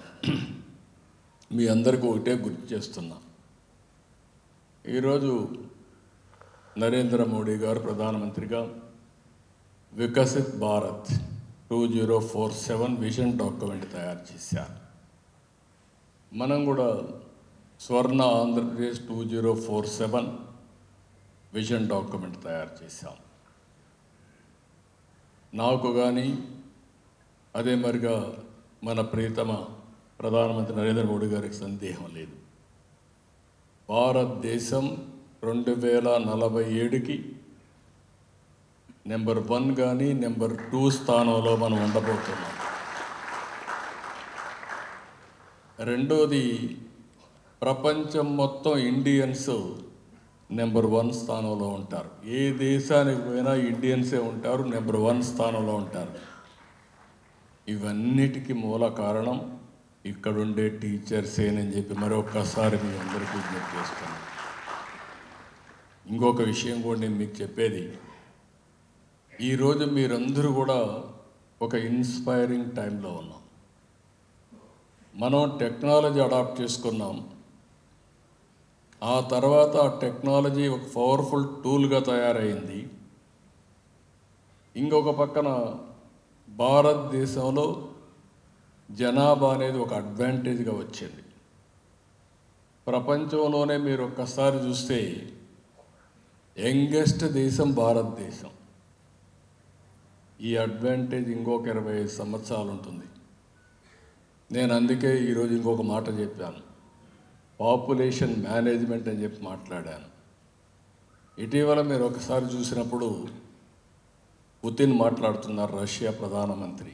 Speaker 9: మీ అందరికీ ఒకటే గుర్తు చేస్తున్నా, ఈరోజు నరేంద్ర మోడీ గారు ప్రధానమంత్రిగా వికసిత్ భారత్ 2047 విజన్ డాక్యుమెంట్ తయారు చేశారు. మనం కూడా స్వర్ణ ఆంధ్రప్రదేశ్ 2047 విజన్ డాక్యుమెంట్ తయారు చేశాం. నాకు కానీ అదే మరిగా మన ప్రియతమ ప్రధానమంత్రి నరేంద్ర మోడీ గారికి సందేహం లేదు, భారతదేశం 2047కి నెంబర్ 1 కానీ నెంబర్ 2 స్థానంలో మనం ఉండబోతున్నాం. రెండోది, ప్రపంచం మొత్తం ఇండియన్స్ నెంబర్ 1 స్థానంలో ఉంటారు. ఏ దేశానికి పోయినా ఇండియన్సే ఉంటారు, నెంబర్ 1 స్థానంలో ఉంటారు. ఇవన్నిటికీ మూల కారణం ఇక్కడుండే టీచర్సేనని చెప్పి మరొక్కసారి మీ అందరికీ విజ్ఞప్తి చేస్తున్నాను. ఇంకొక విషయం కూడా నేను మీకు చెప్పేది, ఈరోజు మీరందరూ కూడా ఒక ఇన్స్పైరింగ్ టైంలో ఉన్నాం. మనం టెక్నాలజీ అడాప్ట్ చేసుకున్నాం. ఆ తర్వాత ఆ టెక్నాలజీ ఒక పవర్ఫుల్ టూల్గా తయారైంది. ఇంకొక పక్కన భారతదేశంలో జనాభా అనేది ఒక అడ్వాంటేజ్గా వచ్చింది. ప్రపంచంలోనే మీరు ఒక్కసారి చూస్తే యంగెస్ట్ దేశం భారతదేశం. ఈ అడ్వాంటేజ్ ఇంకొక 25 సంవత్సరాలు ఉంటుంది. నేను అందుకే ఈరోజు ఇంకొక మాట చెప్పాను, పాపులేషన్ మేనేజ్మెంట్ అని చెప్పి మాట్లాడాను. ఇటీవల మీరు ఒకసారి చూసినప్పుడు పుతిన్ మాట్లాడుతున్నారు, రష్యా ప్రధానమంత్రి.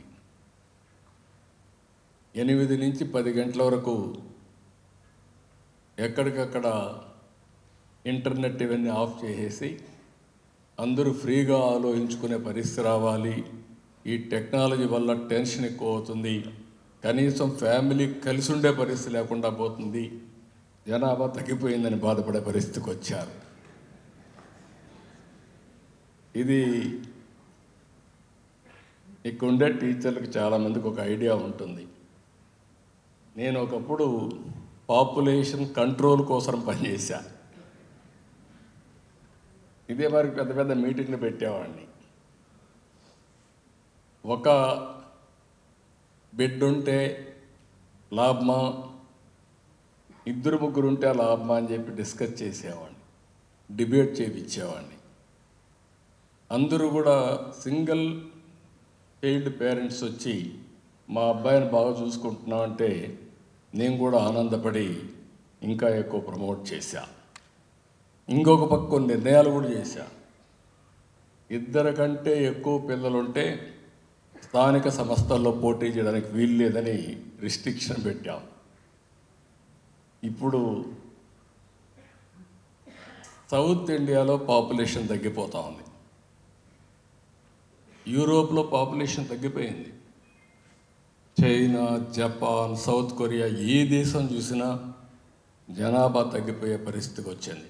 Speaker 9: 8 నుంచి 10 గంటల వరకు ఎక్కడికక్కడ ఇంటర్నెట్ ఇవన్నీ ఆఫ్ చేసేసి అందరూ ఫ్రీగా ఆలోచించుకునే పరిస్థితి రావాలి. ఈ టెక్నాలజీ వల్ల టెన్షన్ ఎక్కువ అవుతుంది, కనీసం ఫ్యామిలీ కలిసి ఉండే పరిస్థితి లేకుండా పోతుంది, జనాభా తగ్గిపోయిందని బాధపడే పరిస్థితికి వచ్చారు. ఇది ఇక్కడుండే టీచర్లకు చాలామందికి ఒక ఐడియా ఉంటుంది. నేను ఒకప్పుడు పాపులేషన్ కంట్రోల్ కోసం పనిచేశాను. ఇదే మరి పెద్ద పెద్ద మీటింగ్లు పెట్టేవాడిని. ఒక బిడ్డ ఉంటే లాభమా, 2-3 ఉంటే లాభమా అని చెప్పి డిస్కస్ చేసేవాడిని, డిబేట్ చేయించేవాడిని. అందరూ కూడా సింగిల్ చైల్డ్ పేరెంట్స్ వచ్చి మా అబ్బాయిని బాగా చూసుకుంటున్నామంటే నేను కూడా ఆనందపడి ఇంకా ఎక్కువ ప్రమోట్ చేశా. ఇంకొక పక్క కొన్ని నిర్ణయాలు కూడా చేశా. 2 కంటే ఎక్కువ పిల్లలుంటే స్థానిక సంస్థల్లో పోటీ చేయడానికి వీలు లేదని రిస్ట్రిక్షన్ పెట్టాం. ఇప్పుడు సౌత్ ఇండియాలో పాపులేషన్ తగ్గిపోతూ ఉంది, యూరోప్లో పాపులేషన్ తగ్గిపోయింది, చైనా, జపాన్, సౌత్ కొరియా ఏ దేశం చూసినా జనాభా తగ్గిపోయే పరిస్థితికి వచ్చింది.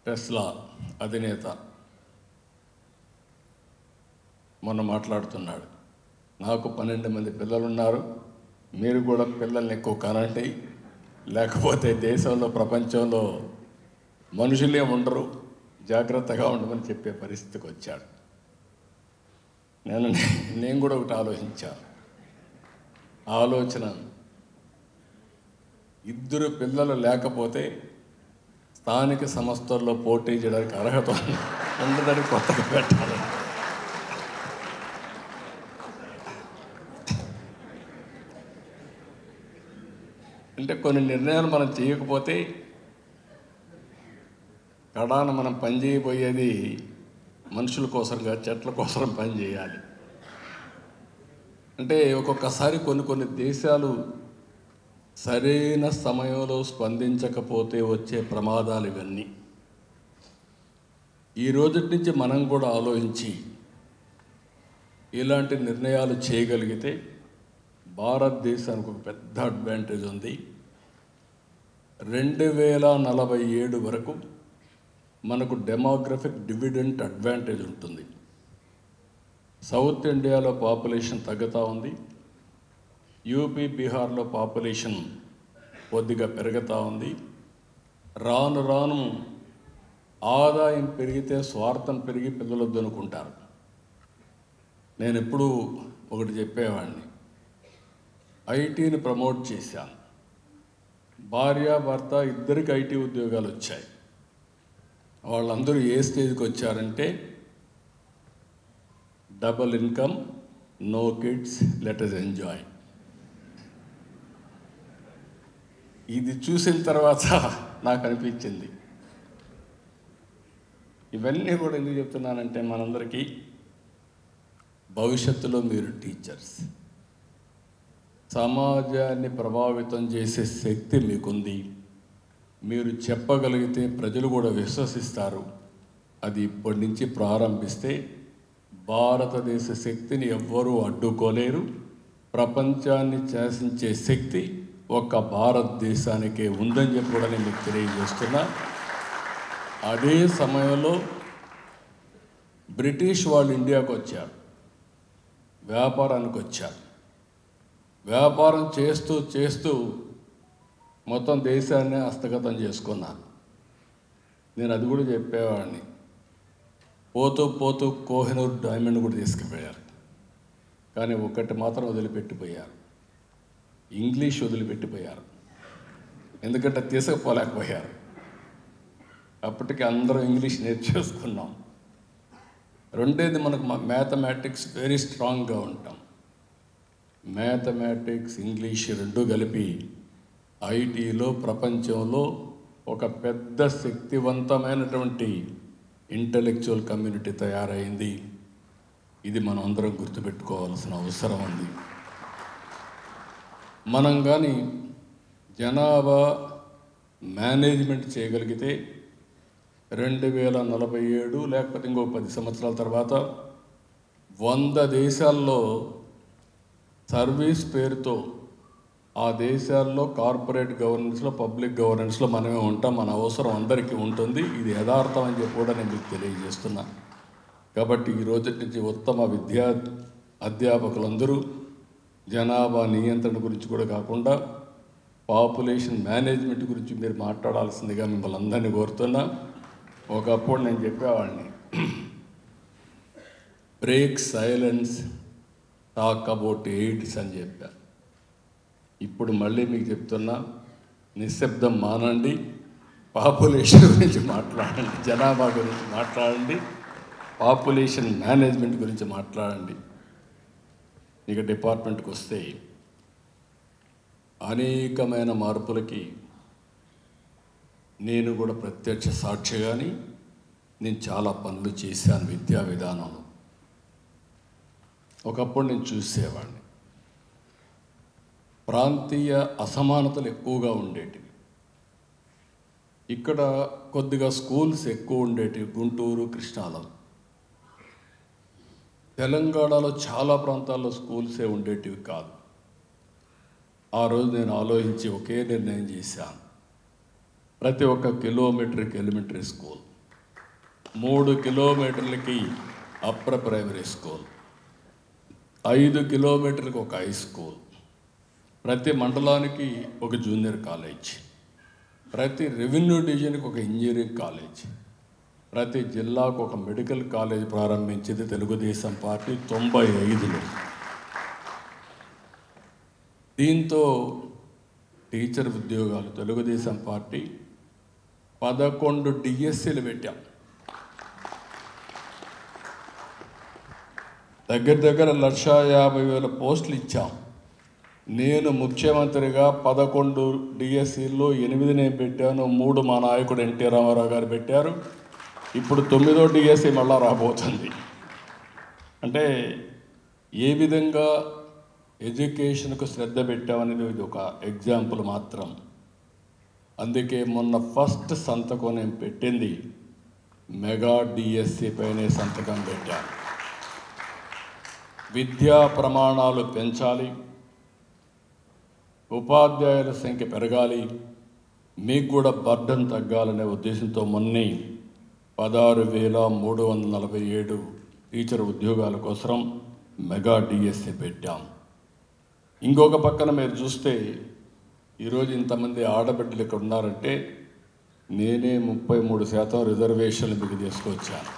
Speaker 9: టెస్లా అధినేత మొన్న మాట్లాడుతున్నాడు, నాకు 12 మంది పిల్లలున్నారు, మీరు కూడా పిల్లల్ని ఎక్కువ కనండి, లేకపోతే దేశంలో ప్రపంచంలో మనుషులే ఉండరు, జాగ్రత్తగా ఉండమని చెప్పే పరిస్థితికి వచ్చాడు. నేను కూడా ఒకటి ఆలోచించాను. ఆలోచన, 2 పిల్లలు లేకపోతే స్థానిక సంస్థల్లో పోటీ చేయడానికి అర్హత ఉండదని కొత్తగా పెట్టాలి. అంటే కొన్ని నిర్ణయాలు మనం చేయకపోతే కడాన మనం పని చేయబోయేది మనుషుల కోసంగా, చెట్ల కోసం పని చేయాలి. అంటే ఒక్కొక్కసారి కొన్ని దేశాలు సరైన సమయంలో స్పందించకపోతే వచ్చే ప్రమాదాలు ఇవన్నీ. ఈ రోజు నుంచి మనం కూడా ఆలోచించి ఇలాంటి నిర్ణయాలు చేయగలిగితే భారతదేశానికి ఒక పెద్ద అడ్వాంటేజ్ ఉంది. 2047 వరకు మనకు డెమోగ్రఫిక్ డివిడెంట్ అడ్వాంటేజ్ ఉంటుంది. సౌత్ ఇండియాలో పాపులేషన్ తగ్గుతూ ఉంది, యూపీ, బీహార్లో పాపులేషన్ కొద్దిగా పెరుగుతూ ఉంది. రాను రాను ఆదాయం పెరిగితే స్వార్థం పెరిగి పిల్లలు దొనుకుంటారు. నేను ఎప్పుడూ ఒకటి చెప్పేవాడిని, ఐటీని ప్రమోట్ చేశాను. భార్యాభర్త ఇద్దరికి ఐటీ ఉద్యోగాలు వచ్చాయి. వాళ్ళందరూ ఏ స్టేజ్కి వచ్చారంటే double income, no kids, let us enjoy. ఇది చూసిన తర్వాత నాకు అనిపించింది, ఇవన్నీ కూడా ఎందుకు చెప్తున్నానంటే మనందరికీ భవిష్యత్తులో మీరు టీచర్స్, సమాజాన్ని ప్రభావితం చేసే శక్తి మీకుంది. మీరు చెప్పగలిగితే ప్రజలు కూడా విశ్వసిస్తారు. అది ఇప్పటి నుంచి ప్రారంభిస్తే భారతదేశ శక్తిని ఎవ్వరూ అడ్డుకోలేరు. ప్రపంచాన్ని శాసించే శక్తి ఒక్క భారతదేశానికే ఉందని చెప్పి కూడా నేను మీకు తెలియజేస్తున్నా. అదే సమయంలో బ్రిటిష్ వాళ్ళు ఇండియాకు వచ్చారు, వ్యాపారానికి వచ్చారు. వ్యాపారం చేస్తూ చేస్తూ మొత్తం దేశాన్ని హస్తగతం చేసుకున్నారు. నేను అది కూడా చెప్పేవాడిని. పోతూ పోతూ కోహినూర్ డైమండ్ కూడా తీసుకుపోయారు. కానీ ఒకటి మాత్రం వదిలిపెట్టిపోయారు, ఇంగ్లీష్ వదిలిపెట్టిపోయారు. ఎందుకంటే తీసుకుపోలేకపోయారు. అప్పటికి అందరం ఇంగ్లీష్ నేర్చేసుకున్నాం. రెండేది మనకు మ్యాథమెటిక్స్ వెరీ స్ట్రాంగ్గా ఉంటాం. మ్యాథమెటిక్స్, ఇంగ్లీష్ రెండు కలిపి ఐటీలో ప్రపంచంలో ఒక పెద్ద శక్తివంతమైనటువంటి ఇంటలెక్చువల్ కమ్యూనిటీ తయారైంది. ఇది మనం అందరం గుర్తుపెట్టుకోవాల్సిన అవసరం ఉంది. మనం కానీ జనాభా మేనేజ్మెంట్ చేయగలిగితే 2047 లేకపోతే ఇంకో 10 సంవత్సరాల తర్వాత 100 దేశాల్లో సర్వీస్ పేరుతో ఆ దేశాల్లో కార్పొరేట్ గవర్నెన్స్లో, పబ్లిక్ గవర్నెన్స్లో మనమే ఉంటాం. మన అవసరం అందరికీ ఉంటుంది. ఇది యథార్థం అని చెప్పి కూడా నేను మీకు తెలియజేస్తున్నా. కాబట్టి ఈ రోజు నుంచి ఉత్తమ అధ్యాపకులందరూ జనాభా నియంత్రణ గురించి కూడా కాకుండా పాపులేషన్ మేనేజ్మెంట్ గురించి మీరు మాట్లాడాల్సిందిగా మిమ్మల్ని అందరినీ కోరుతున్నా. ఒకప్పుడు నేను చెప్పేవాడిని, break silence, talk about AIDS అని చెప్పా. ఇప్పుడు మళ్ళీ మీకు చెప్తున్నా, నిశ్శబ్దం మానండి, పాపులేషన్ గురించి మాట్లాడండి, జనాభా గురించి మాట్లాడండి, పాపులేషన్ మేనేజ్మెంట్ గురించి మాట్లాడండి. ఇక డిపార్ట్మెంట్కి వస్తే అనేకమైన మార్పులకి నేను కూడా ప్రత్యక్ష సాక్షిగాని నేను చాలా పనులు చేశాను విద్యా విధానంలో. ఒకప్పుడు నేను చూసేవాడిని, ప్రాంతీయ అసమానతలు ఎక్కువగా ఉండేటివి. ఇక్కడ కొద్దిగా స్కూల్స్ ఎక్కువ ఉండేటివి, గుంటూరు, కృష్ణాలో. తెలంగాణలో చాలా ప్రాంతాల్లో స్కూల్సే ఉండేటివి కాదు. ఆ రోజు నేను ఆలోచించి ఒకే నిర్ణయం చేశాను, ప్రతి ఒక్క కిలోమీటర్కి ఎలిమెంటరీ స్కూల్, 3 కిలోమీటర్లకి అప్పర్ ప్రైమరీ స్కూల్, 5 కిలోమీటర్లకు ఒక హై స్కూల్, ప్రతి మండలానికి ఒక జూనియర్ కాలేజ్, ప్రతి రెవెన్యూ డివిజన్కి ఒక ఇంజనీరింగ్ కాలేజ్, ప్రతి జిల్లాకు ఒక మెడికల్ కాలేజ్ ప్రారంభించింది తెలుగుదేశం పార్టీ 95లో. దీంతో టీచర్ ఉద్యోగాలు తెలుగుదేశం పార్టీ 11 డిఎస్సీలు పెట్టాం. దగ్గర 1,50,000 పోస్టులు ఇచ్చాం. నేను ముఖ్యమంత్రిగా 11 డిఎస్సీల్లో 8 నేను పెట్టాను, 3 మా నాయకుడు ఎన్టీ రామారావు గారు పెట్టారు. ఇప్పుడు 9వ డిఎస్సీ మళ్ళా రాబోతుంది. అంటే ఏ విధంగా ఎడ్యుకేషన్కు శ్రద్ధ పెట్టామనేది ఇది ఒక ఎగ్జాంపుల్ మాత్రం. అందుకే మొన్న ఫస్ట్ సంతకం నేను పెట్టింది మెగా డిఎస్సి పైనే సంతకం పెట్టాను. విద్యా ప్రమాణాలు పెంచాలి, ఉపాధ్యాయుల సంఖ్య పెరగాలి, మీకు కూడా బర్డన్ తగ్గాలనే ఉద్దేశంతో మొన్నే 16,347 టీచర్ ఉద్యోగాల కోసం మెగా డిఎస్సి పెట్టాం. ఇంకొక పక్కన మీరు చూస్తే ఈరోజు ఇంతమంది ఆడబిడ్డలు ఇక్కడ ఉన్నారంటే నేనే 33% రిజర్వేషన్లు మీకు తీసుకొచ్చాను.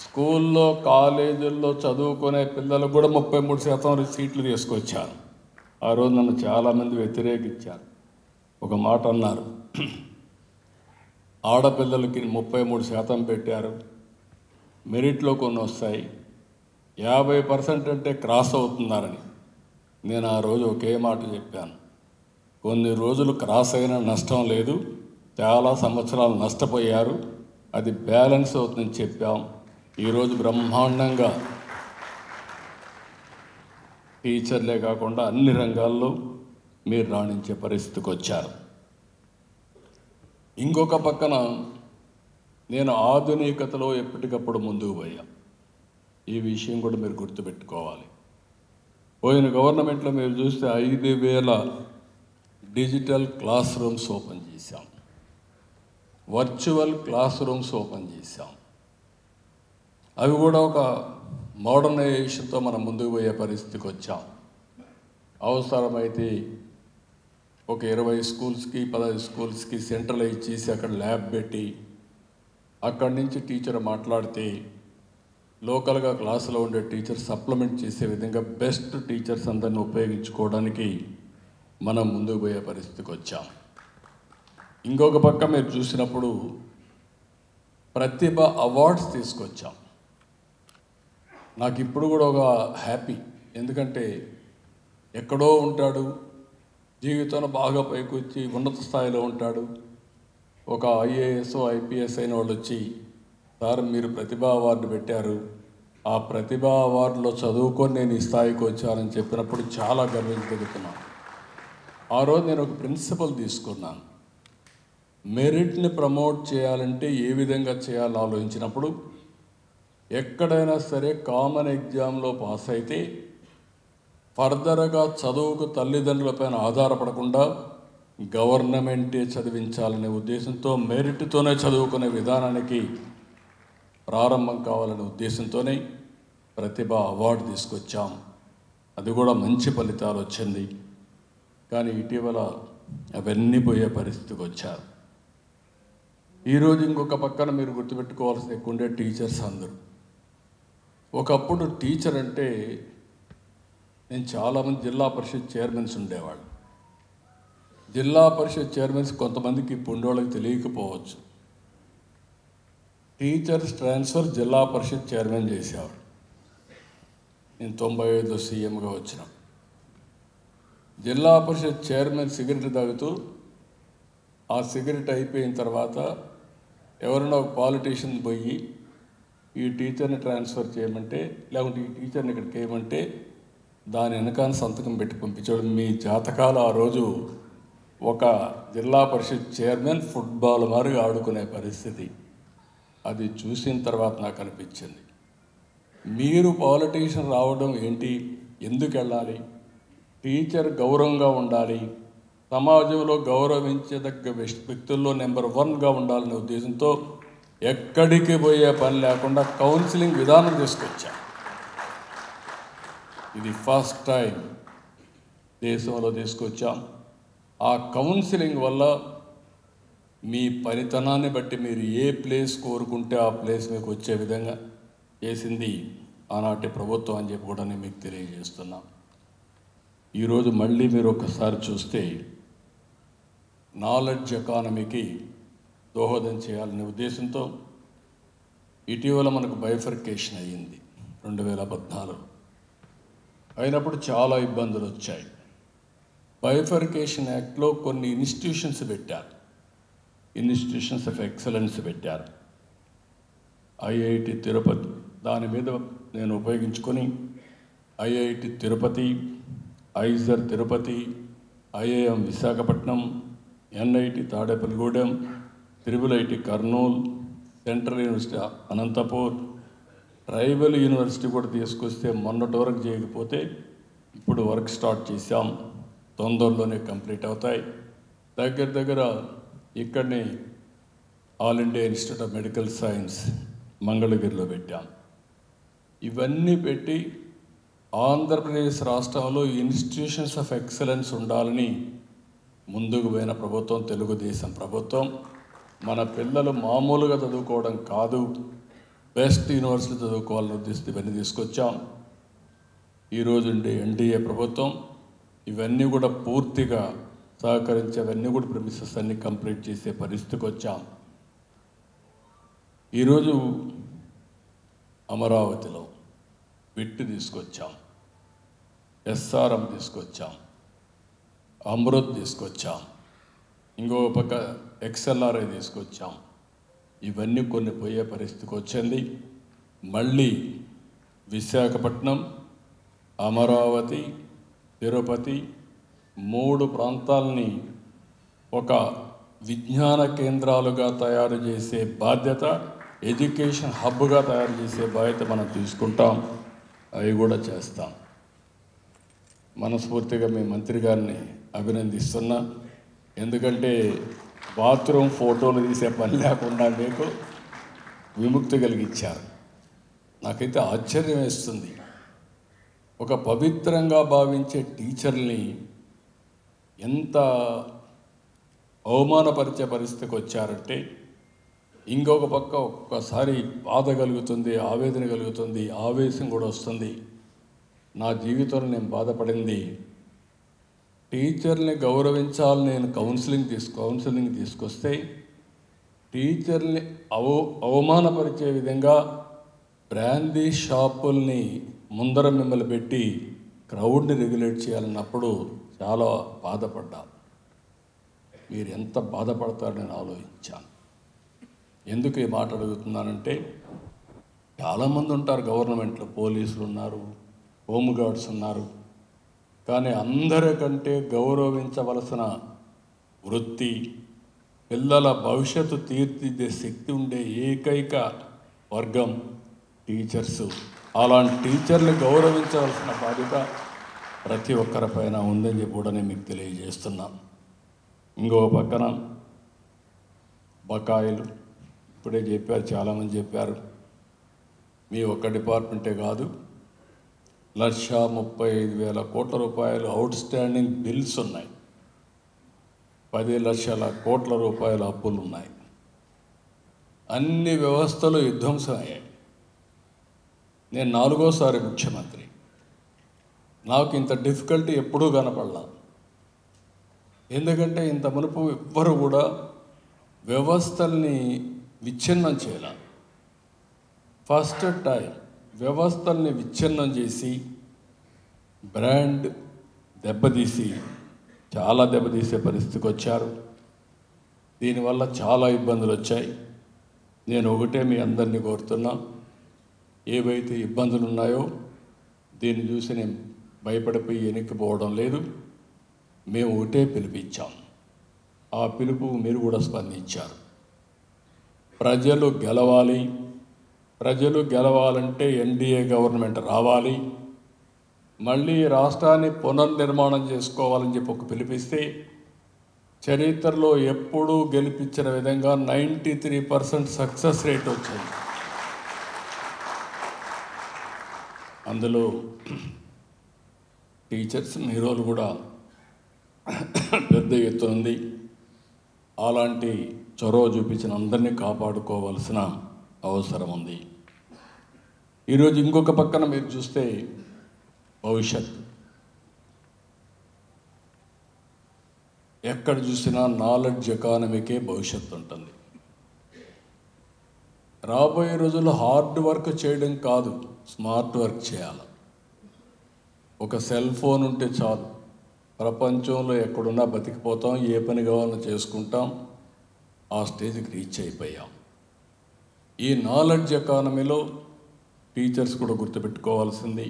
Speaker 9: స్కూల్లో, కాలేజీల్లో చదువుకునే పిల్లలకు కూడా 33% సీట్లు తీసుకొచ్చాను. ఆ రోజు నన్ను చాలామంది వ్యతిరేకించారు. ఒక మాట అన్నారు, ఆడపిల్లలకి 33% పెట్టారు, మెరిట్లో కొన్ని వస్తాయి, 50% అంటే క్రాస్ అవుతున్నారని. నేను ఆ రోజు ఒకే మాట చెప్పాను, కొన్ని రోజులు క్రాస్ అయినా నష్టం లేదు, చాలా సంవత్సరాలు నష్టపోయారు, అది బ్యాలెన్స్ అవుతుందని చెప్పాం. ఈరోజు బ్రహ్మాండంగా టీచర్లే కాకుండా అన్ని రంగాల్లో మీరు రాణించే పరిస్థితికి వచ్చారు. ఇంకొక పక్కన నేను ఆధునికతలో ఎప్పటికప్పుడు ముందుకు పోయా. ఈ విషయం కూడా మీరు గుర్తుపెట్టుకోవాలి. పోయిన గవర్నమెంట్లో మీరు చూస్తే 5,000 డిజిటల్ క్లాస్ రూమ్స్ ఓపెన్ చేశాం, వర్చువల్ క్లాస్ రూమ్స్ ఓపెన్ చేశాం. అవి కూడా ఒక మోడర్నైజేషన్తో మనం ముందుకు పోయే పరిస్థితికి వచ్చాం. అవసరమైతే ఒక 20 స్కూల్స్కి 15 స్కూల్స్కి సెంట్రలైజ్ చేసి అక్కడ ల్యాబ్ పెట్టి అక్కడి నుంచి టీచర్ మాట్లాడితే లోకల్గా క్లాసులో ఉండే టీచర్స్ సప్లిమెంట్ చేసే విధంగా బెస్ట్ టీచర్స్ అందరిని ఉపయోగించుకోవడానికి మనం ముందుకు పోయే పరిస్థితికి వచ్చాం. ఇంకొక పక్క మీరు చూసినప్పుడు ప్రతిభ అవార్డ్స్ తీసుకొచ్చాం. నాకు ఇప్పుడు కూడా ఒక హ్యాపీ, ఎందుకంటే ఎక్కడో ఉంటాడు, జీవితంలో బాగా పైకి వచ్చి ఉన్నత స్థాయిలో ఉంటాడు, ఒక ఐఏఎస్ ఐపీఎస్ అయిన వాళ్ళు వచ్చి సార్ మీరు ప్రతిభా అవార్డు పెట్టారు, ఆ ప్రతిభా అవార్డులో చదువుకొని నేను ఈ స్థాయికి వచ్చానని చెప్పినప్పుడు చాలా గర్వించగలుగుతున్నాను. ఆ రోజు నేను ఒక ప్రిన్సిపల్ తీసుకున్నాను. మెరిట్ని ప్రమోట్ చేయాలంటే ఏ విధంగా చేయాలో ఆలోచించినప్పుడు ఎక్కడైనా సరే కామన్ ఎగ్జామ్లో పాస్ అయితే ఫర్దర్గా చదువుకు తల్లిదండ్రులపైన ఆధారపడకుండా గవర్నమెంటే చదివించాలనే ఉద్దేశంతో మెరిట్తోనే చదువుకునే విధానానికి ప్రారంభం కావాలనే ఉద్దేశంతోనే ప్రతిభ అవార్డు తీసుకొచ్చాం. అది కూడా మంచి ఫలితాలు వచ్చింది. కానీ ఇటీవల అవన్నీ పోయే పరిస్థితికి వచ్చారు. ఈరోజు ఇంకొక పక్కన మీరు గుర్తుపెట్టుకోవాల్సిన ఎక్కువ ఉండే టీచర్స్ అందరూ. ఒకప్పుడు టీచర్ అంటే నేను చాలామంది జిల్లా పరిషత్ చైర్మన్స్ ఉండేవాళ్ళు. జిల్లా పరిషత్ చైర్మన్స్ కొంతమందికి ఇప్పుడు ఉండేవాళ్ళకి తెలియకపోవచ్చు. టీచర్స్ ట్రాన్స్ఫర్ జిల్లా పరిషత్ చైర్మన్ చేసేవాడు. నేను 95లో సీఎంగా వచ్చిన జిల్లా పరిషత్ చైర్మన్ సిగరెట్ తాగుతూ ఆ సిగరెట్ అయిపోయిన తర్వాత ఎవరైనా ఒక పాలిటీషియన్ పోయి ఈ టీచర్ని ట్రాన్స్ఫర్ చేయమంటే, లేకుంటే ఈ టీచర్ని ఇక్కడికి వేయమంటే దాని వెనకాల సంతకం పెట్టి పంపించాడు. మీ జాతకాలు ఆ రోజు ఒక జిల్లా పరిషత్ చైర్మన్ ఫుట్బాల్ మారిగా ఆడుకునే పరిస్థితి. అది చూసిన తర్వాత నాకు అనిపించింది, మీరు పాలిటీషియన్ రావడం ఏంటి, ఎందుకు వెళ్ళాలి, టీచర్ గౌరవంగా ఉండాలి, సమాజంలో గౌరవించదగ్గ వ్యక్తుల్లో నెంబర్ 1గా ఉండాలనే ఉద్దేశంతో ఎక్కడికి పోయే పని లేకుండా కౌన్సిలింగ్ విధానం తీసుకొచ్చా. ఇది ఫస్ట్ టైం దేశంలో తీసుకొచ్చాం. ఆ కౌన్సిలింగ్ వల్ల మీ పనితనాన్ని బట్టి మీరు ఏ ప్లేస్ కోరుకుంటే ఆ ప్లేస్ మీకు వచ్చే విధంగా చేసింది ఆనాటి ప్రభుత్వం అని చెప్పి కూడా నేను మీకు తెలియజేస్తున్నా. ఈరోజు మళ్ళీ మీరు ఒకసారి చూస్తే నాలెడ్జ్ ఎకానమీకి దోహదం చేయాలనే ఉద్దేశంతో ఇటీవల మనకు బైఫర్కేషన్ అయ్యింది 2014. అయినప్పుడు చాలా ఇబ్బందులు వచ్చాయి. బైఫర్కేషన్ యాక్ట్లో కొన్ని ఇన్స్టిట్యూషన్స్ పెట్టారు, ఇన్స్టిట్యూషన్స్ ఆఫ్ ఎక్సలెన్స్ పెట్టారు. ఐఐటి తిరుపతి దాని మీద నేను ఉపయోగించుకొని IIT Tirupati, IISER Tirupati, IIM Visakhapatnam, NIT Tadepalligudem, triple Kurnool, central university Anantapur, tribal university కూడా తీసుకొస్తే మొన్నటి వరకు చేయకపోతే ఇప్పుడు వర్క్ స్టార్ట్ చేశాం. తొందరలోనే కంప్లీట్ అవుతాయి. దగ్గర ఇక్కడనే all India institute of medical science మంగళగిరిలో పెట్టాం. ఇవన్నీ పెట్టి ఆంధ్రప్రదేశ్ రాష్ట్రంలో ఇన్స్టిట్యూషన్స్ ఆఫ్ ఎక్సలెన్స్ ఉండాలని ముందుకు పోయిన ప్రభుత్వం తెలుగుదేశం ప్రభుత్వం. మన పిల్లలు మామూలుగా చదువుకోవడం కాదు, బెస్ట్ యూనివర్సిటీ చదువుకోవాలని ఉద్దేశించి ఇవన్నీ తీసుకొచ్చాం. ఈరోజు ఉండే ఎన్డీఏ ప్రభుత్వం ఇవన్నీ కూడా పూర్తిగా సహకరించి అవన్నీ కూడా ప్రిమిసెస్ అన్నీ కంప్లీట్ చేసే పరిస్థితికి వచ్చాం. ఈరోజు అమరావతిలో విట్ తీసుకొచ్చాం, ఎస్ఆర్ఎం తీసుకొచ్చాం, అమృత్ తీసుకొచ్చాం, ఇంకొక పక్క ఎక్స్ఎల్ఆర్ఐ తీసుకొచ్చాం. ఇవన్నీ కొన్ని పోయే పరిస్థితికి వచ్చింది. మళ్ళీ విశాఖపట్నం, అమరావతి, తిరుపతి 3 ప్రాంతాలని ఒక విజ్ఞాన కేంద్రాలుగా తయారు చేసే బాధ్యత, ఎడ్యుకేషన్ హబ్గా తయారు చేసే బాధ్యత మనం తీసుకుంటాం. అవి కూడా చేస్తాం. మనస్ఫూర్తిగా మీ మంత్రి గారిని అభినందిస్తున్నా. ఎందుకంటే బాత్రూమ్ ఫోటోలు తీసే పని లేకుండా మీకు విముక్తి కలిగించారు. నాకైతే ఆశ్చర్యం వేస్తుంది, ఒక పవిత్రంగా భావించే టీచర్ని ఎంత అవమానపరిచే పరిస్థితికి వచ్చారంటే ఇంకొక పక్క ఒక్కసారి బాధ కలుగుతుంది, ఆవేదన కలుగుతుంది, ఆవేశం కూడా వస్తుంది. నా జీవితంలో నేను బాధపడింది, టీచర్ని గౌరవించాలని నేను కౌన్సిలింగ్ తీసుకొస్తే టీచర్ని అవమానపరిచే విధంగా బ్రాందీ షాపుల్ని ముందర మిమ్మల్ని పెట్టి క్రౌడ్ని రెగ్యులేట్ చేయాలన్నప్పుడు చాలా బాధపడ్డా. మీరు ఎంత బాధపడతారని నేను ఆలోచించాను. ఎందుకు ఈ మాట అడుగుతున్నానంటే, చాలామంది ఉంటారు గవర్నమెంట్లో, పోలీసులు ఉన్నారు, హోంగార్డ్స్ ఉన్నారు, కానీ అందరికంటే గౌరవించవలసిన వృత్తి, పిల్లల భవిష్యత్తు తీర్చిదిద్దే శక్తి ఉండే ఏకైక వర్గం టీచర్సు. అలాంటి టీచర్ని గౌరవించవలసిన బాధ్యత ప్రతి ఒక్కరిపైన ఉందని చెప్పి కూడా నేను మీకు తెలియజేస్తున్నాను. ఇంకో పక్కన బకాయిలు ఇప్పుడే చెప్పారు, చాలామంది చెప్పారు. మీ ఒక్క డిపార్ట్మెంటే కాదు, 1,35,000 కోట్ల రూపాయలు అవుట్ స్టాండింగ్ బిల్స్ ఉన్నాయి, 10 లక్షల కోట్ల రూపాయల అప్పులు ఉన్నాయి. అన్ని వ్యవస్థలు విధ్వంసమయ్యాయి. నేను 4వసారి ముఖ్యమంత్రి. నాకు ఇంత డిఫికల్టీ ఎప్పుడూ కనపడలా. ఎందుకంటే ఇంత మునుపు ఎవ్వరు కూడా వ్యవస్థల్ని విచ్ఛిన్నం చేయాల. ఫస్ట్ టైం వ్యవస్థల్ని విచ్ఛిన్నం చేసి బ్రాండ్ చాలా దెబ్బతీసే పరిస్థితికి వచ్చారు. దీనివల్ల చాలా ఇబ్బందులు వచ్చాయి. నేను ఒకటే మీ అందరినీ కోరుతున్నా, ఏవైతే ఇబ్బందులు ఉన్నాయో దీన్ని చూసి నేను భయపడిపోయి వెనక్కిపోవడం లేదు. మేము ఒకటే పిలిపించాం, ఆ పిలుపు మీరు కూడా స్పందించారు. ప్రజలు గెలవాలంటే ఎన్డీఏ గవర్నమెంట్ రావాలి, మళ్ళీ రాష్ట్రాన్ని పునర్నిర్మాణం చేసుకోవాలని చెప్పి ఒక పిలిపిస్తే చరిత్రలో ఎప్పుడూ గెలిపించిన విధంగా 93% సక్సెస్ రేట్ వచ్చింది. అందులో టీచర్స్ మీ రోల్ కూడా పెద్ద ఎత్తున ఉంది. అలాంటి చొరవ చూపించిన అందరినీ కాపాడుకోవాల్సిన అవసరం ఉంది. ఈరోజు ఇంకొక పక్కన మీరు చూస్తే భవిష్యత్తు, ఎక్కడ చూసినా నాలెడ్జ్ ఎకానమీకే భవిష్యత్తు ఉంటుంది. రాబోయే రోజుల్లో హార్డ్ వర్క్ చేయడం కాదు, స్మార్ట్ వర్క్ చేయాలి. ఒక సెల్ ఫోన్ ఉంటే చాలు, ప్రపంచంలో ఎక్కడున్నా బతికిపోతాం, ఏ పని కావాలన్నా చేసుకుంటాం. ఆ స్టేజ్కి రీచ్ అయిపోయాం. ఈ నాలెడ్జ్ ఎకానమీలో టీచర్స్ కూడా గుర్తుపెట్టుకోవాల్సింది,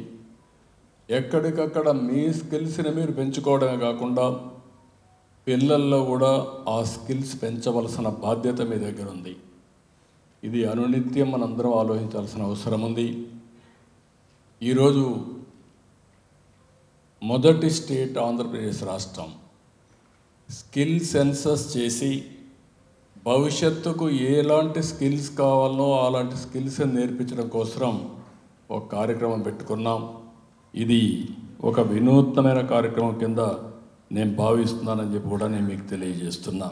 Speaker 9: ఎక్కడికక్కడ మీ స్కిల్స్ని మీరు పెంచుకోవడమే కాకుండా పిల్లల్లో కూడా ఆ స్కిల్స్ పెంచవలసిన బాధ్యత మీ దగ్గర ఉంది. ఇది అనునిత్యం మనందరం ఆలోచించాల్సిన అవసరం ఉంది. ఈరోజు మొదటి స్టేట్ ఆంధ్రప్రదేశ్ రాష్ట్రం స్కిల్ సెన్సస్ చేసి భవిష్యత్తుకు ఎలాంటి స్కిల్స్ కావాలనో అలాంటి స్కిల్స్ నేర్పించడం కోసం ఒక కార్యక్రమం పెట్టుకున్నాం. ఇది ఒక వినూత్నమైన కార్యక్రమం కింద నేను భావిస్తున్నానని చెప్పి కూడా నేను మీకు తెలియజేస్తున్నా.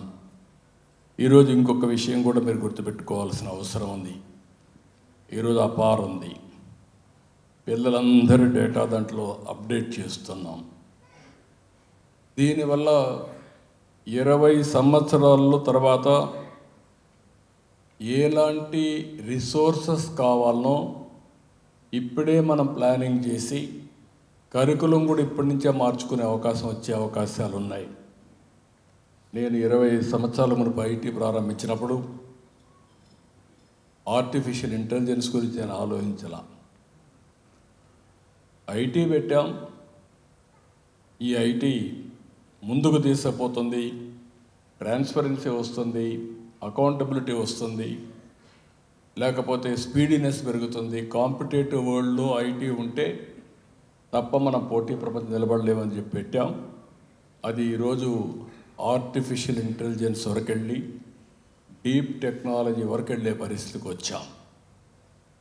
Speaker 9: ఈరోజు ఇంకొక విషయం కూడా మీరు గుర్తుపెట్టుకోవాల్సిన అవసరం ఉంది. ఈరోజు అపార్ ఉంది, పిల్లలందరి డేటా దాంట్లో అప్డేట్ చేస్తున్నాం. దీనివల్ల 20 సంవత్సరాల తర్వాత ఎలాంటి రిసోర్సెస్ కావాలనో ఇప్పుడే మనం ప్లానింగ్ చేసి కరికులం కూడా ఇప్పటి నుంచే మార్చుకునే వచ్చే అవకాశాలు ఉన్నాయి. నేను 20 సంవత్సరాల మునుపు ఐటీ ప్రారంభించినప్పుడు ఆర్టిఫిషియల్ ఇంటెలిజెన్స్ గురించి నేను ఆలోచించాల. ఐటీ పెట్టాం, ఈ ఐటీ ముందుకు తీసుకుపోతుంది, ట్రాన్స్పరెన్సీ వస్తుంది, అకౌంటబిలిటీ వస్తుంది, లేకపోతే స్పీడీనెస్ పెరుగుతుంది. కాంపిటేటివ్ వరల్డ్లో ఐటీ ఉంటే తప్ప మనం పోటీ ప్రపంచం నిలబడలేమని చెప్పి పెట్టాం. అది ఈరోజు ఆర్టిఫిషియల్ ఇంటెలిజెన్స్ వరకెళ్ళి డీప్ టెక్నాలజీ వరకెళ్ళే పరిస్థితికి వచ్చాం.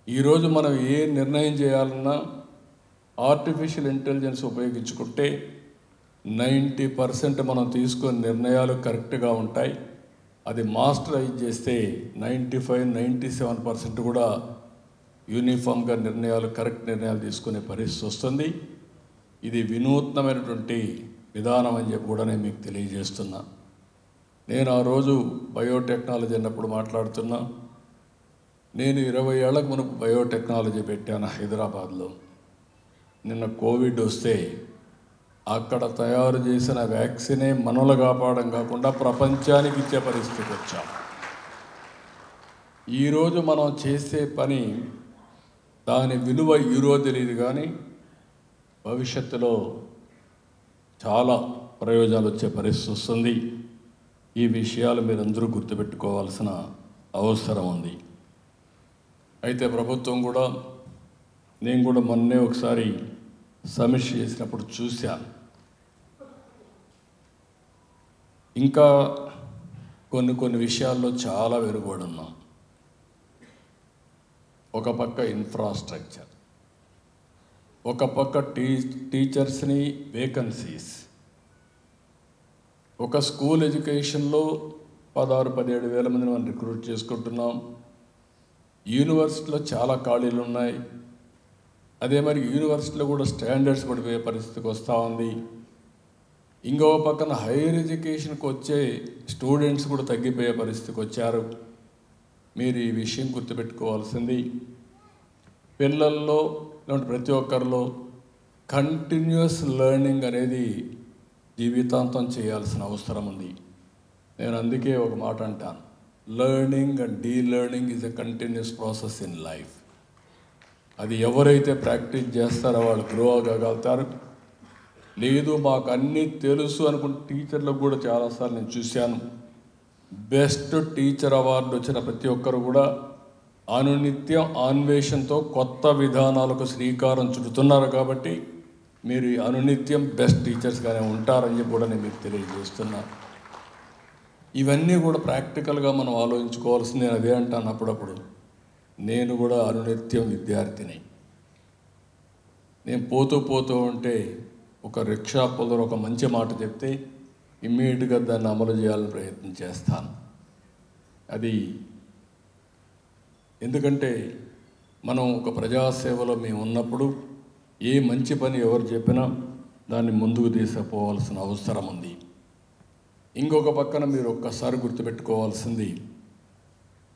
Speaker 9: ఈరోజు మనం ఏ నిర్ణయం చేయాలన్నా ఆర్టిఫిషియల్ ఇంటెలిజెన్స్ ఉపయోగించుకుంటే 90% మనం తీసుకునే నిర్ణయాలు కరెక్ట్గా ఉంటాయి. అది మాస్టరైజ్ చేస్తే 95-97% కూడా యూనిఫామ్గా కరెక్ట్ నిర్ణయాలు తీసుకునే పరిస్థితి వస్తుంది. ఇది వినూత్నమైనటువంటి విధానం అని చెప్పి కూడా నేను మీకు తెలియజేస్తున్నా. నేను ఆ రోజు బయోటెక్నాలజీ అన్నప్పుడు మాట్లాడుతున్నా. నేను 20 ఏళ్లకు మునుపు బయోటెక్నాలజీ పెట్టాను హైదరాబాద్లో. నిన్న కోవిడ్ వస్తే అక్కడ తయారు చేసిన వ్యాక్సినే మనలు కాపాడడం కాకుండా ప్రపంచానికి ఇచ్చే పరిస్థితికి వచ్చాం. ఈరోజు మనం చేసే పని దాని విలువ ఈరోజు తెలియదు, కానీ భవిష్యత్తులో చాలా ప్రయోజనాలు వచ్చే పరిస్థితి వస్తుంది. ఈ విషయాలు మీరందరూ గుర్తుపెట్టుకోవాల్సిన అవసరం ఉంది. అయితే ప్రభుత్వం కూడా, నేను కూడా మొన్నే ఒకసారి సమీక్ష చేసినప్పుడు చూశాను. ఇంకా కొన్ని విషయాల్లో చాలా వెనుకబడి ఉన్నాం. ఒక పక్క ఇన్ఫ్రాస్ట్రక్చర్, ఒక పక్క టీచర్స్ని వేకన్సీస్. ఒక స్కూల్ ఎడ్యుకేషన్లో 16-17 వేల మందిని మనం రిక్రూట్ చేసుకుంటున్నాం. యూనివర్సిటీలో చాలా ఖాళీలు ఉన్నాయి. అదే మరి యూనివర్సిటీలో కూడా స్టాండర్డ్స్ పడిపోయే పరిస్థితికి వస్తూ ఉంది. ఇంకో పక్కన హైయర్ ఎడ్యుకేషన్కి వచ్చే స్టూడెంట్స్ కూడా తగ్గిపోయే పరిస్థితికి వచ్చారు. మీరు ఈ విషయం గుర్తుపెట్టుకోవాల్సింది, పిల్లల్లో ఇలాంటి ప్రతి ఒక్కరిలో కంటిన్యూస్ లెర్నింగ్ అనేది జీవితాంతం చేయాల్సిన అవసరం ఉంది. నేను అందుకే ఒక మాట అంటాను, learning and delearning is a continuous process in life. అది ఎవరైతే ప్రాక్టీస్ చేస్తారో వాళ్ళు గ్రో అవ్వగలుగుతారు. లేదు మాకు అన్నీ తెలుసు అనుకున్న టీచర్లకు కూడా చాలాసార్లు నేను చూశాను, బెస్ట్ టీచర్ అవార్డు వచ్చిన ప్రతి ఒక్కరు కూడా అనునిత్యం అన్వేషణతో కొత్త విధానాలకు శ్రీకారం చుడుతున్నారు. కాబట్టి మీరు అనునిత్యం బెస్ట్ టీచర్స్గానే ఉంటారని చెప్పి కూడా నేను మీకు తెలియజేస్తున్నాను. ఇవన్నీ కూడా ప్రాక్టికల్గా మనం ఆలోచించుకోవాల్సింది. నేను అదే అంటాను అప్పుడప్పుడు, నేను కూడా అనునిత్యం విద్యార్థిని. నేను పోతూ ఉంటే ఒక రిక్షా పొందరు ఒక మంచి మాట చెప్తే ఇమ్మీడియట్గా దాన్ని అమలు చేయాలని ప్రయత్నం చేస్తాను. అది ఎందుకంటే మనం ఒక ప్రజాసేవలో మేము ఉన్నప్పుడు ఏ మంచి పని ఎవరు చెప్పినా దాన్ని ముందుకు తీసుకుపోవాల్సిన అవసరం ఉంది. ఇంకొక పక్కన మీరు ఒక్కసారి గుర్తుపెట్టుకోవాల్సింది,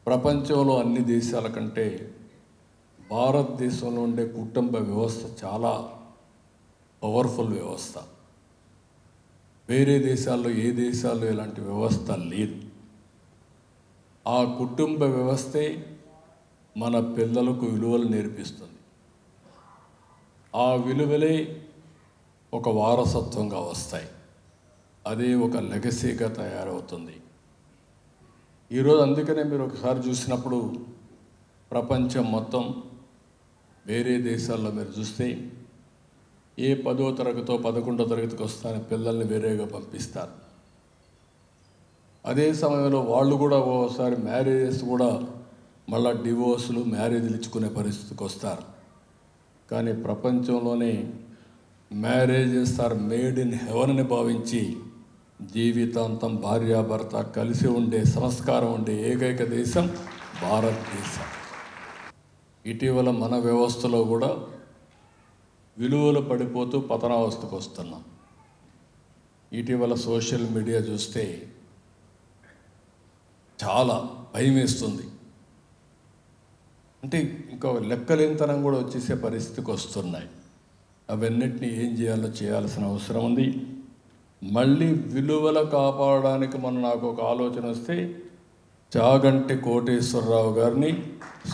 Speaker 9: ప్రపంచంలో అన్ని దేశాల కంటే భారతదేశంలో ఉండే కుటుంబ వ్యవస్థ చాలా పవర్ఫుల్ వ్యవస్థ. వేరే దేశాల్లో ఏ దేశాల్లో ఇలాంటి వ్యవస్థ లేదు. ఆ కుటుంబ వ్యవస్థే మన పిల్లలకు విలువలు నేర్పిస్తుంది. ఆ విలువలే ఒక వారసత్వంగా వస్తాయి. అదే ఒక లెగసీగా తయారవుతుంది. ఈరోజు అందుకనే మీరు ఒకసారి చూసినప్పుడు ప్రపంచం మొత్తం వేరే దేశాల్లో మీరు చూస్తే ఏ 10వ తరగతో 11వ తరగతికి వస్తానే పిల్లల్ని వేరేగా పంపిస్తారు. అదే సమయంలో వాళ్ళు కూడా ఓసారి మ్యారేజెస్ కూడా మళ్ళా డివోర్సులు మ్యారేజ్లు ఇచ్చుకునే పరిస్థితికి వస్తారు. కానీ ప్రపంచంలోనే marriages are made in heaven అని భావించి జీవితాంతం భార్యాభర్త కలిసి ఉండే సంస్కారం ఉండే ఏకైక దేశం భారతదేశం. ఇటీవల మన వ్యవస్థలో కూడా విలువలు పడిపోతూ పతనావస్థకు వస్తున్నాం. ఇటీవల సోషల్ మీడియా చూస్తే చాలా భయం వేస్తుంది. అంటే ఇంకా లెక్కలేనితనం కూడా వచ్చేసే పరిస్థితికి వస్తున్నాయి. అవన్నిటినీ ఏం చేయాలో చేయాల్సిన అవసరం ఉంది. మళ్ళీ విలువలు కాపాడడానికి నాకు ఒక ఆలోచన వస్తే చాగంటి కోటేశ్వరరావు గారిని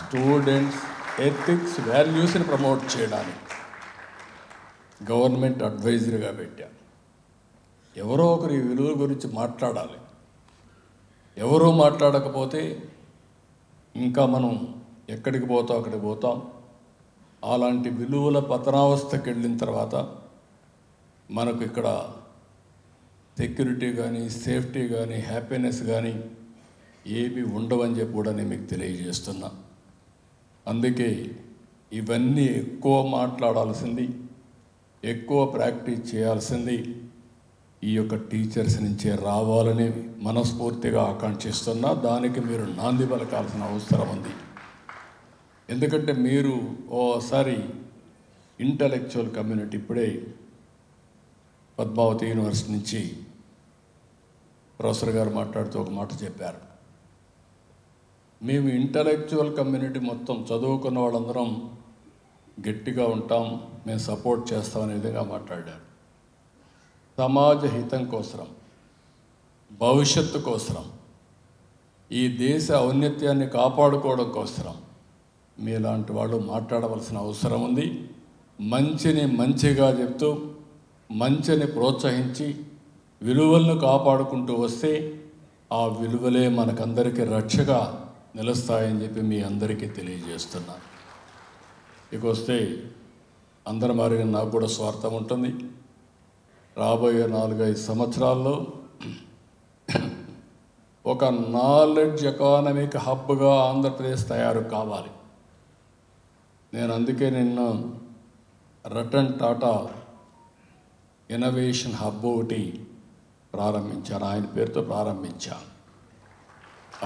Speaker 9: స్టూడెంట్స్ ఎథిక్స్ వాల్యూస్ని ప్రమోట్ చేయడానికి గవర్నమెంట్ అడ్వైజర్గా పెట్టాను. ఎవరో ఒకరు ఈ విలువల గురించి మాట్లాడాలి. ఎవరో మాట్లాడకపోతే ఇంకా మనం ఎక్కడికి పోతాం అక్కడికి పోతాం. అలాంటి విలువల పతనావస్థకి వెళ్ళిన తర్వాత మనకు ఇక్కడ సెక్యూరిటీ కానీ సేఫ్టీ కానీ హ్యాపీనెస్ కానీ ఏవి ఉండవని చెప్పి కూడా నేను మీకు తెలియజేస్తున్నా. అందుకే ఇవన్నీ ఎక్కువ మాట్లాడాల్సింది, ఎక్కువ ప్రాక్టీస్ చేయాల్సింది. ఈ యొక్క టీచర్స్ నుంచే రావాలని మనస్ఫూర్తిగా ఆకాంక్షిస్తున్నా. దానికి మీరు నాంది పలకాల్సిన అవసరం ఉంది. ఎందుకంటే మీరు ఓసారి ఇంటలెక్చువల్ కమ్యూనిటీ, ఇప్పుడే పద్మావతి యూనివర్సిటీ నుంచి ప్రొఫెసర్ గారు మాట్లాడుతూ ఒక మాట చెప్పారు. మేము ఇంటలెక్చువల్ కమ్యూనిటీ మొత్తం చదువుకున్న వాళ్ళందరం గట్టిగా ఉంటాం, మేము సపోర్ట్ చేస్తామనే విధంగా మాట్లాడారు. సమాజ హితం కోసరం, భవిష్యత్తు కోసరం, ఈ దేశ ఔన్నత్యాన్ని కాపాడుకోవడం కోసరం మీలాంటి వాళ్ళు మాట్లాడవలసిన అవసరం ఉంది. మంచిని మంచిగా చెప్తూ, మంచిని ప్రోత్సహించి, విలువలను కాపాడుకుంటూ వస్తే ఆ విలువలే మనకందరికీ రక్షగా నిలుస్తాయని చెప్పి మీ అందరికీ తెలియజేస్తున్నాను. ఇక వస్తే అందరి మారిగా నాకు కూడా స్వార్థం ఉంటుంది. రాబోయే 4-5 సంవత్సరాల్లో ఒక నాలెడ్జ్ ఎకానమిక్ హబ్గా ఆంధ్రప్రదేశ్ తయారు కావాలి. నేను అందుకే నిన్న రతన్ టాటా ఇన్నోవేషన్ హబ్ ఒకటి ప్రారంభించాను, ఆయన పేరుతో ప్రారంభించాను.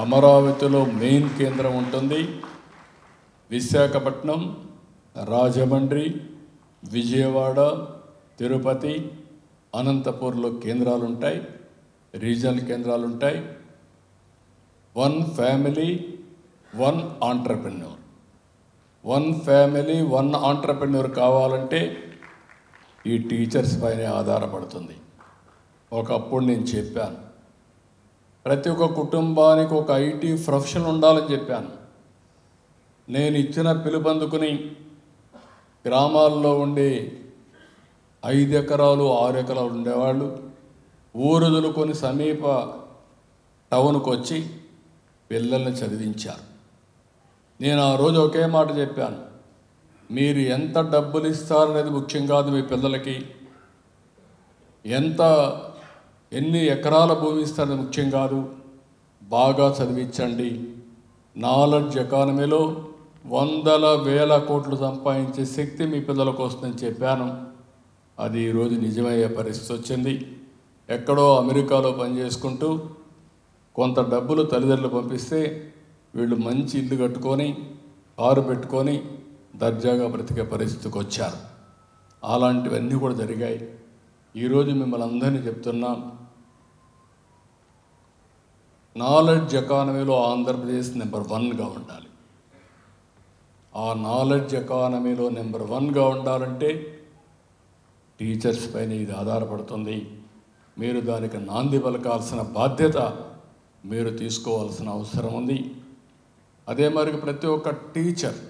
Speaker 9: అమరావతిలో మెయిన్ కేంద్రం ఉంటుంది. విశాఖపట్నం, రాజమండ్రి, విజయవాడ, తిరుపతి, అనంతపూర్లో కేంద్రాలు ఉంటాయి, రీజనల్ కేంద్రాలు ఉంటాయి. 1 ఫ్యామిలీ 1 ఆంట్రప్రెన్యూర్, 1 ఫ్యామిలీ 1 ఆంట్రప్రెన్యూర్ కావాలంటే ఈ టీచర్స్ పైనే ఆధారపడుతుంది. ఒకప్పుడు నేను చెప్పాను, ప్రతి ఒక్క కుటుంబానికి ఒక ఐటీ ప్రొఫెషన్ ఉండాలని చెప్పాను. నేను ఇచ్చిన పిలుపందుకుని గ్రామాల్లో ఉండే 5 ఎకరాలు 6 ఎకరాలు ఉండేవాళ్ళు ఊరుదులుకొని సమీప టౌన్కి వచ్చి పిల్లల్ని చదివించారు. నేను ఆ రోజు ఒకే మాట చెప్పాను, మీరు ఎంత డబ్బులు ఇస్తారనేది ముఖ్యం కాదు, మీ పిల్లలకి ఎన్ని ఎకరాల భూమి ఇస్తారనేది ముఖ్యం కాదు, బాగా చదివించండి. నాలెడ్జ్ ఎకానమీలో 100,000 కోట్లు సంపాదించే శక్తి మీ పిల్లలకు వస్తుందని చెప్పాను. అది ఈరోజు నిజమయ్యే పరిస్థితి వచ్చింది. ఎక్కడో అమెరికాలో పనిచేసుకుంటూ కొంత డబ్బులు తల్లిదండ్రులు పంపిస్తే వీళ్ళు మంచి ఇల్లు కట్టుకొని, కారు పెట్టుకొని దర్జాగా బ్రతికే పరిస్థితికి వచ్చారు. అలాంటివన్నీ కూడా జరిగాయి. ఈరోజు మిమ్మల్ని అందరినీ చెప్తున్నాం, నాలెడ్జ్ ఎకానమీలో ఆంధ్రప్రదేశ్ నెంబర్ 1గా ఉండాలి. ఆ నాలెడ్జ్ ఎకానమీలో నెంబర్ 1గా ఉండాలంటే టీచర్స్ పైన ఇది ఆధారపడుతుంది. మీరు దానికి నాంది పలకాల్సిన బాధ్యత మీరు తీసుకోవాల్సిన అవసరం ఉంది. అదే మరి ప్రతి ఒక్క టీచర్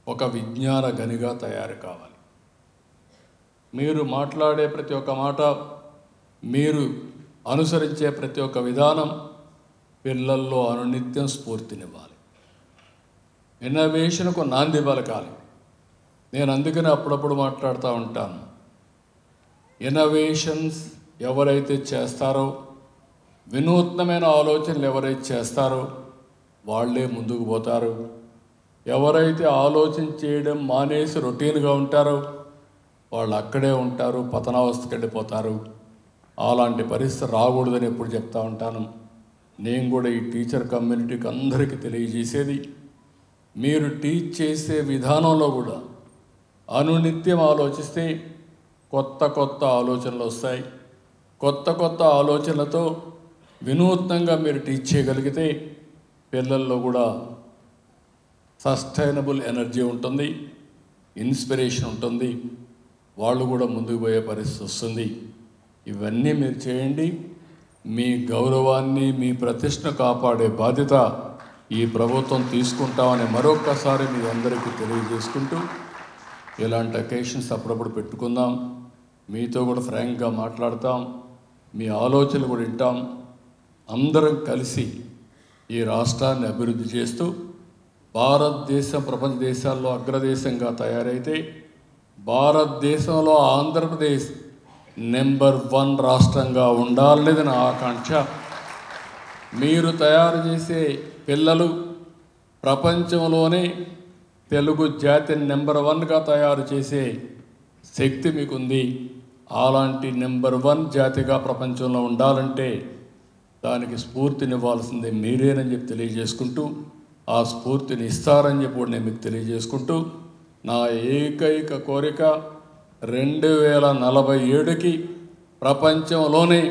Speaker 9: ఒక విజ్ఞాన గనిగా తయారు కావాలి. మీరు మాట్లాడే ప్రతి ఒక్క మాట, మీరు అనుసరించే ప్రతి ఒక్క విధానం పిల్లల్లో అనునిత్యం స్ఫూర్తినివ్వాలి, ఇన్నోవేషన్కు నాంది పలకాలి. నేను అందుకని అప్పుడప్పుడు మాట్లాడుతూ ఉంటాను, ఇన్నోవేషన్స్ ఎవరైతే చేస్తారో, వినూత్నమైన ఆలోచనలు ఎవరైతే చేస్తారో వాళ్ళే ముందుకు పోతారు. ఎవరైతే ఆలోచన చేయడం మానేసి రొటీన్గా ఉంటారో వాళ్ళు అక్కడే ఉంటారు, పతనావస్థకి వెళ్ళిపోతారు. అలాంటి పరిస్థితి రాకూడదని ఎప్పుడు చెప్తా ఉంటాను. నేను కూడా ఈ టీచర్ కమ్యూనిటీకి అందరికీ తెలియజేసేది, మీరు టీచ్ చేసే విధానంలో కూడా అనునిత్యం ఆలోచిస్తే కొత్త కొత్త ఆలోచనలు వస్తాయి. కొత్త కొత్త ఆలోచనలతో వినూత్నంగా మీరు టీచ్ చేయగలిగితే పిల్లల్లో కూడా సస్టైనబుల్ ఎనర్జీ ఉంటుంది, ఇన్స్పిరేషన్ ఉంటుంది, వాళ్ళు కూడా ముందుకు పోయే పరిస్థితి వస్తుంది. ఇవన్నీ మీరు చేయండి. మీ గౌరవాన్ని, మీ ప్రతిష్టను కాపాడే బాధ్యత ఈ ప్రభుత్వం తీసుకుంటామని మరొక్కసారి మీ అందరికీ తెలియజేసుకుంటూ, ఇలాంటి అకేషన్స్ అప్పుడప్పుడు పెట్టుకుందాం, మీతో కూడా ఫ్రాంక్గా మాట్లాడతాం, మీ ఆలోచనలు కూడా వింటాం. అందరం కలిసి ఈ రాష్ట్రాన్ని అభివృద్ధి చేస్తూ భారతదేశం ప్రపంచ దేశాల్లో అగ్రదేశంగా తయారైతే భారతదేశంలో ఆంధ్రప్రదేశ్ నెంబర్ 1 రాష్ట్రంగా ఉండాలనేది నా ఆకాంక్ష. మీరు తయారు చేసే పిల్లలు ప్రపంచంలోనే తెలుగు జాతిని నెంబర్ 1గా తయారు చేసే శక్తి మీకుంది. అలాంటి నెంబర్ 1 జాతిగా ప్రపంచంలో ఉండాలంటే దానికి స్ఫూర్తినివ్వాల్సిందే మీరేనని చెప్పి తెలియజేసుకుంటూ, ఆ స్ఫూర్తిని ఇస్తారని చెప్పి నేను మీకు తెలియజేసుకుంటూ, నా ఏకైక కోరిక 2047కి ప్రపంచంలోనే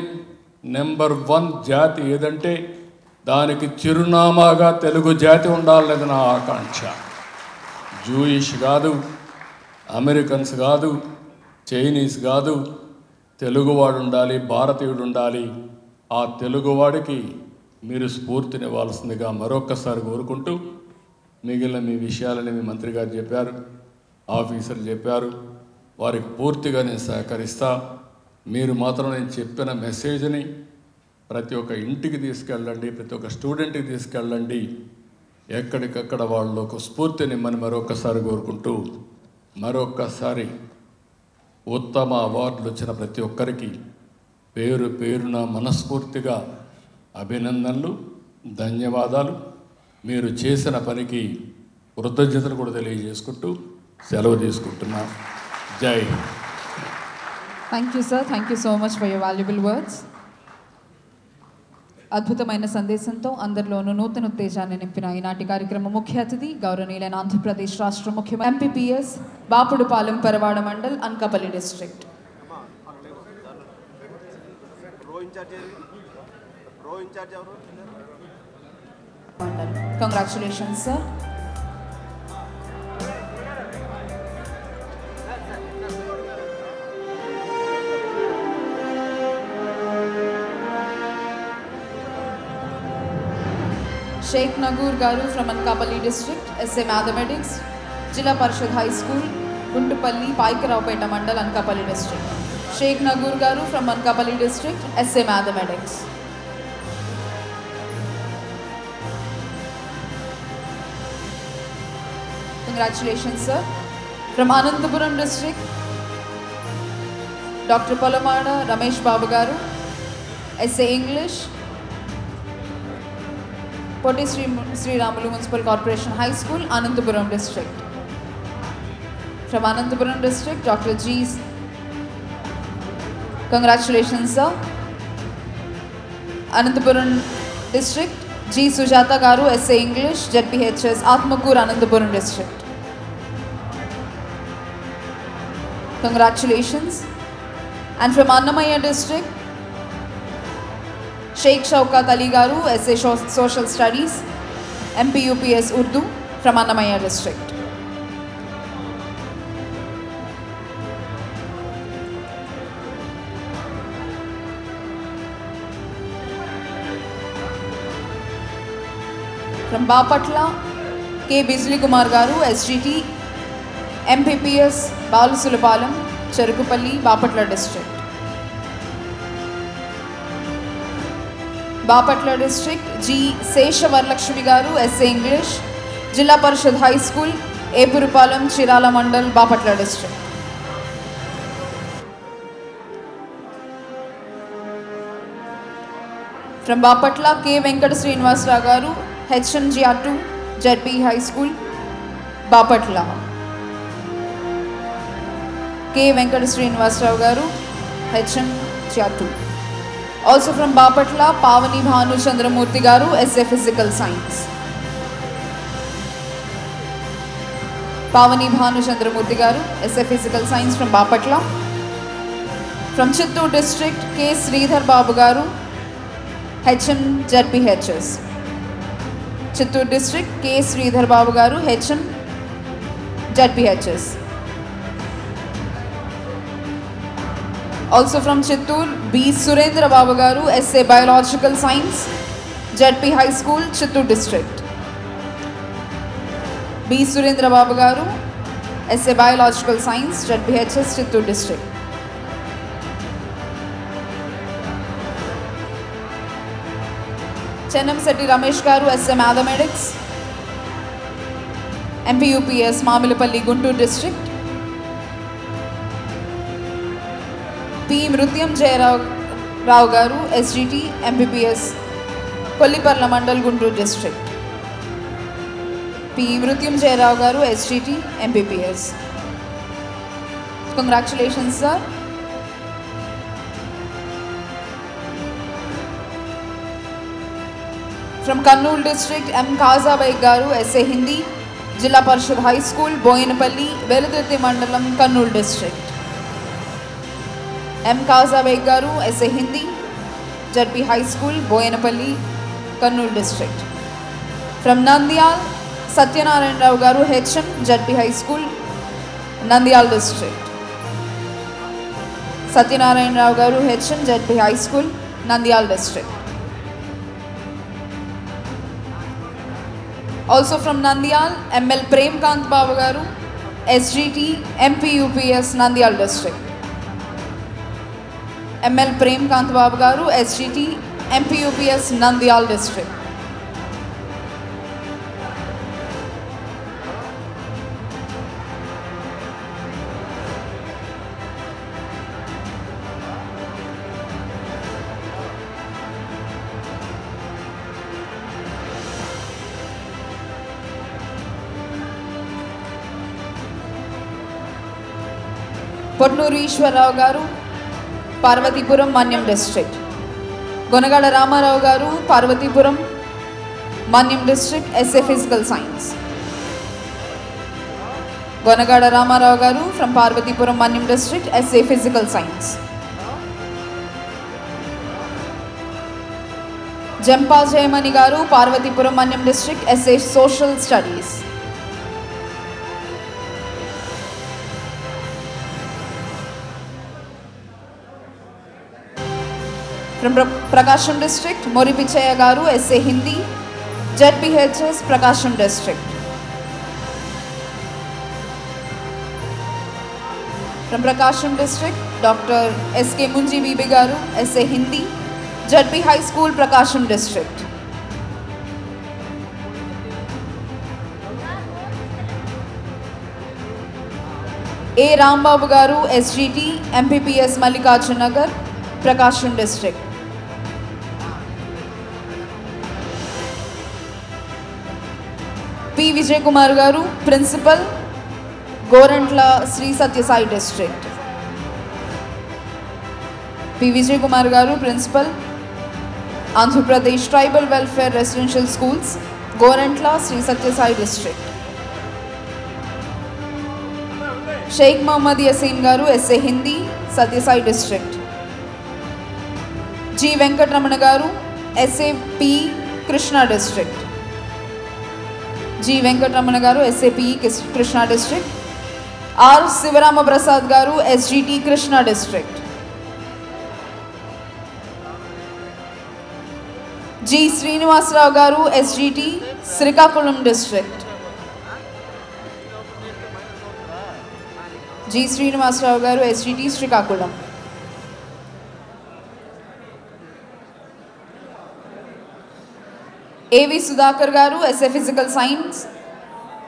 Speaker 9: నెంబర్ 1 జాతి ఏదంటే దానికి చిరునామాగా తెలుగు జాతి ఉండాలనేది నా ఆకాంక్ష. జూయిష్ కాదు, అమెరికన్స్ కాదు, చైనీస్ కాదు, తెలుగువాడు ఉండాలి, భారతీయుడు ఉండాలి. ఆ తెలుగువాడికి మీరు స్ఫూర్తినివ్వాల్సిందిగా మరొక్కసారి కోరుకుంటూ, మిగిలిన మీ విషయాలని మీ మంత్రి గారు చెప్పారు, ఆఫీసర్లు చెప్పారు, వారికి పూర్తిగా నేను సహకరిస్తా. మీరు మాత్రం నేను చెప్పిన మెసేజ్ని ప్రతి ఒక్క ఇంటికి తీసుకెళ్ళండి, ప్రతి ఒక్క స్టూడెంట్కి తీసుకెళ్ళండి, ఎక్కడికక్కడ వాళ్ళు ఒక స్ఫూర్తినిమ్మని మరొకసారి కోరుకుంటూ, మరొక్కసారి ఉత్తమ అవార్డులు వచ్చిన ప్రతి ఒక్కరికి పేరు పేరున మనస్ఫూర్తిగా అభినందనలు, ధన్యవాదాలు. మీరు చేసిన పనికి కృతజ్ఞతలు కూడా తెలియజేసుకుంటూ సెలవు తీసుకుంటున్నాను. జై Hind.
Speaker 8: Thank you sir, thank you so much for your valuable words. అద్భుతమైన సందేశంతో అందరిలోనూ నూతన ఉత్తేజాన్ని నింపిన ఈనాటి కార్యక్రమం ముఖ్య అతిథి గౌరవనీయులైన ఆంధ్రప్రదేశ్ రాష్ట్ర ముఖ్యమంత్రి MPPS Bapudupalem Paravada mandal Anakapalli district. Congratulations sir. Sheikh Nagur Garu from Anakapalli district, SA Mathematics, Jilla Parishad High School, Guntupalli, Paikaraupeta Mandal, Anakapalli district. Sheikh Nagur Garu from Anakapalli district, SA Mathematics. Congratulations sir. From Anantapuram district, Dr. Palamada Ramesh Babu Garu, SA English, Poti Sri Ramulu Municipal Corporation High School, Anantapuram district. From Anantapuram district, Dr. G. Congratulations sir. Anantapuram district, G. Sujata Garu, SA English, ZPHS, Atmakur, Anantapuram district. Congratulations. And from Annamaya district, Sheikh Shaukat Ali Garu, SA Social Studies, MPUPS Urdu from Annamaya district. From Bapatla, K. Bijli Kumar Garu, SGT, MPPS Balusulapalam, Cherukupalli, Bapatla district. Bapatla district, G. Seshavarlakshmi Garu, SA English, Jilla Parishad High School, Epurupalam, Chirala Mandal, Bapatla district. From Bapatla, K. Venkata Srinivasra Garu, HNGR2, ZP High School, Bapatla. K. Venkata Srinivasra Garu, HNGR2. Also from Bapatla, Pavani Bhanu Chandramurthy Garu, SA Physical Science. Pavani Bhanu Chandramurthy Garu, SA Physical Science from Bapatla. From Chittoor district, K. Sridhar Babu Garu, HM ZPHS. Chittoor district, K. Sridhar Babu Garu, HM ZPHS. Also from Chittoor, B. Surendra Babu Garu, SA Biological Science, ZP High School, Chittoor district. B. Surendra Babu Garu, SA Biological Science, ZPHS, Chittoor district. Chennamsetti Ramesh Garu, SA Mathematics, MPUPS Mamilapalli, Guntur district. P. Mrutyam Jayarao Garu, SGT, MPPS, Kolliparla Mandal, Guntur district. P. Mrutyam Jayarao Garu, SGT, MPPS. Congratulations, sir.
Speaker 2: From Kurnool district, M. Kaza Baig garu, SA Hindi, Jilla Parishad High School, Boyinapalli, Veludurti Mandalam, Kurnool district. M. Kaza Baig garu, SA Hindi, JP High School, Boyinapalli, Kurnool district. From Nandyal, Satyanarayan Rao garu, HM, JP High School, Nandyal district. Satyanarayan Rao garu, HM, JP High School, Nandyal district. Also from Nandyal, ML Premkant Babu garu, SGT, MPUPS, Nandyal district. ML Premkant Babu garu, SGT, MPUPS, Nandyal district. Potnuru Ishwarrao garu, Parvatipuram, Manyam district. Gonagada Ramarao garu, Parvatipuram, Manyam district, SA Physical Science. Gonagada Ramarao garu from Parvatipuram, Manyam district, SA Physical Science. Jampa Jayamani garu, Parvatipuram, Manyam district, SA Social Studies. From Prakasham district, Mori Pichaya garu, SA Hindi, ZPHS, Prakasham district. From Prakasham district, Dr. SK Munji Bibi garu, SA Hindi, ZP High School, Prakasham district. A. Rambabu garu, SGT, MPPS Mallikarjun Nagar, Prakasham district. P. Vijay Kumar garu, Principal, Gorantla Sri Satya Sai district. P. Vijay Kumar garu, Principal, Andhra Pradesh Tribal Welfare Residential Schools, Gorantla Sri Satya Sai district. Sheikh Muhammad Yasin garu, SA Hindi, Satya Sai district. G. Venkatramana garu, SAP, Krishna district. G. Venkatramana garu, SAP, Krishna district. R. Sivarama Prasad garu, SGT, Krishna district. G. Srinivasrao garu, SGT, Srikakulam district. G. Srinivasrao garu, SGT, Srikakulam. A.V. Sudhakar garu, SA Physical Science,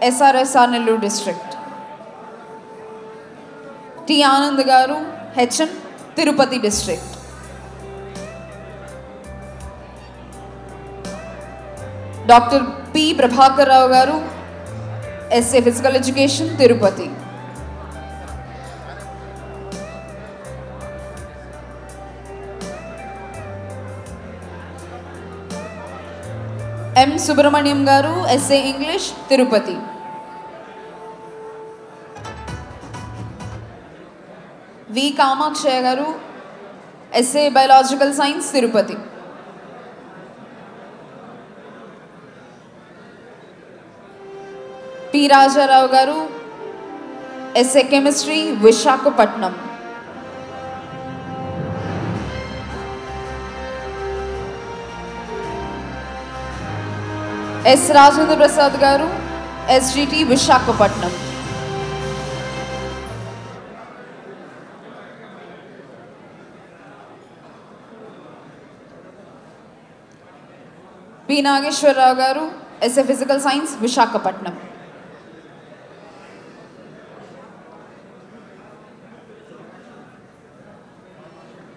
Speaker 2: SRSR Nellore district. T. Anand garu, HM, Tirupati district. Dr. P. Prabhakar Rao garu, SA Physical Education, Tirupati. M. Subramaniam garu, SA English, Tirupati. V. Kamakshaya garu, SA Biological Science, Tirupati. P. Raja Rao garu, SA Chemistry, Vishakhapatnam. S. Rajendra Prasad garu, SGT, Vishakhapatnam. P. Nageshwar Rao garu, SA Physical Science, Vishakhapatnam.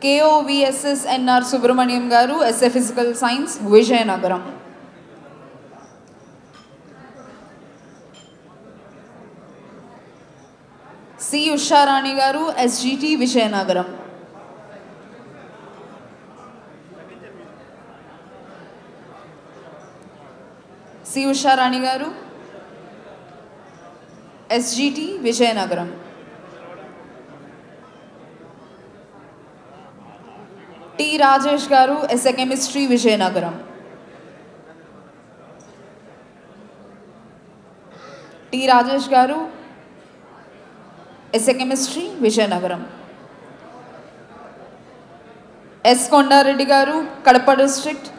Speaker 2: KOVSS NR Subramaniam garu, SA Physical Science, Vijayanagaram. C. Usharani garu, SGT, Vijayanagaram. C Usharani garu, SGT Vijayanagaram. T Rajesh garu, SA chemistry Vijayanagaram. T Rajesh garu, SA chemistry Vijayanagaram. S Kondareddy garu, Kadapa district,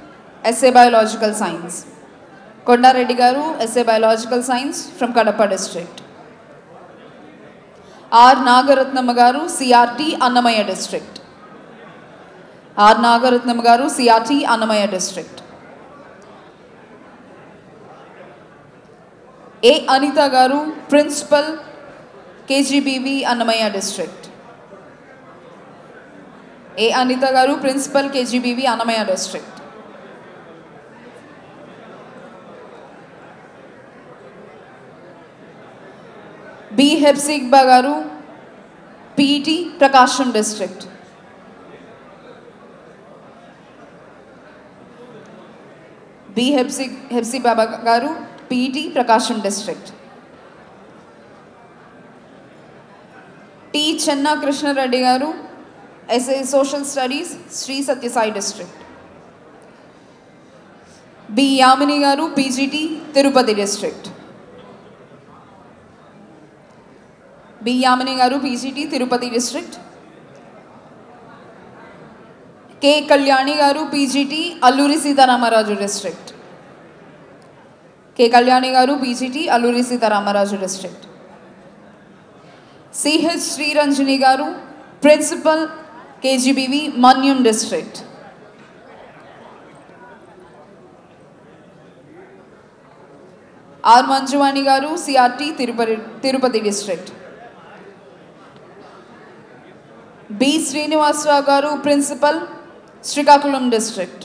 Speaker 2: SA biological science. Kondareddy garu, SA biological science from Kadapa district. R Nagarathnamma garu, CRT Annamayya district. R Nagarathnamma garu, CRT Annamayya district. A Anitha garu, principal, KGBV Annamayya district. A Anitha garu, principal, KGBV Annamayya district. B Hepsiba garu, PET Prakasam district. B హెప్సిబాబా garu, PET Prakasam district. T Chenna Krishnareddy garu, SA social studies, Sri Sathyasai district. B Yamini garu, PGT Tirupati district. B Yamini garu, PGT Tirupati district. K Kalyani garu, PGT Alluri Sitaramaraju district. K Kalyani garu, PGT Alluri Sitaramaraju district. CH Sriranjani garu, principal, KGBV Manyam district. R Manjuvani garu, CRT Tirupati district. B Srinivasarao garu, principal, Srikakulam district.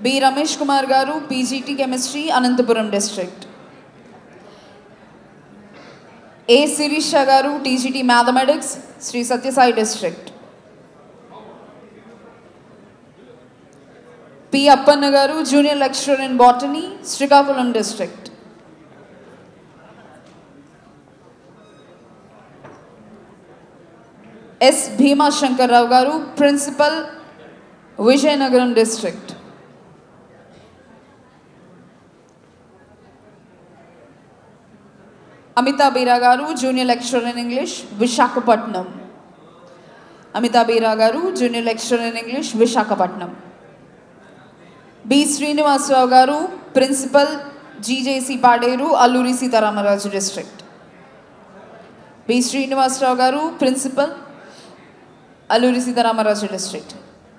Speaker 2: B Ramesh Kumar garu, PGT chemistry Anantapuram district. A Sirisha గారు, TGT mathematics, Sri Sathyasai district. P Appanna garu, junior lecturer in botany, Srikakulam district. S Bheemasankararao garu, principal, Vijayanagaram district. Amitha Beera garu, junior lecturer in English, Visakhapatnam. Amitha Beera garu, junior lecturer in English, Visakhapatnam. B Srinivasarao garu, principal, GJC Paderu, Alluri Sitaramaraju district. B Srinivasarao garu, principal, Alluri Sitaramaraju district.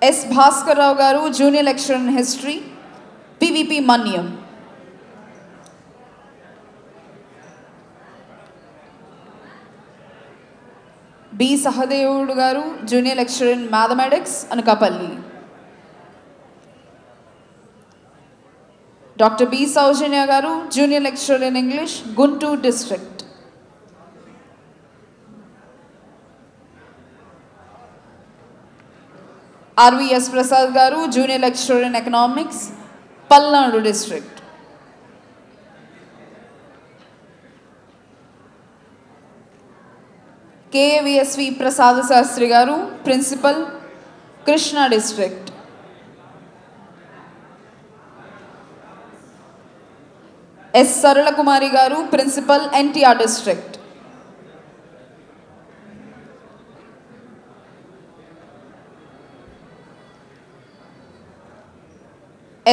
Speaker 2: S Bhaskar Rao garu, junior lecturer in history, PVP Manyam. B Sahadevudu garu, junior lecturer in mathematics, Anakapalli. Doctor B Soujanya garu, junior lecturer in English, Guntur district. RVS Prasad garu, junior lecturer in economics, Palnadu district. KVSV Prasad Sastry garu, principal, Krishna district. S Sarala Kumari garu, principal, NTR district.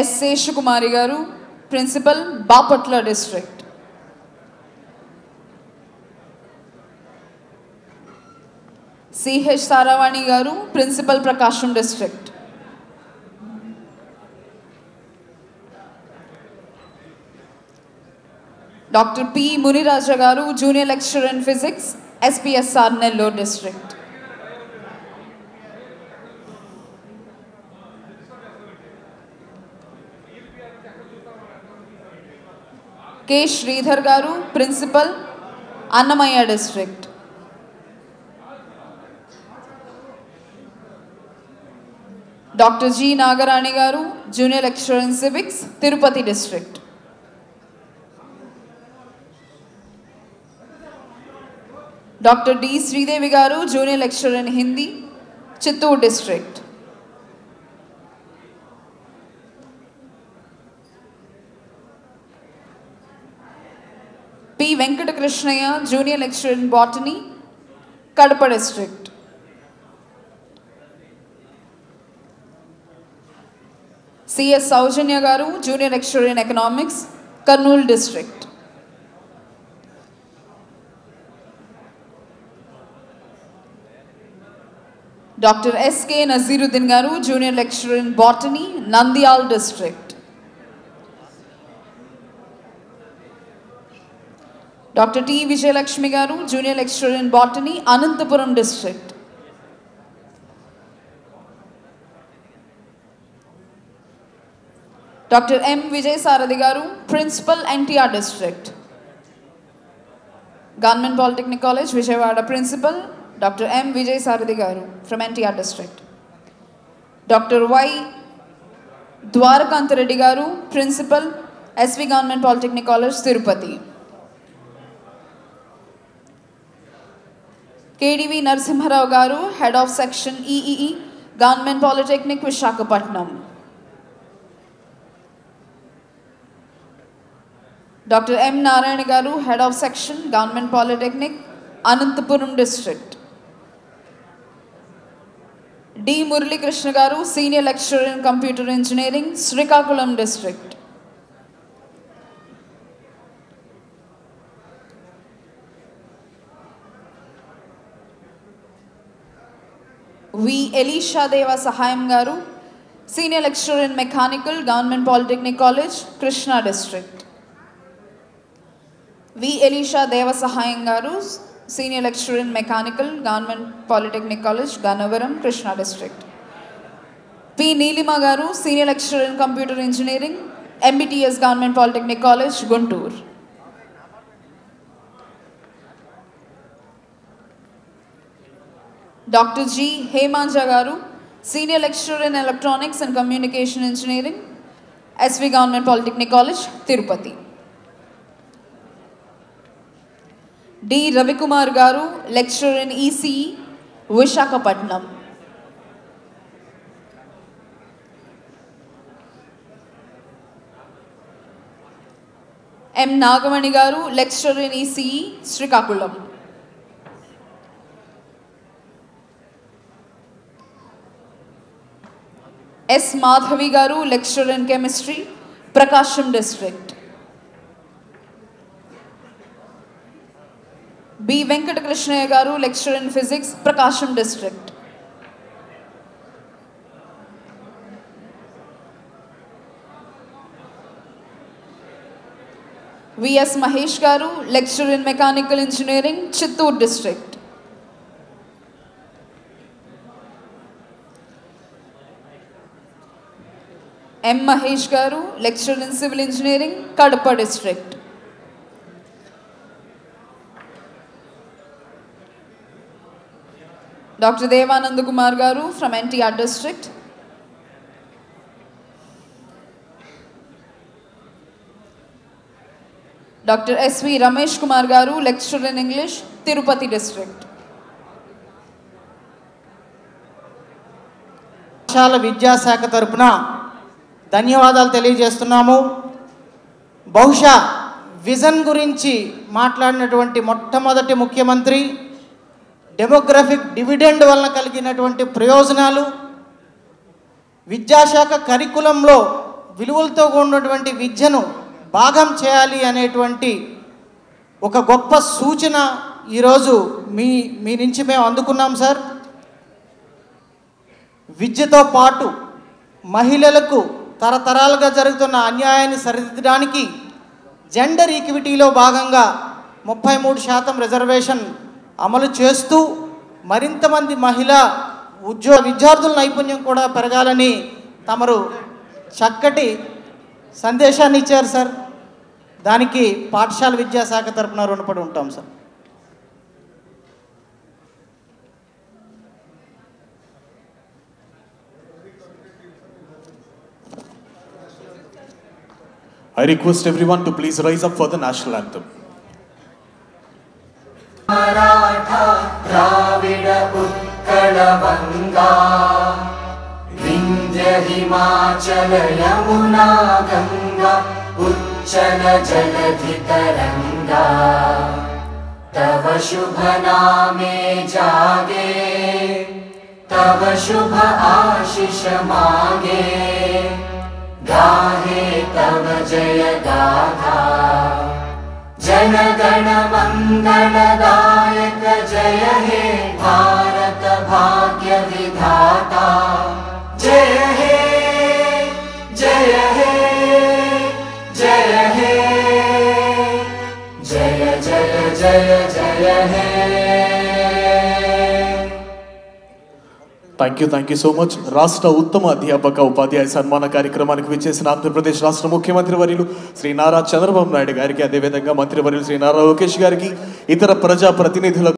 Speaker 2: S Seshakumari garu, principal, Bapatla district. CH Saravani garu, principal, Prakasam district. Doctor P Muniraja garu, junior lecturer in physics, SPSR Nellore district. K Sridhar garu, principal, Annamayya district. Dr. G. Nagarani Garu, Junior Lecturer in Civics, Tirupati District. Dr. D. Sridevi Garu, Junior Lecturer in Hindi, Chittoor District. P. Venkata-Krishnaya, Junior Lecturer in Botany, Kadapa District. C. S. Saujanya Garu, Junior Lecturer in Economics, Kurnool District. Dr. S. K. Naziruddin Garu, Junior Lecturer in Botany, Nandyal District. Dr. T. Vijayalakshmi Garu, Junior Lecturer in Botany, Anantapuram District. Dr. M. Vijay Sarathi Garu, Principal, NTR District. Government Polytechnic College, Vijayawada Principal, Dr. M. Vijay Sarathi Garu from NTR District. Dr. Y. Dwarakanta Reddy Garu, Principal, SV Government Polytechnic College, Tirupati. KDV Narasimharao Garu, Head of Section EEE, Government Polytechnic, Visakhapatnam. Dr. M. Narayana Garu, Head of Section, Government Polytechnic, Anantapuram District. D. Murali Krishna Garu, Senior Lecturer in Computer Engineering, Srikakulam District. V. Elisha Deva Sahayam Garu, Senior Lecturer in Mechanical, Government Polytechnic College, Krishna District. V. Elisha Deva Sahayam Garu, Senior Lecturer in Mechanical, Government Polytechnic College, Gannavaram, Krishna District. P. Neelima Garu, Senior Lecturer in Computer Engineering, MBTS Government Polytechnic College, Guntur. Dr. G. Hemanja Garu, Senior Lecturer in Electronics and Communication Engineering, SV Government Polytechnic College, Tirupati. D. Ravikumar Garu, Lecturer in ECE, Visakhapatnam. M. Nagamani Garu, Lecturer in ECE, Srikakulam. S. Madhavi Garu, Lecturer in Chemistry, Prakasham District. B. Venkata-Krishnaya Garu, Lecturer in Physics, Prakasham District. V. S. Mahesh Garu, Lecturer in Mechanical Engineering, Chittoor District. M. Mahesh Garu, Lecturer in Civil Engineering, Kadapa District. Dr. Devanand Kumar Garu from NTR District. Dr. S.V. Ramesh Kumar Garu, Lecturer in English, Tirupati District.
Speaker 10: పాఠశాల విద్యాశాఖ తరపున ధన్యవాదాలు తెలియజేస్తున్నాము. బహుశా vision గురించి మాట్లాడినటువంటి మొట్టమొదటి ముఖ్యమంత్రి, డెమోగ్రఫిక్ డివిడెండ్ వలన కలిగినటువంటి ప్రయోజనాలు, విద్యాశాఖ కరికులంలో విలువలతో ఉన్నటువంటి విద్యను భాగం చేయాలి అనేటువంటి ఒక గొప్ప సూచన ఈరోజు మీ నుంచి మేము అందుకున్నాం సార్. విద్యతో పాటు మహిళలకు తరతరాలుగా జరుగుతున్న అన్యాయాన్ని సరిదిద్దడానికి జెండర్ ఈక్విటీలో భాగంగా 33% రిజర్వేషన్ అమలు చేస్తూ మరింత మంది మహిళా విద్యార్థుల నైపుణ్యం కూడా పెరగాలని తమరు చక్కటి సందేశాన్ని ఇచ్చారు సార్. దానికి పాఠశాల విద్యాశాఖ తరపున రుణపడి ఉంటాం sir.
Speaker 1: I request everyone to please rise up for the national anthem.
Speaker 11: Maratha, Dravida, Utkala, Vanga, Vindhya, Himachala, Yamuna, Ganga, Uchala, Jaladhi, Taranga, Tava Shubha Name Jage, Tava Shubha Ashisha Mage, गाहे तव जय गाथा जन गण मंगलदायक जय हे भारत भाग्य विधाता जय हे जय हे जय हे जय जय जय जय हे.
Speaker 1: Thank you so much. రాష్ట్ర ఉత్తమ అధ్యాపక ఉపాధ్యాయ సన్మాన కార్యక్రమానికి విచ్చేసిన ఆంధ్రప్రదేశ్ రాష్ట్ర ముఖ్యమంత్రి వర్యులు శ్రీ నారా చంద్రబాబు నాయుడు గారికి, అదేవిధంగా మంత్రివర్యులు శ్రీ నారా లోకేష్ గారికి, ఇతర ప్రజా ప్రతినిధులకు